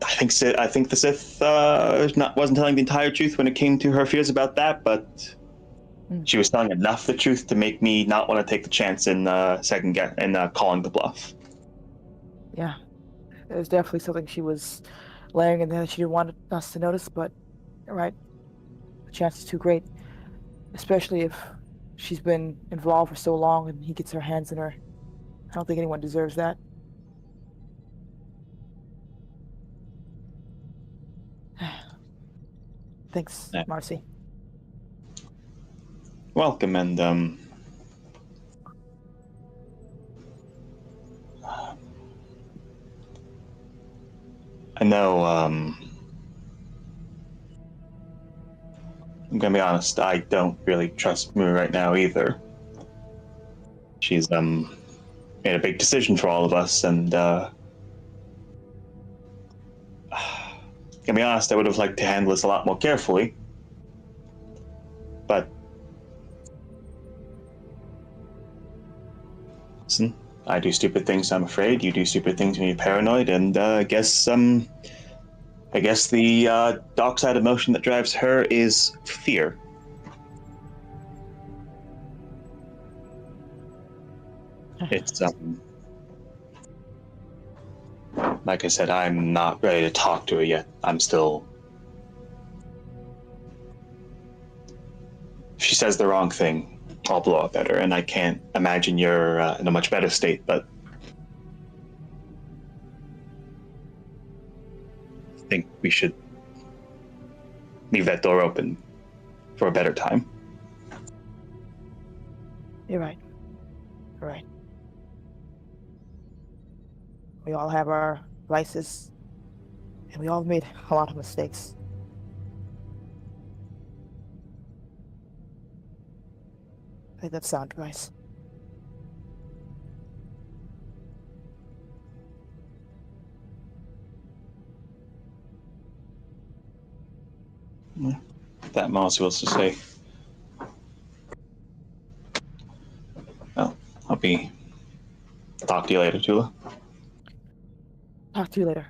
think the Sith wasn't telling the entire truth when it came to her fears about that, but she was telling enough the truth to make me not want to take the chance in calling the bluff. Yeah, it was definitely something she was layering in there that she didn't want us to notice, but you're right, the chance is too great, especially if she's been involved for so long and he gets her hands in her. I don't think anyone deserves that. Thanks, Yeah. Marcy. Welcome, and I know, I'm gonna be honest, I don't really trust Moo right now either. She's made a big decision for all of us, and gonna be honest, I would have liked to handle this a lot more carefully. But listen, I do stupid things, I'm afraid. You do stupid things when you're paranoid, and I guess the dark side emotion that drives her is fear. It's like I said, I'm not ready to talk to her yet. I'm still. If she says the wrong thing, I'll blow up at her, and I can't imagine you're in a much better state, but I think we should leave that door open for a better time. You're right. You're right. We all have our vices, and we all made a lot of mistakes. I think that's sound advice. That Moss was to say. Well, I'll talk to you later, Tula. Talk to you later.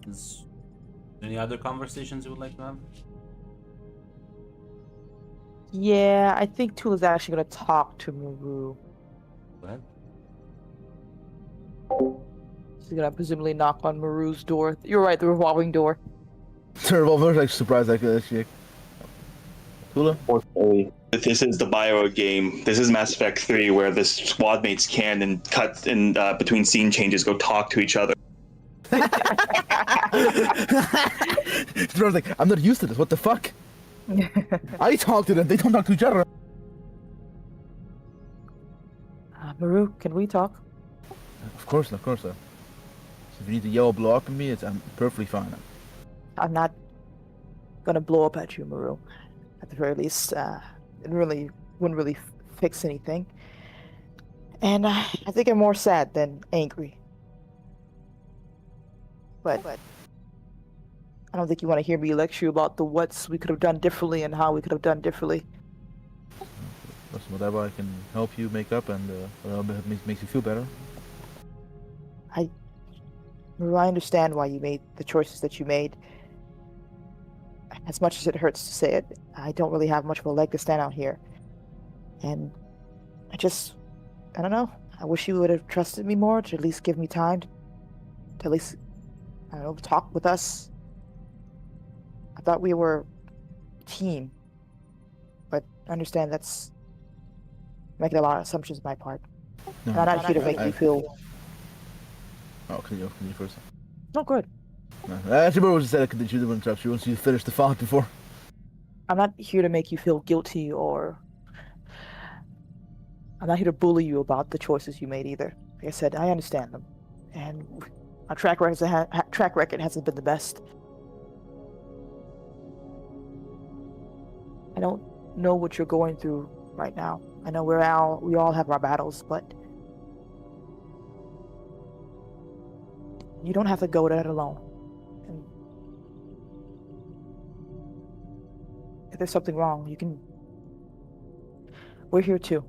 Is there any other conversations you would like to have? Yeah, I think Tula's actually gonna talk to Maru. Go ahead. She's gonna presumably knock on Maru's door. You're right, the revolving door. The revolver's like surprised like that shit. Tula? This is the Bio game. This is Mass Effect 3, where the squad mates can and cut in between scene changes go talk to each other. Trevor's like, I'm not used to this. What the fuck? I talk to them. They don't talk to each other. Maru, can we talk? Of course. So if you need to yell or blow up at me, I'm perfectly fine. I'm not gonna blow up at you, Maru. At the very least, it really wouldn't really fix anything. And I think I'm more sad than angry. But I don't think you want to hear me lecture you about the what's we could have done differently and how we could have done differently. Listen, whatever I can help you make up and whatever makes you feel better. Maru, I understand why you made the choices that you made. As much as it hurts to say it, I don't really have much of a leg to stand out here. And I don't know. I wish you would have trusted me more, to at least give me time to at least, I don't know, talk with us. I thought we were a team. But I understand that's making a lot of assumptions on my part. No, And I'm not here to make you feel... Oh, can you first? No, good. No, Timber was said that you didn't interrupt. She wants you to finish the thought before. I'm not here to make you feel guilty or I'm not here to bully you about the choices you made either. Like I said, I understand them, and our track record hasn't been the best. I don't know what you're going through right now. I know we all have our battles, but you don't have to go that alone. And if there's something wrong, we're here too.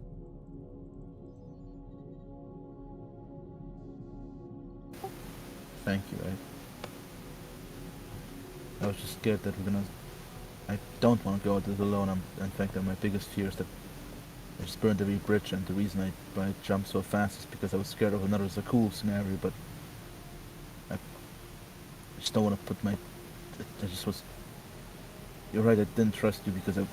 Thank you. I was just scared that I don't want to go out this alone. In fact, my biggest fear is that I just burned every bridge, and the reason I jumped so fast is because I was scared of another Zakuul scenario, but I just don't want to put I just was... You're right, I didn't trust you because I'm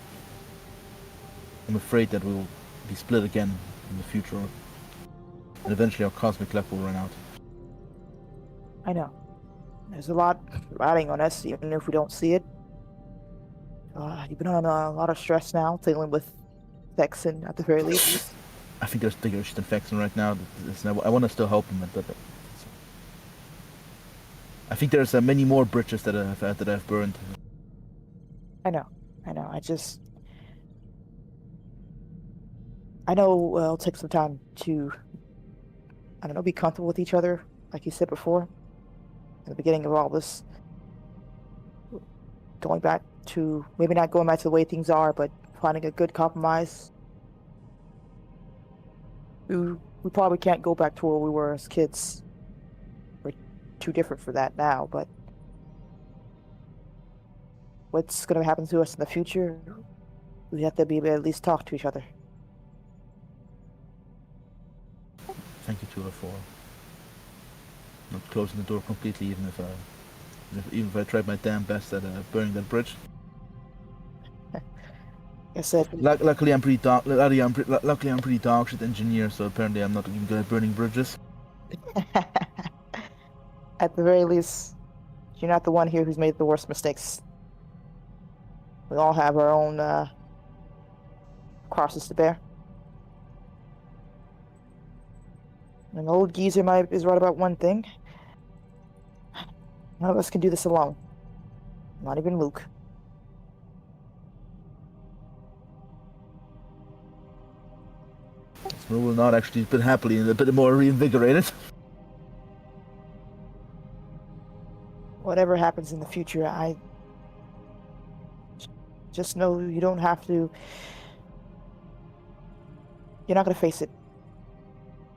afraid that we'll be split again in the future, and eventually our cosmic luck will run out. I know. There's a lot riding on us, even if we don't see it. You've been on a lot of stress now, dealing with Vexen at the very least. I think there's bigger shit than Vexen right now. I want to still help him, but I think there's many more bridges that I've burned. I know. I know it'll take some time to, I don't know, be comfortable with each other, like you said before. In the beginning of all this, maybe not going back to the way things are, but finding a good compromise. We probably can't go back to where we were as kids. We're too different for that now, but what's going to happen to us in the future, we have to be able to at least talk to each other. Thank you, Tula, for not closing the door completely, even if I tried my damn best at burning that bridge. Like I said, luckily I'm pretty dog shit engineer, so apparently I'm not even good at burning bridges. at the very least, you're not the one here who's made the worst mistakes. We all have our own crosses to bear. An old geezer is right about one thing. None of us can do this alone. Not even Luke. We will not actually been happily and a bit more reinvigorated. Whatever happens in the future, I just know you don't have to. You're not going to face it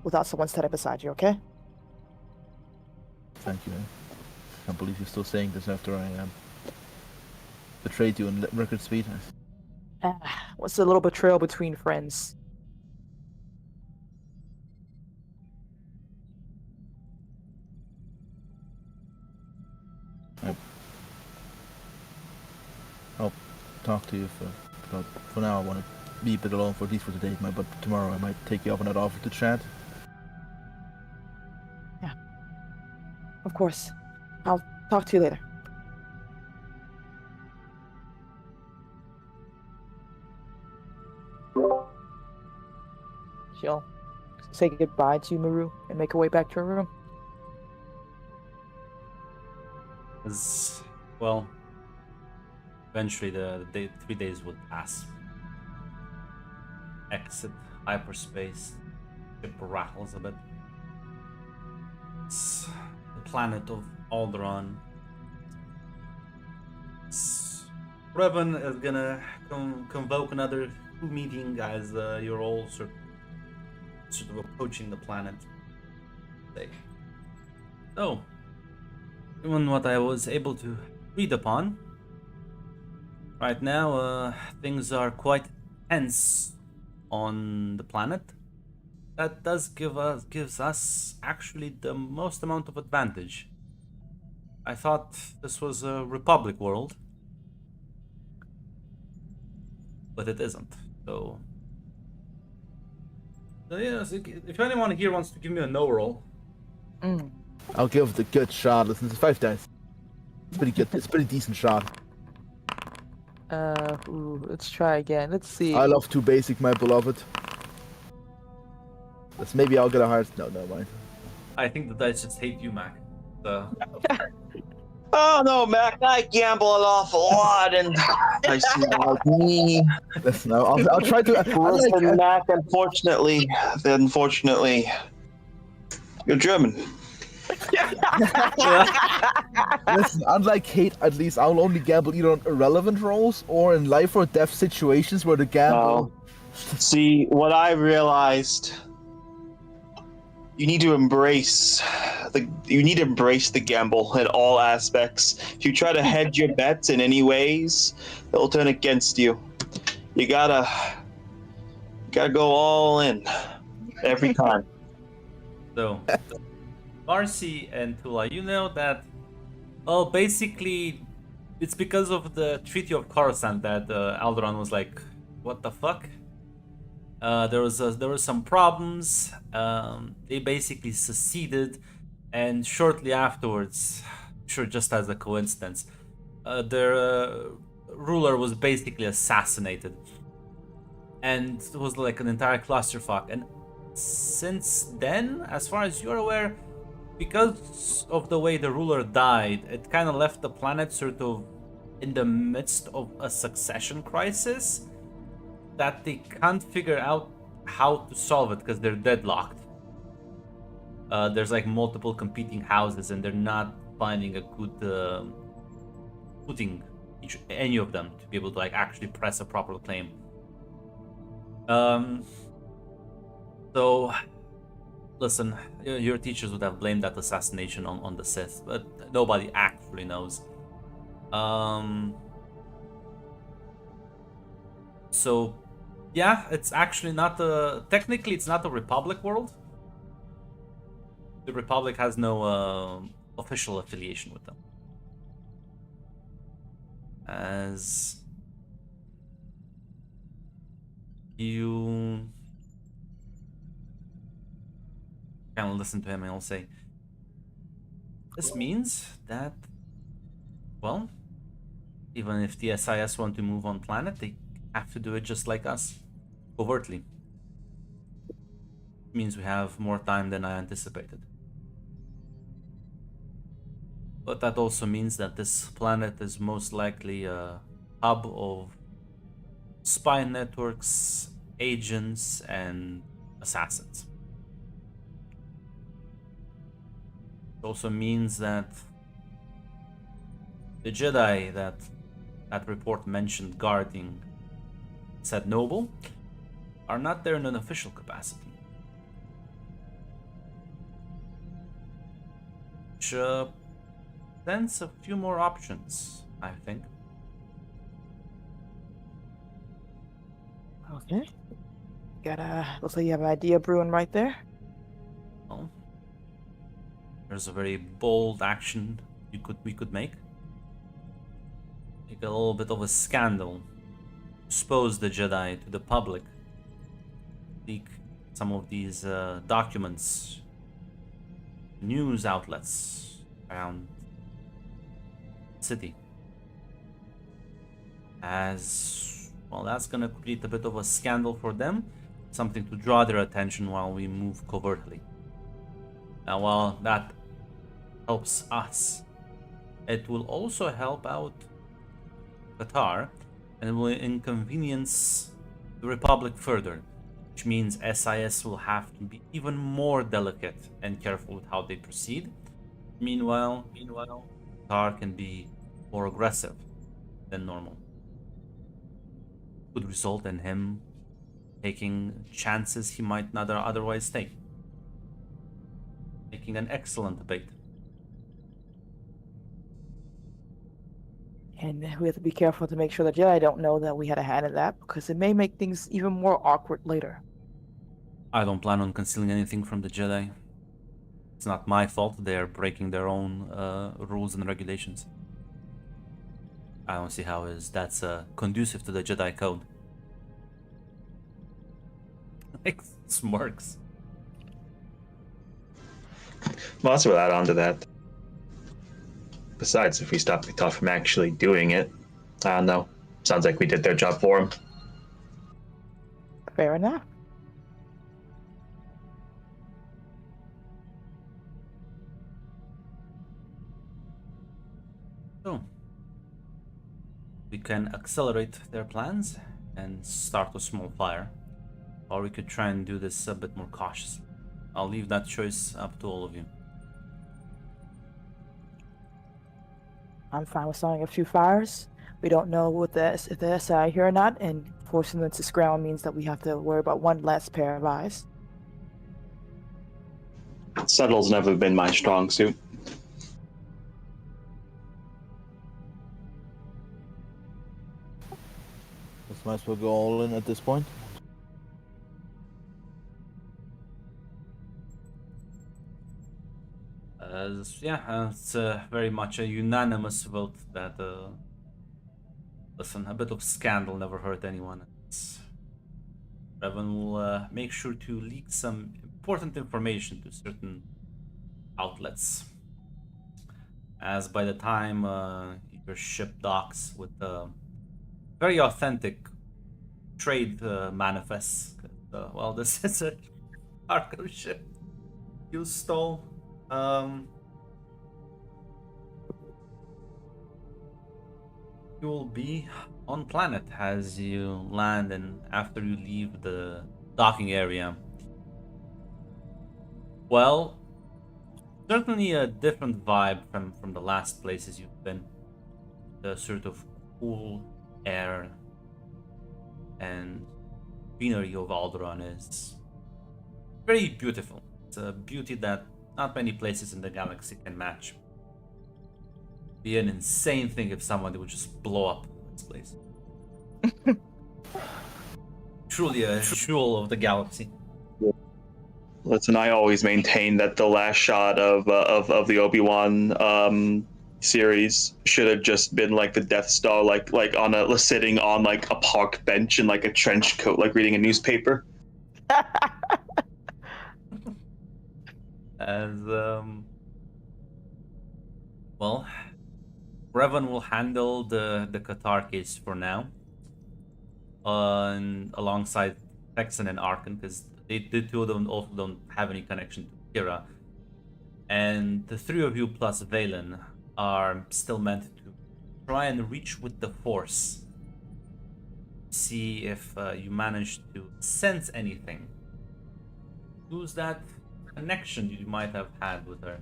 without someone standing beside you, okay? Thank you. I can't believe you're still saying this after I betrayed you in record speed. What's a little betrayal between friends? I'll talk to you but for now I want to be a bit alone for at least for today, but tomorrow I might take you up on that offer to chat. Yeah. Of course. I'll talk to you later. She'll say goodbye to Maru and make her way back to her room. Well, eventually the 3 days would pass. Exit hyperspace. Ship rattles a bit. It's the planet of Alderaan. Revan is gonna convoke another meeting as you're all sort of approaching the planet. So, given what I was able to read upon, right now things are quite tense on the planet. That does gives us actually the most amount of advantage. I thought this was a Republic world, but it isn't. So yeah, so if anyone here wants to give me a no roll, I'll give it a good shot. Listen, it's 5 dice. It's pretty good. It's a pretty decent shot. Let's try again. Let's see. I love too basic, my beloved. Maybe I'll get a hard. No, never mind. I think the dice just hate you, Mac. So, Oh no, Mac! I gamble an awful lot, and I see like me. Listen, I'll try to. Listen, Mac. Unfortunately, you're German. Listen, unlike Kate, at least I'll only gamble either on irrelevant rolls or in life or death situations where the gamble. See, what I realized, you need to embrace the gamble in all aspects. If you try to hedge your bets in any ways, it'll turn against you. You gotta go all in every time. so Marcy and Tula, you know that. Well, basically, it's because of the Treaty of Coruscant that Alderaan was like, "What the fuck?" There were some problems. They basically seceded, and shortly afterwards, sure, just as a coincidence, their ruler was basically assassinated, and it was like an entire clusterfuck. And since then, as far as you're aware, because of the way the ruler died, it kind of left the planet sort of in the midst of a succession crisis that they can't figure out how to solve it because they're deadlocked. There's like multiple competing houses and they're not finding a good footing, any of them, to be able to like actually press a proper claim. So listen, your teachers would have blamed that assassination on the Sith, but nobody actually knows. So yeah, it's actually not technically it's not a Republic world. The Republic has no official affiliation with them. As you kind of listen to him and he'll say, this means that, well, even if the SIS want to move on planet, they have to do it just like us, covertly. It means we have more time than I anticipated. But that also means that this planet is most likely a hub of spy networks, agents, and assassins. It also means that the Jedi that report mentioned guarding said Noble are not there in an official capacity. Which presents a few more options, I think. Okay. Looks like you have an idea brewing right there. Well, there's a very bold action we could make. Make a little bit of a scandal. Expose the Jedi to the public. Leak some of these documents. News outlets around the city. As well, that's gonna create a bit of a scandal for them. Something to draw their attention while we move covertly. Now, while that helps us, it will also help out Qatar, and it will inconvenience the Republic further, which means SIS will have to be even more delicate and careful with how they proceed. Meanwhile, Qatar can be more aggressive than normal. Could result in him taking chances he might not otherwise take. Making an excellent bait. And we have to be careful to make sure the Jedi don't know that we had a hand in that, because it may make things even more awkward later. I don't plan on concealing anything from the Jedi. It's not my fault they're breaking their own rules and regulations. I don't see how that's conducive to the Jedi code. Like, smirks. Well, also will add on to that. Besides, if we stop Qatar from actually doing it, I don't know. Sounds like we did their job for them. Fair enough. So, we can accelerate their plans and start a small fire, or we could try and do this a bit more cautiously. I'll leave that choice up to all of you. I'm fine with starting a few fires. We don't know what if the SI here or not, and forcing them to scramble means that we have to worry about one less pair of eyes. Subtle's never been my strong suit. Let's might as well go all in at this point. It's very much a unanimous vote that, listen, a bit of scandal never hurt anyone. Revan will make sure to leak some important information to certain outlets. As by the time your ship docks with very authentic trade manifests, well, this is a cargo ship you stole. You will be on planet as you land, and after you leave the docking area. Well, certainly a different vibe from the last places you've been. The sort of cool air and greenery of Alderaan is very beautiful. It's a beauty that not many places in the galaxy can match. Be an insane thing if someone would just blow up this place. Truly a jewel of the galaxy. Listen, I always maintain that the last shot of the Obi-Wan series should have just been like the Death Star, like sitting on like a park bench in like a trench coat, like reading a newspaper. As well, Revan will handle the Qatar case for now, alongside Texan and Arkan, because the two of them also don't have any connection to Kira, and the three of you plus Valen are still meant to try and reach with the Force. See if you manage to sense anything. Lose that connection you might have had with her.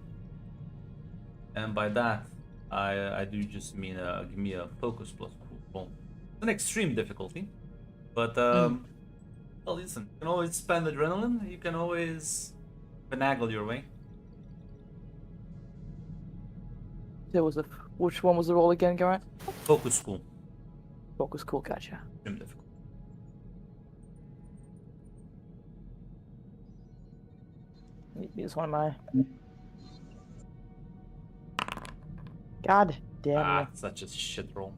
And by that, I do just mean give me a focus plus cool. It's an extreme difficulty, but well, listen, you can always spend adrenaline. You can always finagle your way. Which one was the roll again, Garrett? Focus school. Focus, cool, gotcha. Extreme difficult. Use one of my. God damn it! Such a shit roll.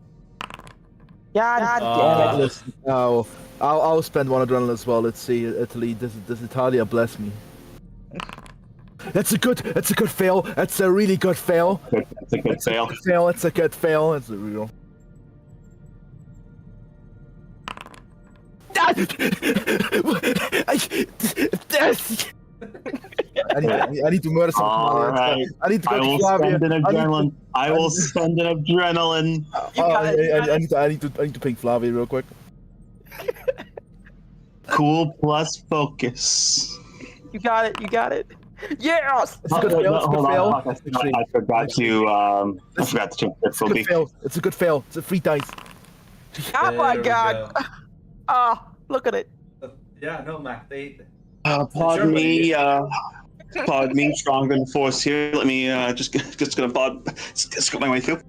God damn it! Listen, I'll spend one adrenaline as well. Let's see, Italy. Does Italia bless me? That's a good fail. That's a really good fail. It's a good fail. It's a good fail. It's a real. I need to murder some. All right. I need to go I will to Flavia. spend an adrenaline. I will spend an adrenaline. I need to ping Flavia real quick. Cool plus focus. You got it. Yes! It's a good fail. It's a good fail. I forgot to change difficulty. It's a good fail. It's a free dice. Oh my There we God! go. Oh, look at it. Yeah, no, Mac. Pardon me, stronger than force here. Let me just gonna scoot my way through.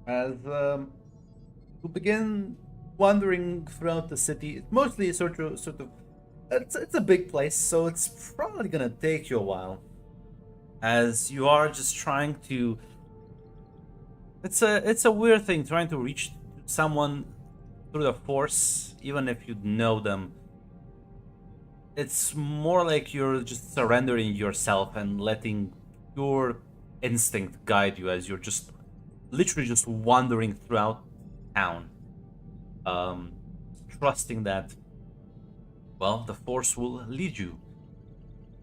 As you begin wandering throughout the city, it's mostly sort of it's a big place, so it's probably gonna take you a while. As you are just trying to, it's a weird thing trying to reach someone through the Force, even if you know them. It's more like you're just surrendering yourself and letting your instinct guide you as you're just literally just wandering throughout town, trusting that, well, the Force will lead you,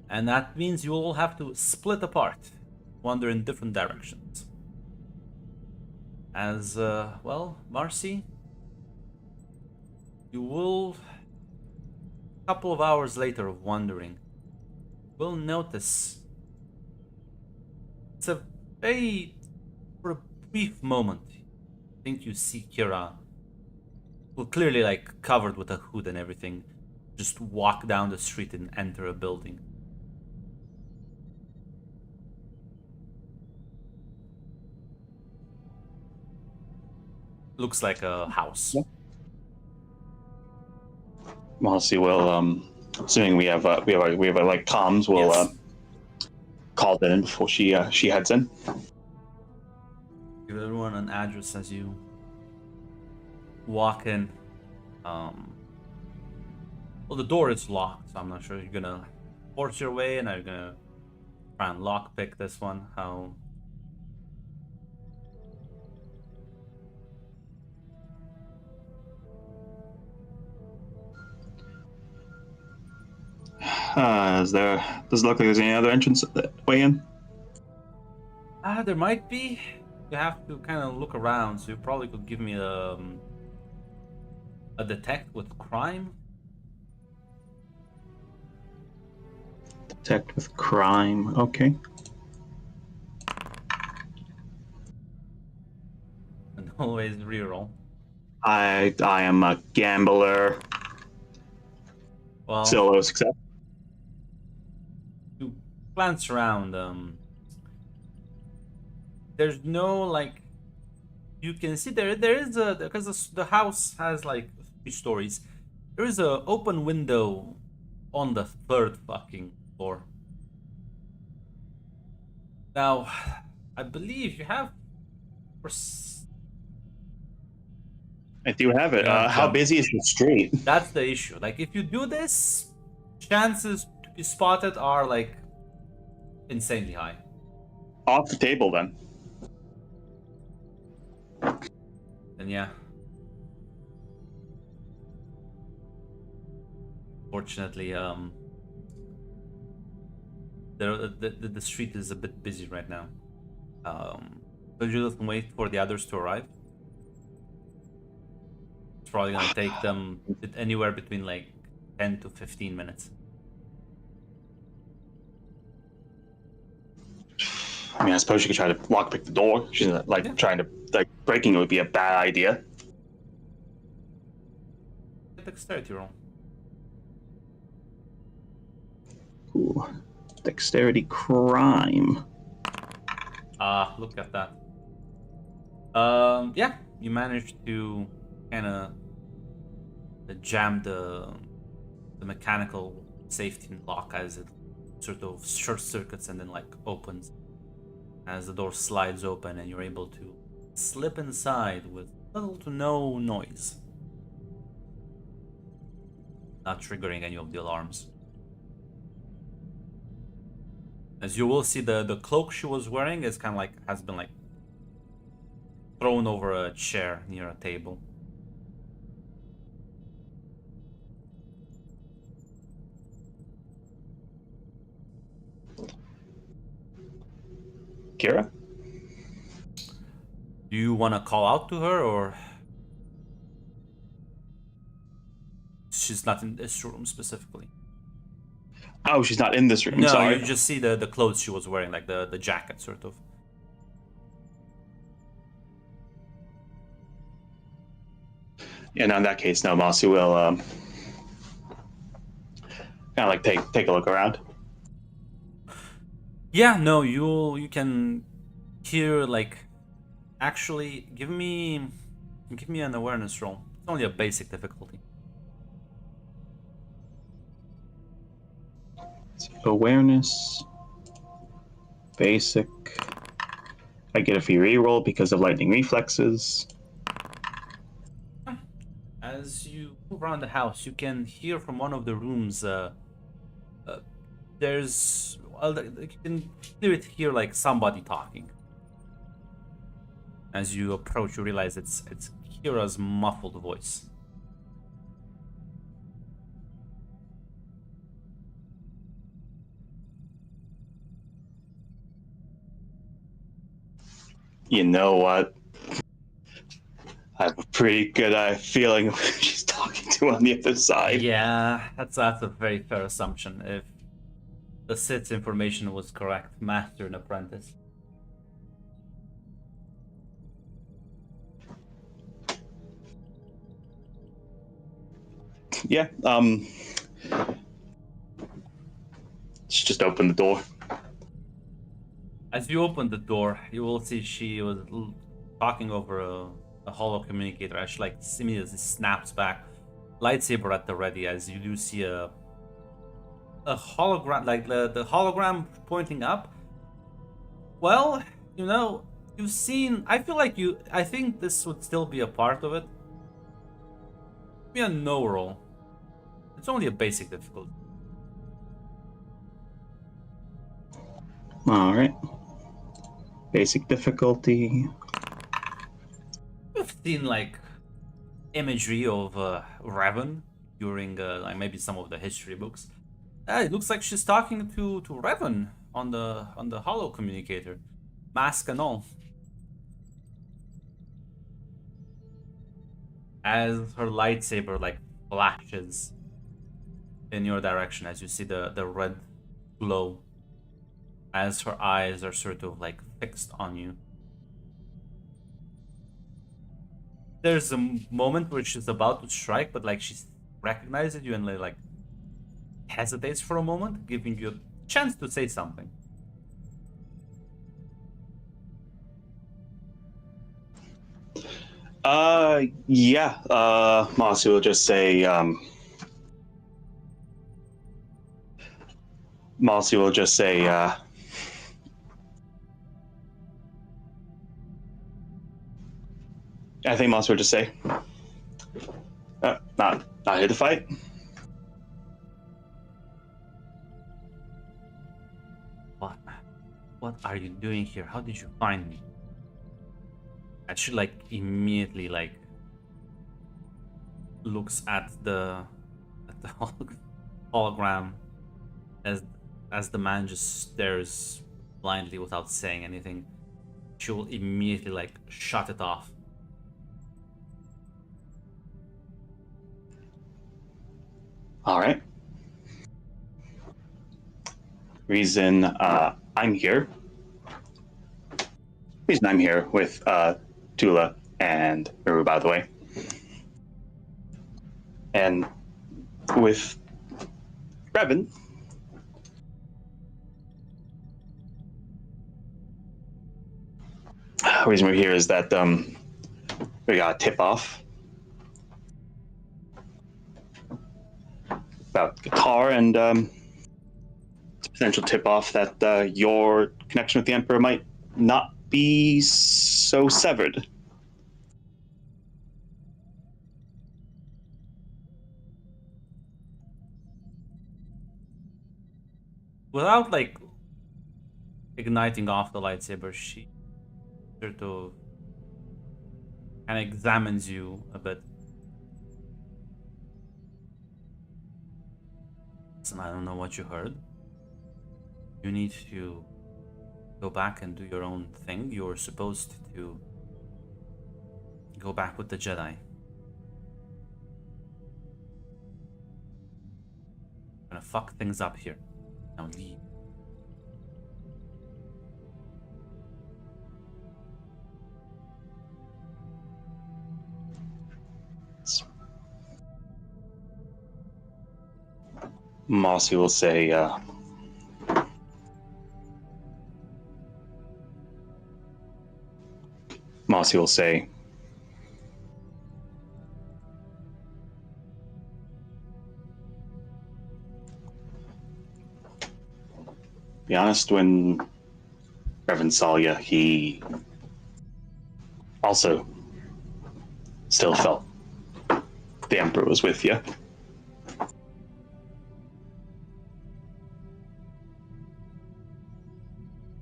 and that means you will have to split apart wander in different directions. As, well, Marcy, you will, a couple of hours later of wandering, will notice it's a very, for a brief moment, I think you see Kira, well, clearly like covered with a hood and everything, just walk down the street and enter a building. Looks like a house. Marcy will, assuming we have like comms, will Yes. call that in before she heads in. Give everyone an address as you walk in. Well, the door is locked, so I'm not sure you're gonna force your way in. Are you gonna try and lockpick this one? How? Does it look like there's any other entrance way in? There might be. You have to kind of look around, so you probably could give me a detect with crime. Detect with crime. Okay. And always reroll. I am a gambler. Well, Solo success. you glance around. There's no like. You can see there is a, because the house has like 3 stories. There is a open window on the 3rd fucking floor. Now, I believe you have. I do have it. Yeah, How yeah. busy is the street? That's the issue. Like, if you do this, chances to be spotted are like insanely high. Off the table then. And yeah. Fortunately, the street is a bit busy right now. So you just wait for the others to arrive. It's probably gonna take them anywhere between like 10 to 15 minutes. I mean, I suppose you could try to lockpick the door. She's not, like, Yeah. trying to, like, breaking it would be a bad idea. Dexterity roll. Ooh. Dexterity crime. Look at that. Yeah, you managed to kind of jam the mechanical safety lock as it sort of short circuits and then like opens as the door slides open, and you're able to slip inside with little to no noise, not triggering any of the alarms. As you will see, the cloak she was wearing is kind of like has been like thrown over a chair near a table. Kira? Do you want to call out to her, or she's not in this room specifically? Oh, she's not in this room. No, Sorry. you just see the clothes she was wearing, like the jacket, sort of. Yeah, no, in that case, no, Mossy will kind of like take a look around. Yeah, no, you can hear like. Actually, give me an awareness roll. It's only a basic difficulty. Awareness. Basic. I get a free reroll because of lightning reflexes. As you move around the house, you can hear from one of the rooms. There's well, you can hear like somebody talking. As you approach, you realize it's Kira's muffled voice. You know what? I have a pretty good feeling who she's talking to on the other side. Yeah, that's a very fair assumption. If the Sith's information was correct, master and apprentice. Yeah. Let's just open the door. As you open the door, you will see she was talking over a holo communicator. As she like immediately snaps back, lightsaber at the ready. As you do see a hologram, like the hologram pointing up. Well, you know, you've seen. I feel like you. I think this would still be a part of it. Be a no roll. It's only a basic difficulty. All right. Basic difficulty. We've seen like imagery of Revan during like maybe some of the history books. It looks like she's talking to Revan on the holo communicator, mask and all. As her lightsaber like flashes in your direction, as you see the red glow, as her eyes are sort of like fixed on you. There's a moment where she's about to strike, but like she recognizes you and like hesitates for a moment, giving you a chance to say something. Yeah. Mossy will just say, Mossy will just say, I think Mossy will just say, not here to fight. What are you doing here? How did you find me? And she like immediately like looks at the hologram as the man just stares blindly without saying anything. She will immediately like shut it off. All right. Reason I'm here with Tula and Miru, by the way, and with Revan. Reason we're here is that we got a tip off about guitar and potential tip off that your connection with the Emperor might not be so severed. Without like igniting off the lightsaber, she sort of kind of examines you a bit. Listen, I don't know what you heard. You need to go back and do your own thing. You're supposed to go back with the Jedi. I'm gonna fuck things up here. Now leave. Mossy will say, be honest, when Revan saw you, he also still felt the Emperor was with you.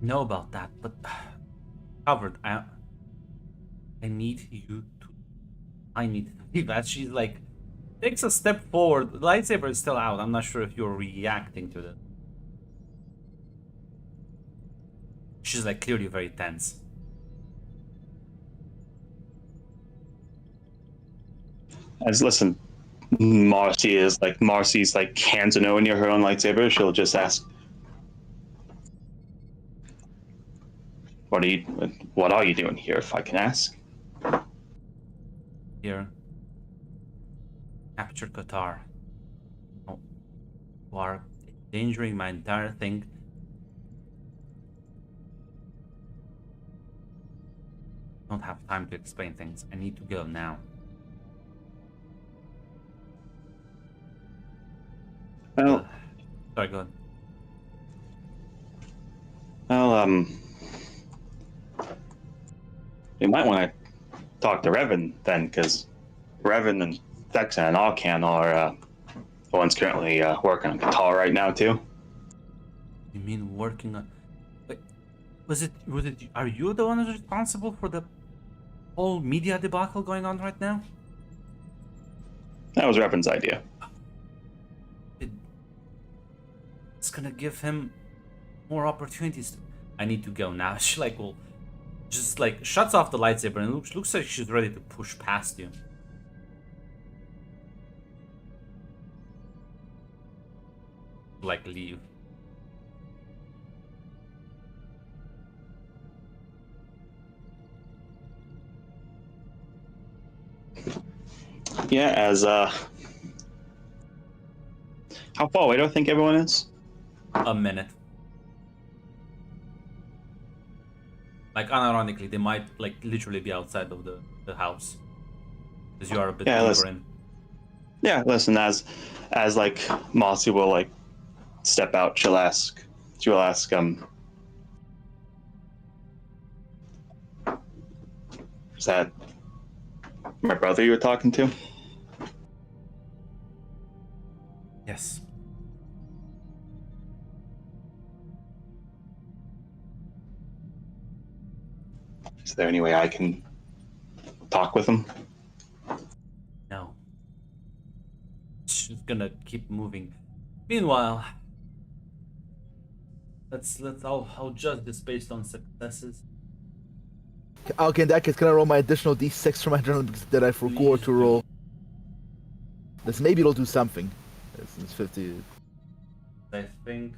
Know about that, but covered. I need you to. I need to leave. As she's like takes a step forward. The lightsaber is still out. I'm not sure if you're reacting to that. She's like clearly very tense. As listen, Marcy's like hands are nowhere near her own lightsaber. She'll just ask, What are you doing here? If I can ask." Here. Capture Qatar. Oh, you are endangering my entire thing. I don't have time to explain things. I need to go now. Well, Sorry, go ahead. well, you might want to talk to Revan then, because Revan and Texan and Alcan are the ones currently working on Qatar right now too. You mean working on? Wait, was it? Are you the one who's responsible for the whole media debacle going on right now? That was Revan's idea. It's gonna give him more opportunities. I need to go now. She will just shuts off the lightsaber and looks like she's ready to push past you. Leave. Yeah, as how far away do I think everyone is? A minute. Unironically, they might literally be outside of the house, because you are a bit deeper in. Yeah, listen, as Mossy will step out, she'll ask, is that my brother you were talking to? Yes. Is there any way I can talk with him? No. She's gonna keep moving. Meanwhile, I'll judge this based on successes. Okay, in that case, can I roll my additional d6 for my journal because that I forgot Please to do. roll? This maybe it'll do something. It's 50. I think.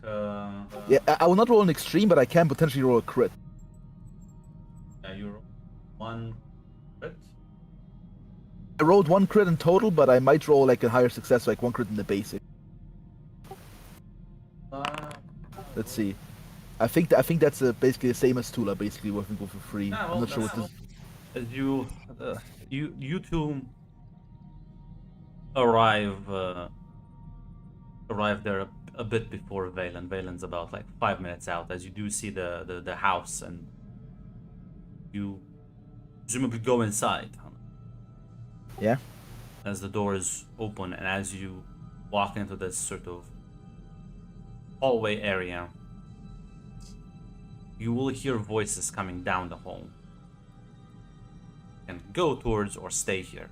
Yeah, I will not roll an extreme, but I can potentially roll a crit. Yeah, you roll one crit. I rolled one crit in total, but I might roll a higher success, one crit in the basic. Let's see. I think that's basically the same as Tula, basically working for free. Yeah, I'm not sure what this. As you two arrive there a bit before Valen. Valen's about 5 minutes out. As you do see the house, and you presumably go inside. Yeah. As the door is open, and as you walk into this sort of hallway area, you will hear voices coming down the hall. And go towards or stay here.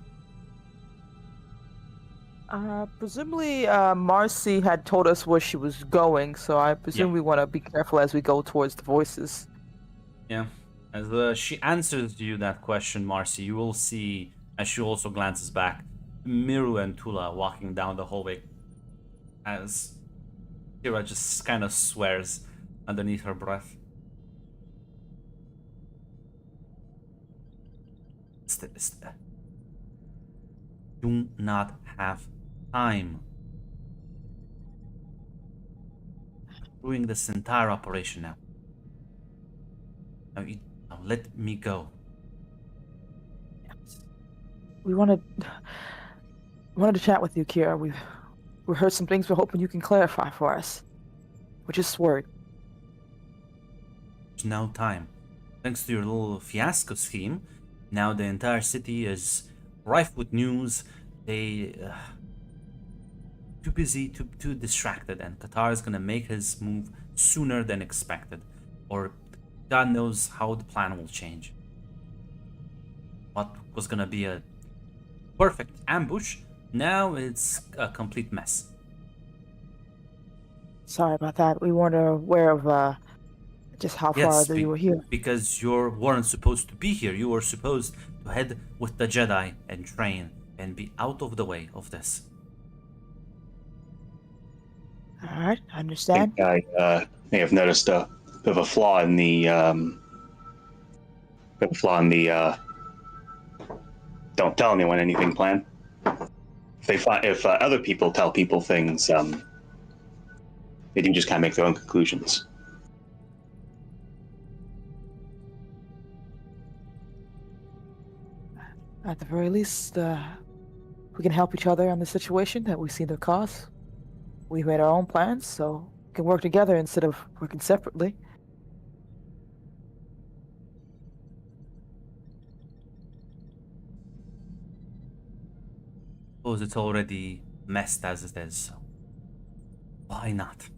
Presumably, Marcy had told us where she was going, so I presume we want to be careful as we go towards the voices. Yeah. As she answers you that question, Marcy, you will see, as she also glances back, Miru and Tula walking down the hallway, as Kira just kind of swears underneath her breath. Do not have time. Doing this entire operation now. Now let me go. We wanted to chat with you, Kira. We heard some things we're hoping you can clarify for us. We're just worried. There's no time. Thanks to your little fiasco scheme, now the entire city is rife with news. They too busy, too distracted, and Qatar is gonna make his move sooner than expected, or God knows how the plan will change. What was gonna be a perfect ambush, now it's a complete mess. Sorry about that. We weren't aware of just how far that you were here. Because you weren't supposed to be here. You were supposed to head with the Jedi and train. and be out of the way of this. All right, I I understand. think I may have noticed a bit of a flaw in the don't tell anyone anything plan. If other people tell people things, they do just kind of make their own conclusions. At the very least, we can help each other on the situation that we see the cause. We've made our own plans, so we can work together instead of working separately. Suppose it's already messed as it is, so why not?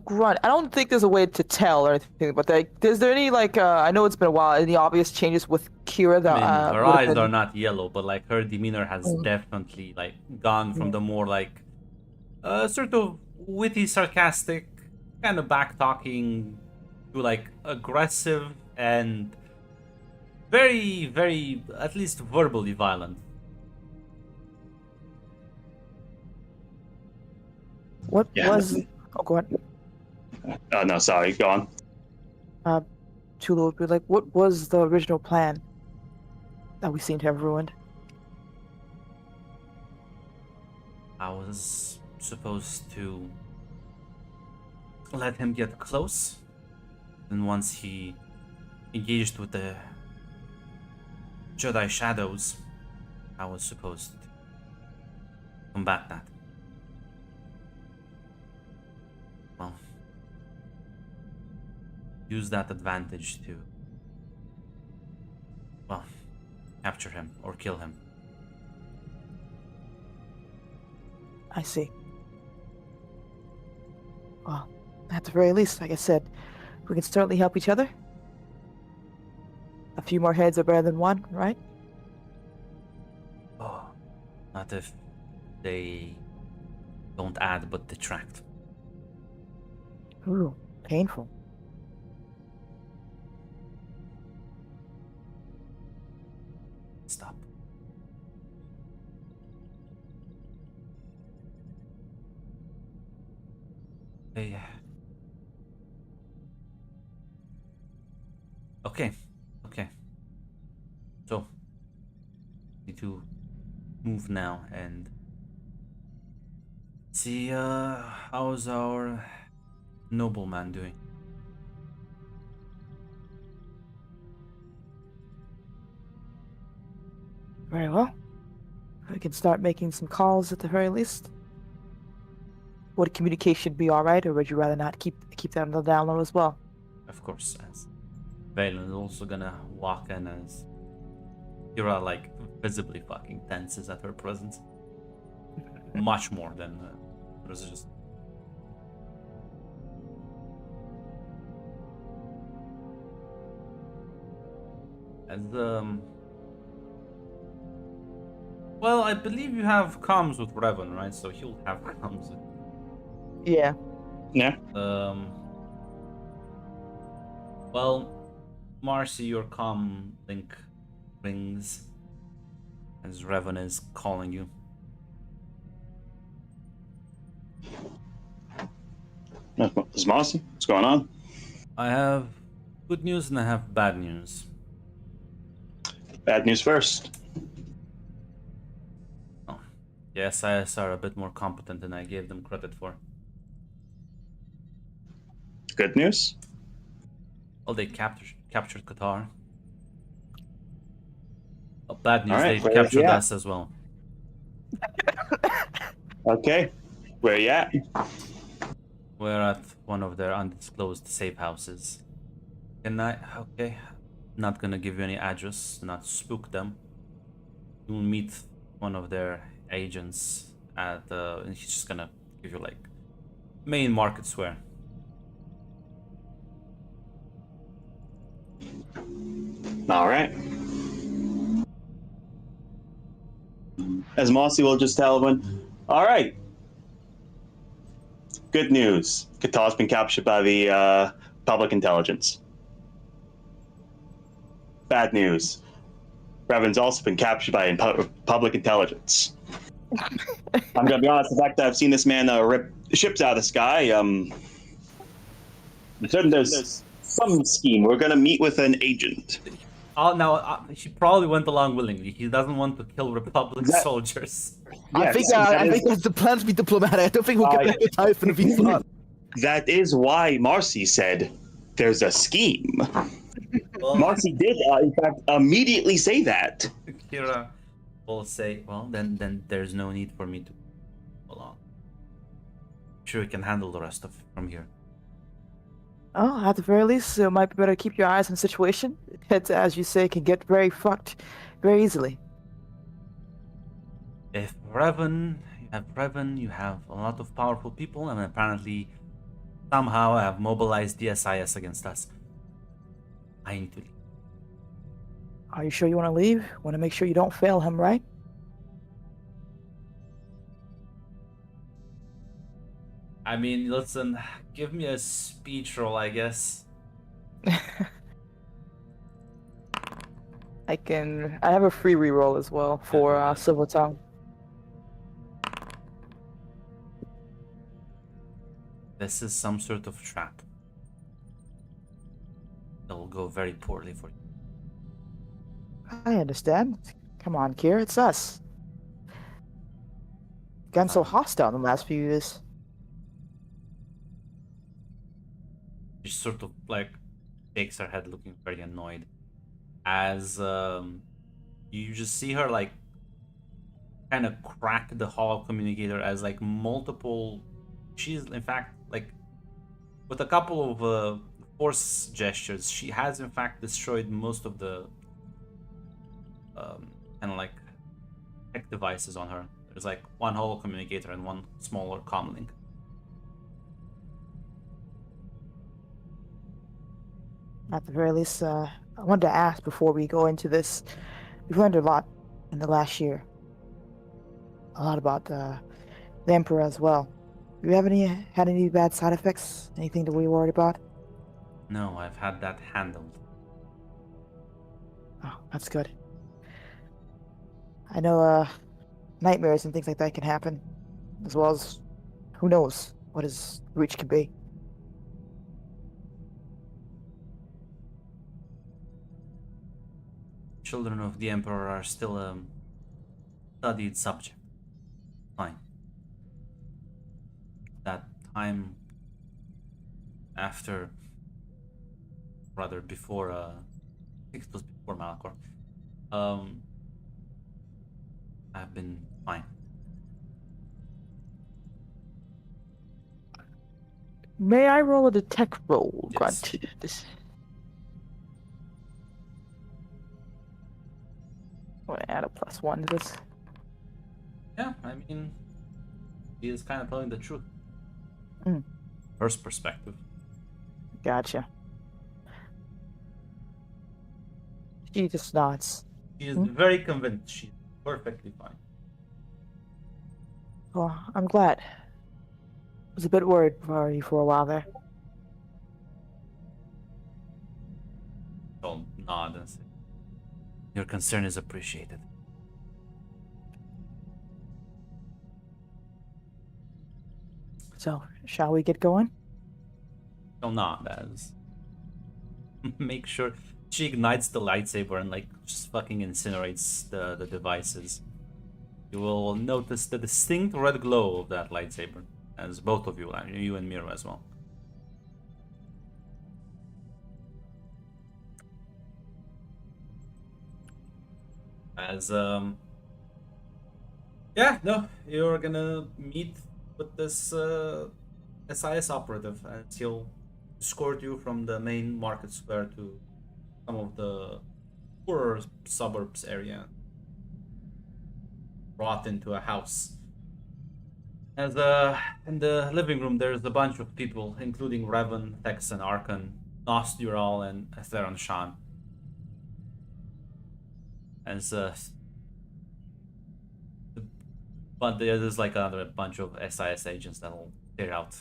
Grunt. I don't think there's a way to tell or anything, but is there any I know it's been a while, any obvious changes with Kira that I mean, her would have eyes are been? not yellow, but like her demeanor has Mm, definitely like gone from yeah. the more like sort of witty, sarcastic, kind of back talking to like aggressive and very, very, at least verbally violent. What Yeah. was? Oh, go ahead. Oh no, sorry, go on. Chula would be like, what was the original plan that we seem to have ruined? I was supposed to let him get close, and once he engaged with the Jedi shadows, I was supposed to combat that. Well, use that advantage to, well, capture him or kill him. I see. Well, at the very least, like I said, we can certainly help each other. A few more heads are better than one, right? Oh, not if they don't add but detract. Ooh, painful. Stop. Hey. Okay. Okay. So, need to move now and see how's our nobleman doing. Very well. We can start making some calls at the very least. Would communication be all right, or would you rather not keep that on the down low as well? Of course, as Valen is also gonna walk in as Kira like visibly fucking tenses at her presence. Much more than was just. And well, I believe you have comms with Revan, right? So he'll have comms with Yeah. Yeah. Well, Marcy, your comm link rings as Revan is calling you. This Mossy, what's going on? I have good news and I have bad news. Bad news first. Oh, the SIS are a bit more competent than I gave them credit for. Good news. Well, they captured Qatar. Oh, bad news, All right, they've where's captured he at? us as well. Okay, where you at? We're at one of their undisclosed safe houses. Can I? Okay. Not gonna give you any address, not spook them. You'll meet one of their agents at and he's just gonna give you like main market square. All right. As Mossy will just tell everyone, all right, Good news. Qatar's been captured by the public intelligence. Bad news. Revan's also been captured by public intelligence. I'm gonna be honest. The fact that I've seen this man rip ships out of the sky, I'm certain there's some scheme. We're gonna meet with an agent. He probably went along willingly. He doesn't want to kill Republic soldiers. I think that's the plan to be diplomatic. I don't think we'll get that time for the be fun. That is why Marcy said there's a scheme. Well, Marcy did, in fact, immediately say that. Kira will say, well, then there's no need for me to go along. Sure, we can handle the rest of it from here. Oh, at the very least, it might be better to keep your eyes on the situation. It, as you say, can get very fucked very easily. If Revan, you have a lot of powerful people, and apparently somehow have mobilized the SIS against us. I need to leave. Are you sure you want to leave? Want to make sure you don't fail him, right? I mean, listen, give me a speech roll, I guess. I have a free reroll as well for Silver Tongue. This is some sort of trap. It will go very poorly for you. I understand. Come on, Kier, it's us. Gotten so hostile in the last few years. She sort of like shakes her head, looking very annoyed. As you just see her like kind of crack the hall communicator as like multiple. She's in fact like with a couple of force gestures. She has in fact destroyed most of the kind of like tech devices on her. There's like one holo communicator and one smaller comlink. At the very least, I wanted to ask before we go into this. We've learned a lot in the last year. A lot about the Emperor as well. Do you have had any bad side effects? Anything that we worried about? No, I've had that handled. Oh, that's good. I know nightmares and things like that can happen, as well as who knows what his reach can be. Children of the Emperor are still a studied subject. Fine. That time after, rather before, I think it was before Malachor, I've been fine. May I roll a detect roll, Yes. Grunt? This. I'm gonna add a +1 to this. Yeah, I mean, he is kind of telling the truth. Mm. First perspective. Gotcha. She just nods. She is very convinced she's perfectly fine. Well, I'm glad. I was a bit worried for you for a while there. She'll nod and say, your concern is appreciated. So, shall we get going? She'll nod as make sure she ignites the lightsaber and like just fucking incinerates the devices. You will notice the distinct red glow of that lightsaber, as both of you, you and Miro as well. As yeah, no, you're gonna meet with this SIS operative, and he'll escort you from the main market square to some of the poorer suburbs area. Brought into a house. As in the living room, there's a bunch of people, including Revan, Tex, and Arkan, Nostural, and Theron Shan. As but there's like another bunch of SIS agents that'll clear out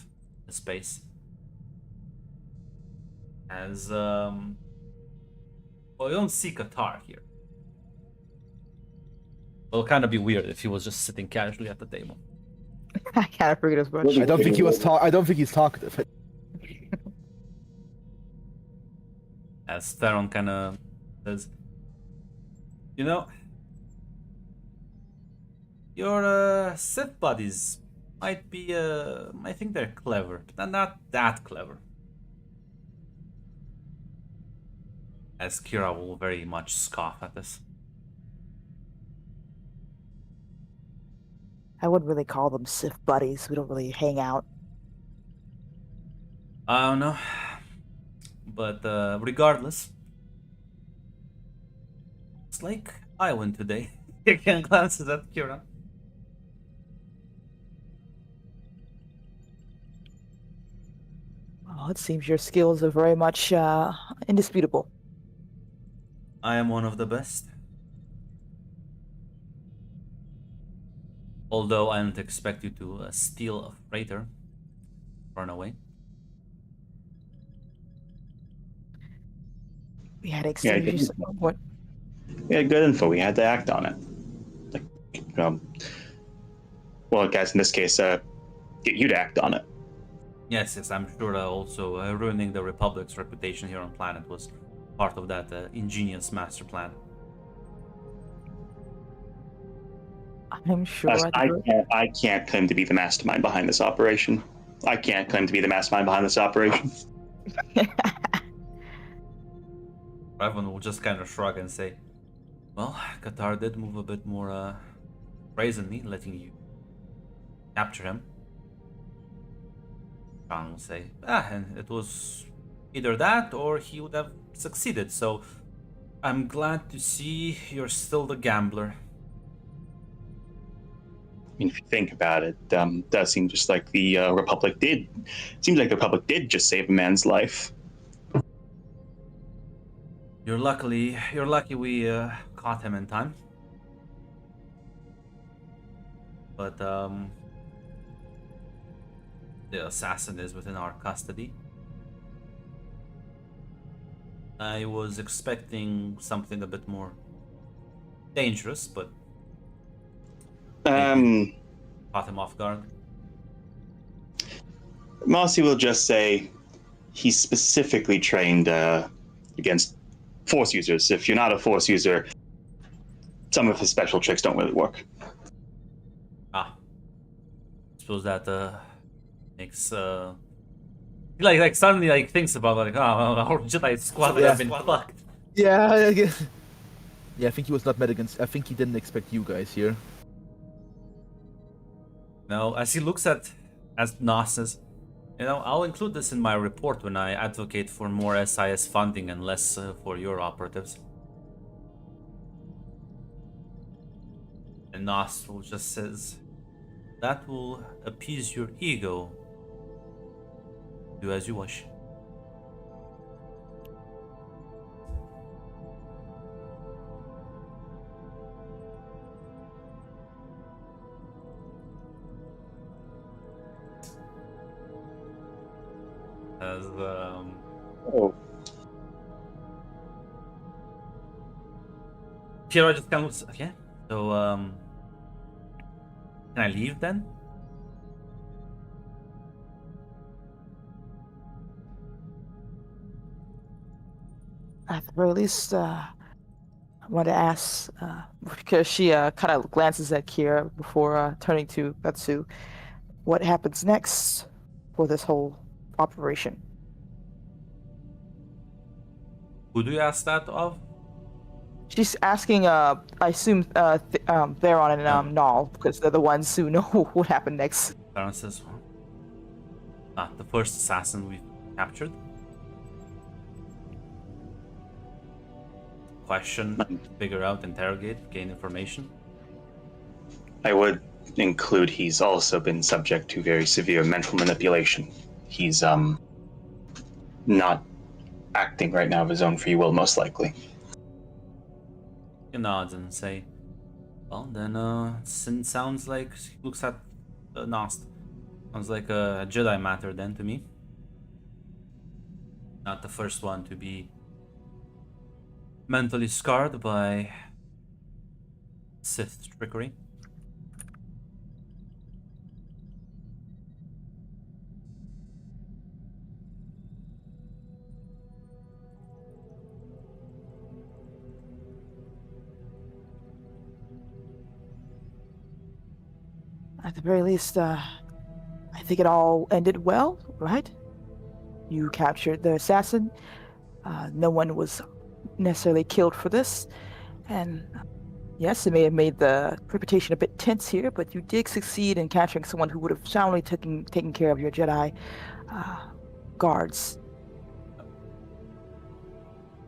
the space. As well, you don't see Qatar here. It'll kind of be weird if he was just sitting casually at the table. I kind of figured as much. I don't think he was I don't think he's talkative. As Theron kind of says, you know, your Sith buddies might be, I think they're clever, but not that clever. As Kira will very much scoff at this. I wouldn't really call them Sith buddies. We don't really hang out. I don't know. But regardless, it's like I win today. Again, glances at Kira. Well, it seems your skills are very much indisputable. I am one of the best. Although I don't expect you to steal a freighter, run away. We had exchanges. What? We had good info. We had to act on it. Like, well, guys, in this case, get you to act on it. Yes, I'm sure also ruining the Republic's reputation here on planet was part of that ingenious master plan. I'm sure. I can't claim to be the mastermind behind this operation. I can't claim to be the mastermind behind this operation. Everyone will just kind of shrug and say, well, Qatar did move a bit more brazenly, letting you capture him. Sean will say, and it was either that or he would have succeeded, so I'm glad to see you're still the gambler. I mean, if you think about it, does seem just like the Republic did. Seems like the Republic did just save a man's life. You're lucky we caught him in time. But the assassin is within our custody. I was expecting something a bit more dangerous, but caught him off guard. Mossy will just say he's specifically trained against Force users. If you're not a Force user, some of his special tricks don't really work. Suppose that makes like suddenly like thinks about like our Jedi squad would have been fucked. Yeah, I guess. Yeah, I think he was not met against. I think he didn't expect you guys here. No, as he looks at as Gnosis, I'll include this in my report when I advocate for more SIS funding and less for your operatives. And Nos will just says, that will appease your ego. Do as you wish. As Kira just kind of okay. So can I leave then? At the very least, I want to ask, because she kind of glances at Kira before turning to Betsu, what happens next for this whole operation? Who do you ask that of? She's asking, I assume, Theron and Null, because they're the ones who know what happened next. Theron says, not the first assassin we've captured. Question, figure out, interrogate, gain information. I would include he's also been subject to very severe mental manipulation. He's not acting right now of his own free will, most likely. He nods and say, well then, Sin sounds like he looks at Nost. Sounds like a Jedi matter then to me. Not the first one to be mentally scarred by Sith trickery. At the very least, I think it all ended well, right? You captured the assassin. No one was necessarily killed for this. And yes, it may have made the reputation a bit tense here, but you did succeed in capturing someone who would have soundly taken care of your Jedi guards.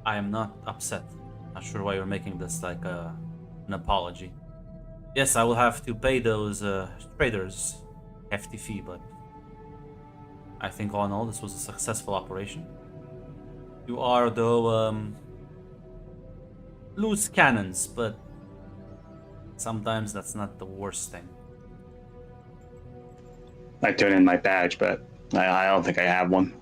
I am not upset. Not sure why you're making this like an apology. Yes, I will have to pay those traders hefty fee, but I think all in all this was a successful operation. You are though loose cannons, but sometimes that's not the worst thing. I turn in my badge, but I don't think I have one.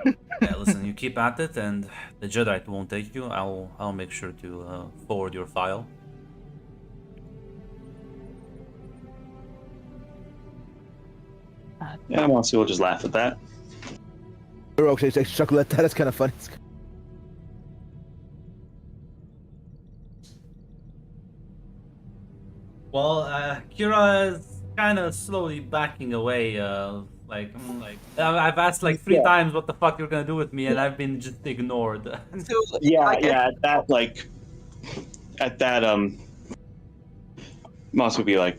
Yeah, listen, you keep at it, and the Jedi won't take you. I'll make sure to forward your file. Yeah, Monty will just laugh at that. Rogue takes chuckle at that. That's kind of funny. Well, Kira is kind of slowly backing away. I've asked like three times what the fuck you're gonna do with me, and I've been just ignored. Yeah. At that, Moss would be like,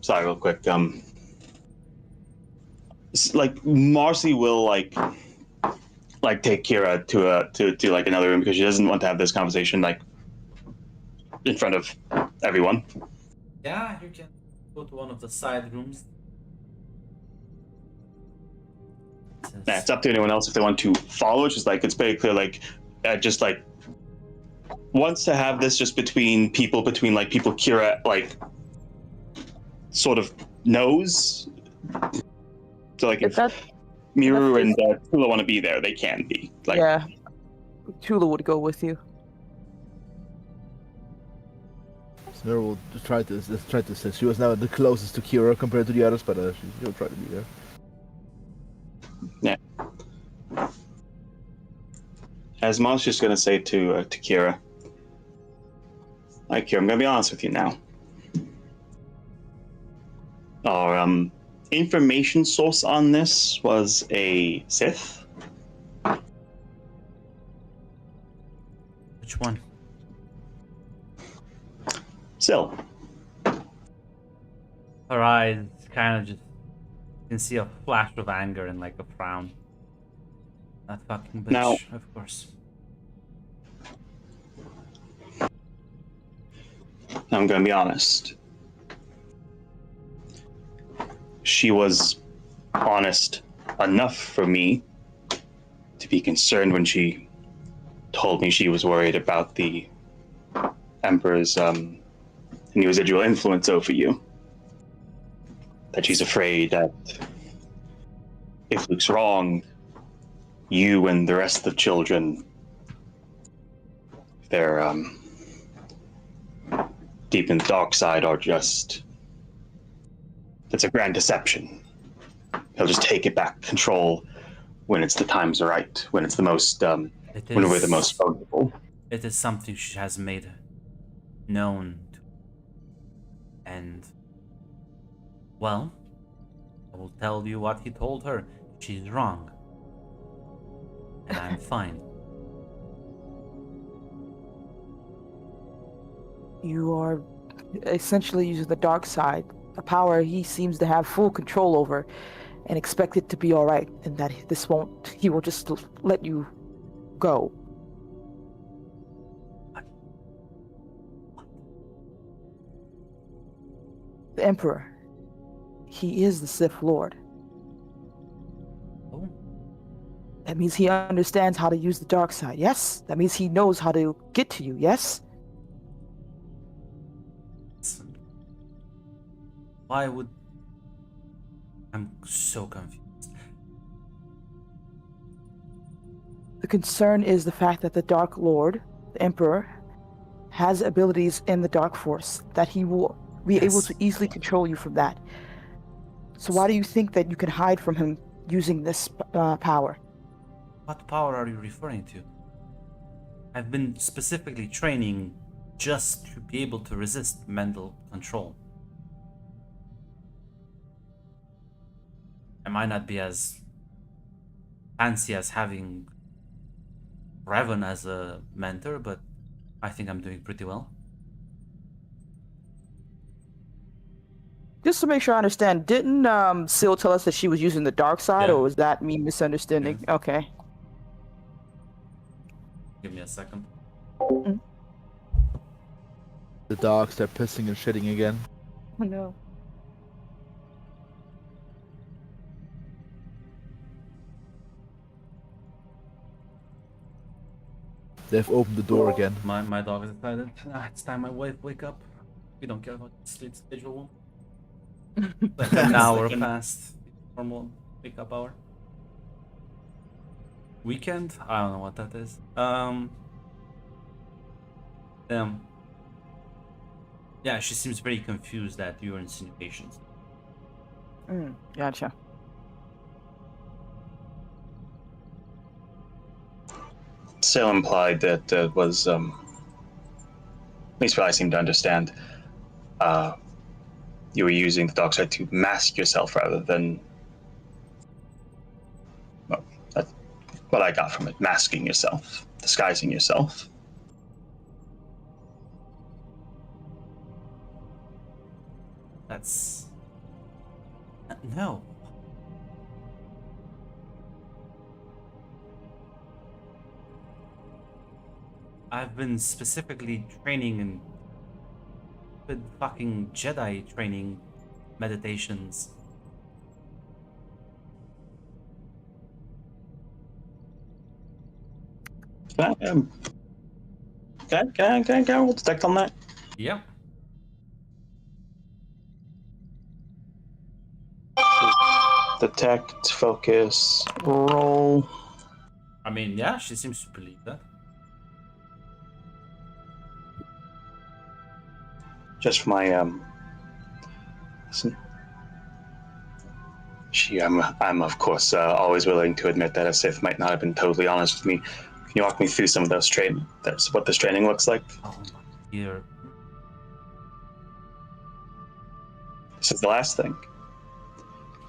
sorry, real quick. Like Marcy will like take Kira to like another room because she doesn't want to have this conversation like in front of everyone. Yeah, you can go to one of the side rooms. Yeah, it's up to anyone else if they want to follow. It's just like it's very clear, like just like wants to have this just between people Kira like sort of knows. So like if Miru and Tula want to be there, they can be. Like, yeah, Tula would go with you. Snur will just try to say she was now the closest to Kira compared to the others, but she'll try to be there. Yeah. As Mom's just gonna say to Kira, like, Kira, I'm gonna be honest with you now. Our information source on this was a Sith. Which one? Sil. Her eyes kind of just, you can see a flash of anger and like a frown. That fucking bitch, Now, of course. I'm gonna be honest. She was honest enough for me to be concerned when she told me she was worried about the Emperor's residual influence over you. That she's afraid that if Luke's wrong, you and the rest of the children, they're deep in the dark side, are just... It's a grand deception. He'll just take it back control when it's the times are right, when it's the most, when we're the most vulnerable. It is something she has made known to. And, well, I will tell you what he told her. She's wrong. And I'm fine. You are essentially using the dark side, a power he seems to have full control over, and expect it to be all right, and that he will just let you go. The Emperor, he is the Sith Lord. Oh, That means he understands how to use the dark side, yes? That means he knows how to get to you, yes? listen. Why would I'm so confused. The concern is the fact that the Dark Lord, the Emperor, has abilities in the Dark Force that he will be able Yes. to easily control you from that. So why do you think that you can hide from him using this power? What power are you referring to? I've been specifically training just to be able to resist mental control. I might not be as fancy as having Revan as a mentor, but I think I'm doing pretty well. Just to make sure I understand, didn't Syl tell us that she was using the dark side, Yeah. or was that me misunderstanding? Okay. Give me a second. The dogs, they're pissing and shitting again. Oh no. They've opened the door again. My dog is excited. It's time my wife wake up. We don't care about sleep schedule. Like an hour past normal wake up hour. Weekend? I don't know what that is. Yeah, she seems very confused at your insinuations. Gotcha. Sale implied that was, at least what I seem to understand, you were using the dark side to mask yourself rather than, well, that's what I got from it, masking yourself, disguising yourself. That's... No. I've been specifically training in with fucking Jedi training meditations. Can I roll detect on that? Yep. Detect, focus, roll. I mean, yeah, she seems to believe that. Just for my listen. I'm of course always willing to admit that a Sith might not have been totally honest with me. Can you walk me through some of those training? That's what this training looks like. Oh my dear. This is the last thing.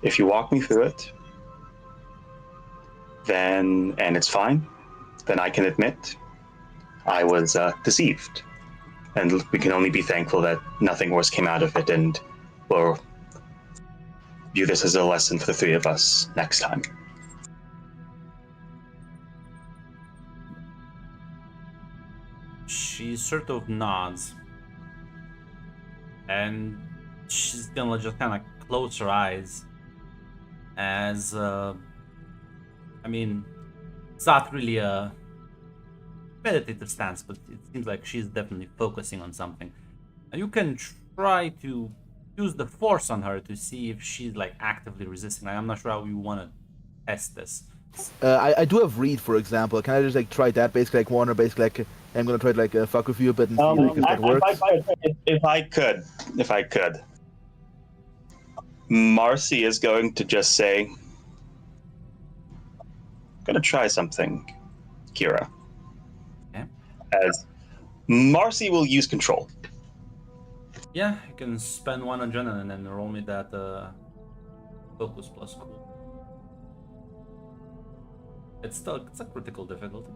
If you walk me through it, then and it's fine, then I can admit I was deceived, and we can only be thankful that nothing worse came out of it, and we'll view this as a lesson for the three of us next time. She sort of nods. And she's gonna just kind of close her eyes as, I mean, it's not really a meditative stance, but it seems like she's definitely focusing on something. And you can try to use the force on her to see if she's like actively resisting. Like, I'm not sure how you want to test this. I do have read, for example. Can I just like try that? Basically, like Warner, basically, like I'm gonna try to like fuck with you a bit and see like, if that works. If I could, Marcy is going to just say, I'm gonna try something, Kira. Okay. As Marcy will use control. Yeah, you can spend one adrenaline and then roll me that focus plus cool. It's a critical difficulty.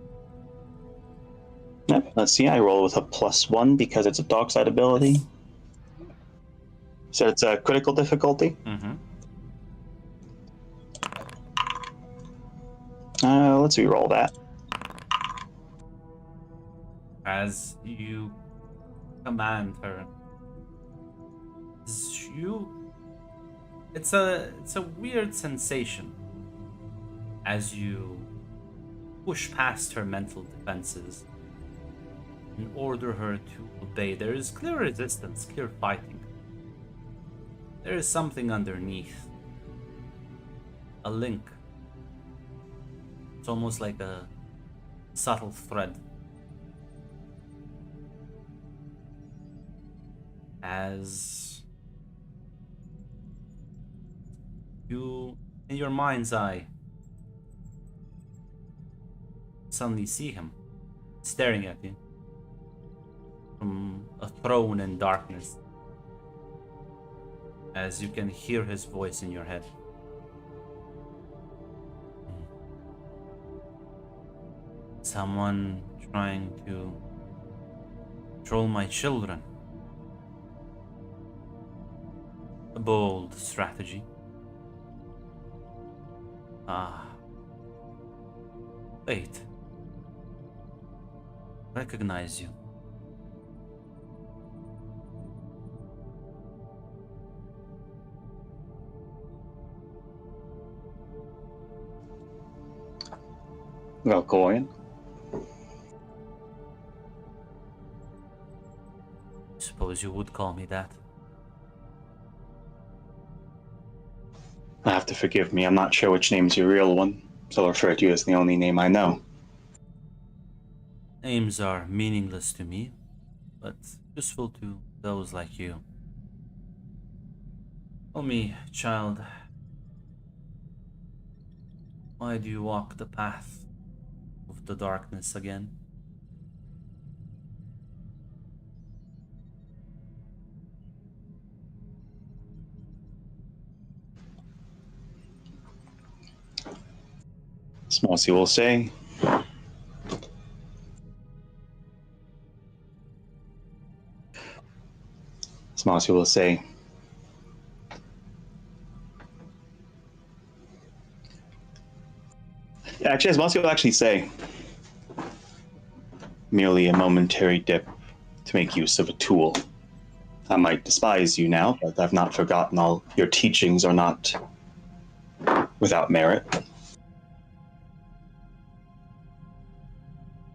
Yep, let's see, I roll with a +1 because it's a dark side ability. So it's a critical difficulty. Mm-hmm. Let's re-roll that. As you command her, it's a weird sensation as you push past her mental defenses and order her to obey. There is clear resistance, clear fighting. There is something underneath a link. It's almost like a subtle thread. As you, in your mind's eye, suddenly see him staring at you from a throne in darkness, as you can hear his voice in your head. Someone trying to control my children. A bold strategy. Wait. Recognize you. Valkorian. Suppose you would call me that. I have to forgive me. I'm not sure which name's your real one, so I'll refer to you as the only name I know. Names are meaningless to me, but useful to those like you. Tell me, child, why do you walk the path of the darkness again? Smossy will say. Smossy will say. Yeah, actually, Smossy will actually say. Merely a momentary dip to make use of a tool. I might despise you now, but I've not forgotten all your teachings are not without merit.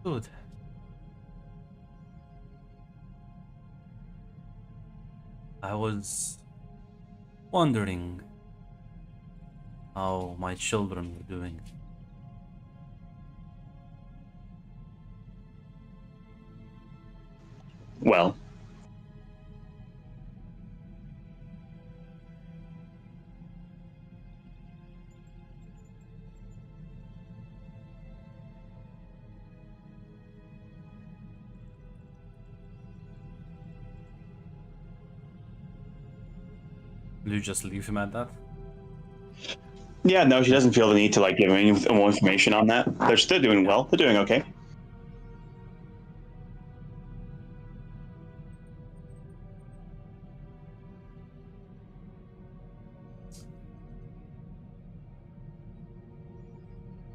Good. I was wondering how my children were doing. Well, Will you just leave him at that? yeah, no, she doesn't feel the need to like give any more information on that. They're doing well. They're doing okay.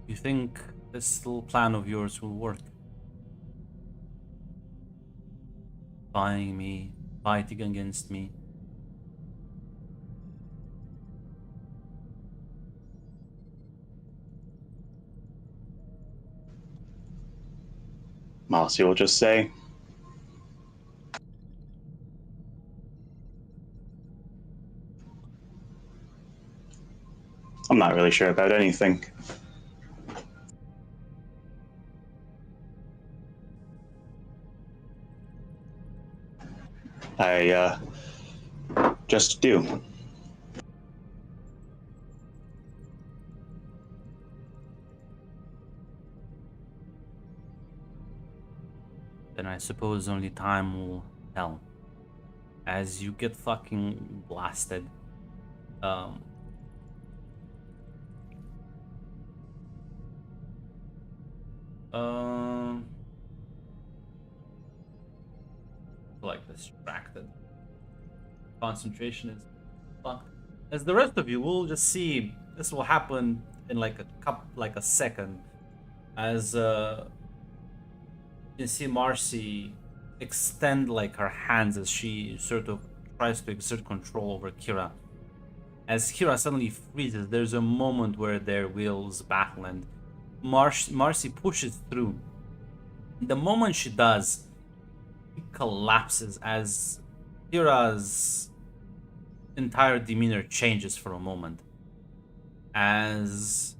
You think this little plan of yours will work? Buying me, fighting against me. Mossy will just say, I'm not really sure about anything. I just do. Then I suppose only time will tell. As you get fucking blasted. Um, um, like distracted. Concentration is fucked. As the rest of you will just see this will happen in like a second. As you see Marcy extend like her hands as she sort of tries to exert control over Kira. As Kira suddenly freezes, there's a moment where their wills battle and Marcy pushes through. The moment she does, he collapses as Kira's entire demeanor changes for a moment. as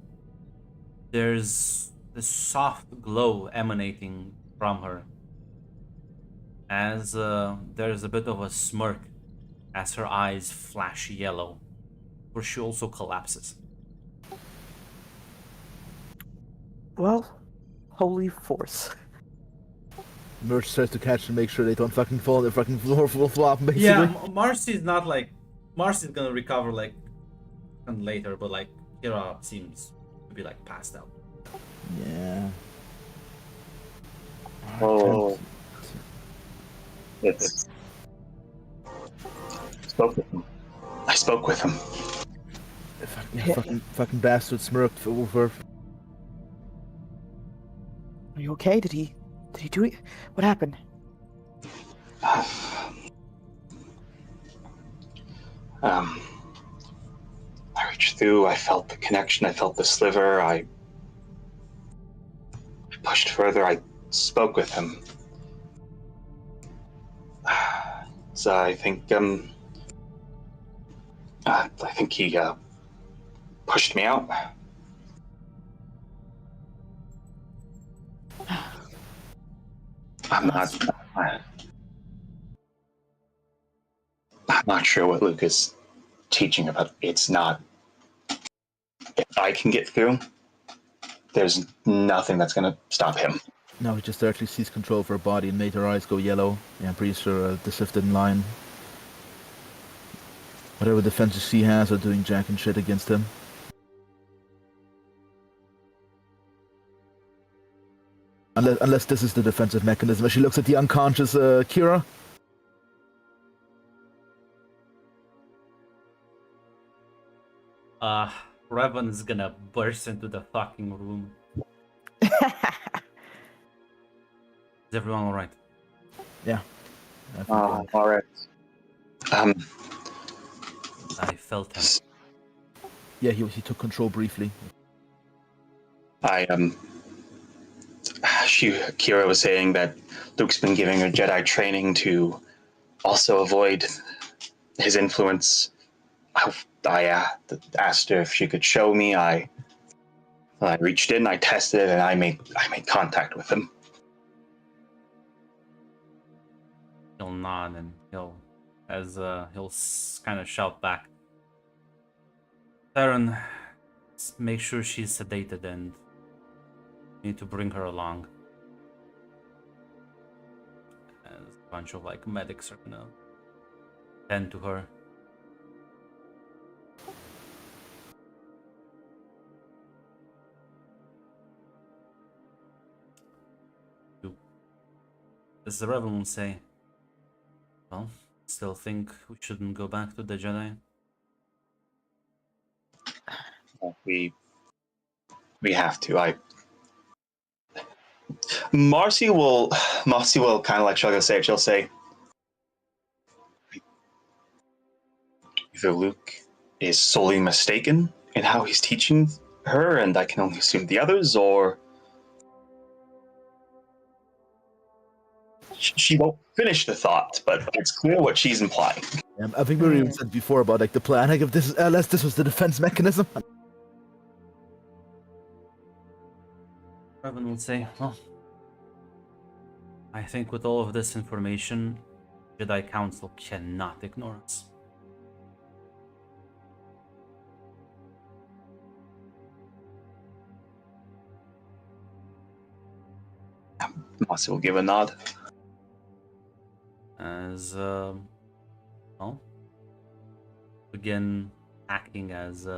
there's this soft glow emanating from her, as there's a bit of a smirk as her eyes flash yellow, where she also collapses. Well, holy force. Merch tries to catch and make sure they don't fucking fall on the fucking floor full flop, basically. Yeah, Marcy's not like Marcy's gonna recover like later, but like Kira seems to be like passed out. Yeah. Oh. It's. Spoke with him. I spoke with him. Fucking bastard smirked over. Are you okay? Did he do it? What happened? I reached through, I felt the connection, I felt the sliver, I pushed further, I spoke with him. So I think he pushed me out. I'm not sure what Luke is teaching about. It's not. If I can get through, there's nothing that's gonna stop him. No, he just directly seized control of her body and made her eyes go yellow. Yeah, I'm pretty sure the Sith didn't line. Whatever defenses she has are doing jack and shit against him. Unless this is the defensive mechanism. As she looks at the unconscious Kira. Revan is gonna burst into the fucking room. Is everyone alright? Yeah. All right. I felt him. Yeah, he took control briefly. Kira was saying that Luke's been giving her Jedi training to also avoid his influence. I asked her if she could show me. I reached in, I tested, and I made contact with him. He'll nod and he'll kind of shout back. Theron, make sure she's sedated and you need to bring her along. As a bunch of like medics are gonna tend to her. As the Revan will say, well, still think we shouldn't go back to the Jedi? We have to. Marcy will kind of like shrug and say, she'll say, either Luke is solely mistaken in how he's teaching her, and I can only assume the others, or she won't finish the thought, but it's clear what she's implying. I think we even said before about like the plan. Like if this, unless this was the defense mechanism. Revan will say, well, I think with all of this information, Jedi Council cannot ignore us. Marcy will give a nod. As, well, begin acting as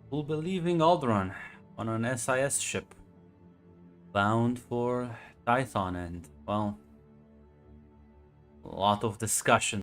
full believing Alderaan on an SIS ship bound for Tython, and, well, a lot of discussion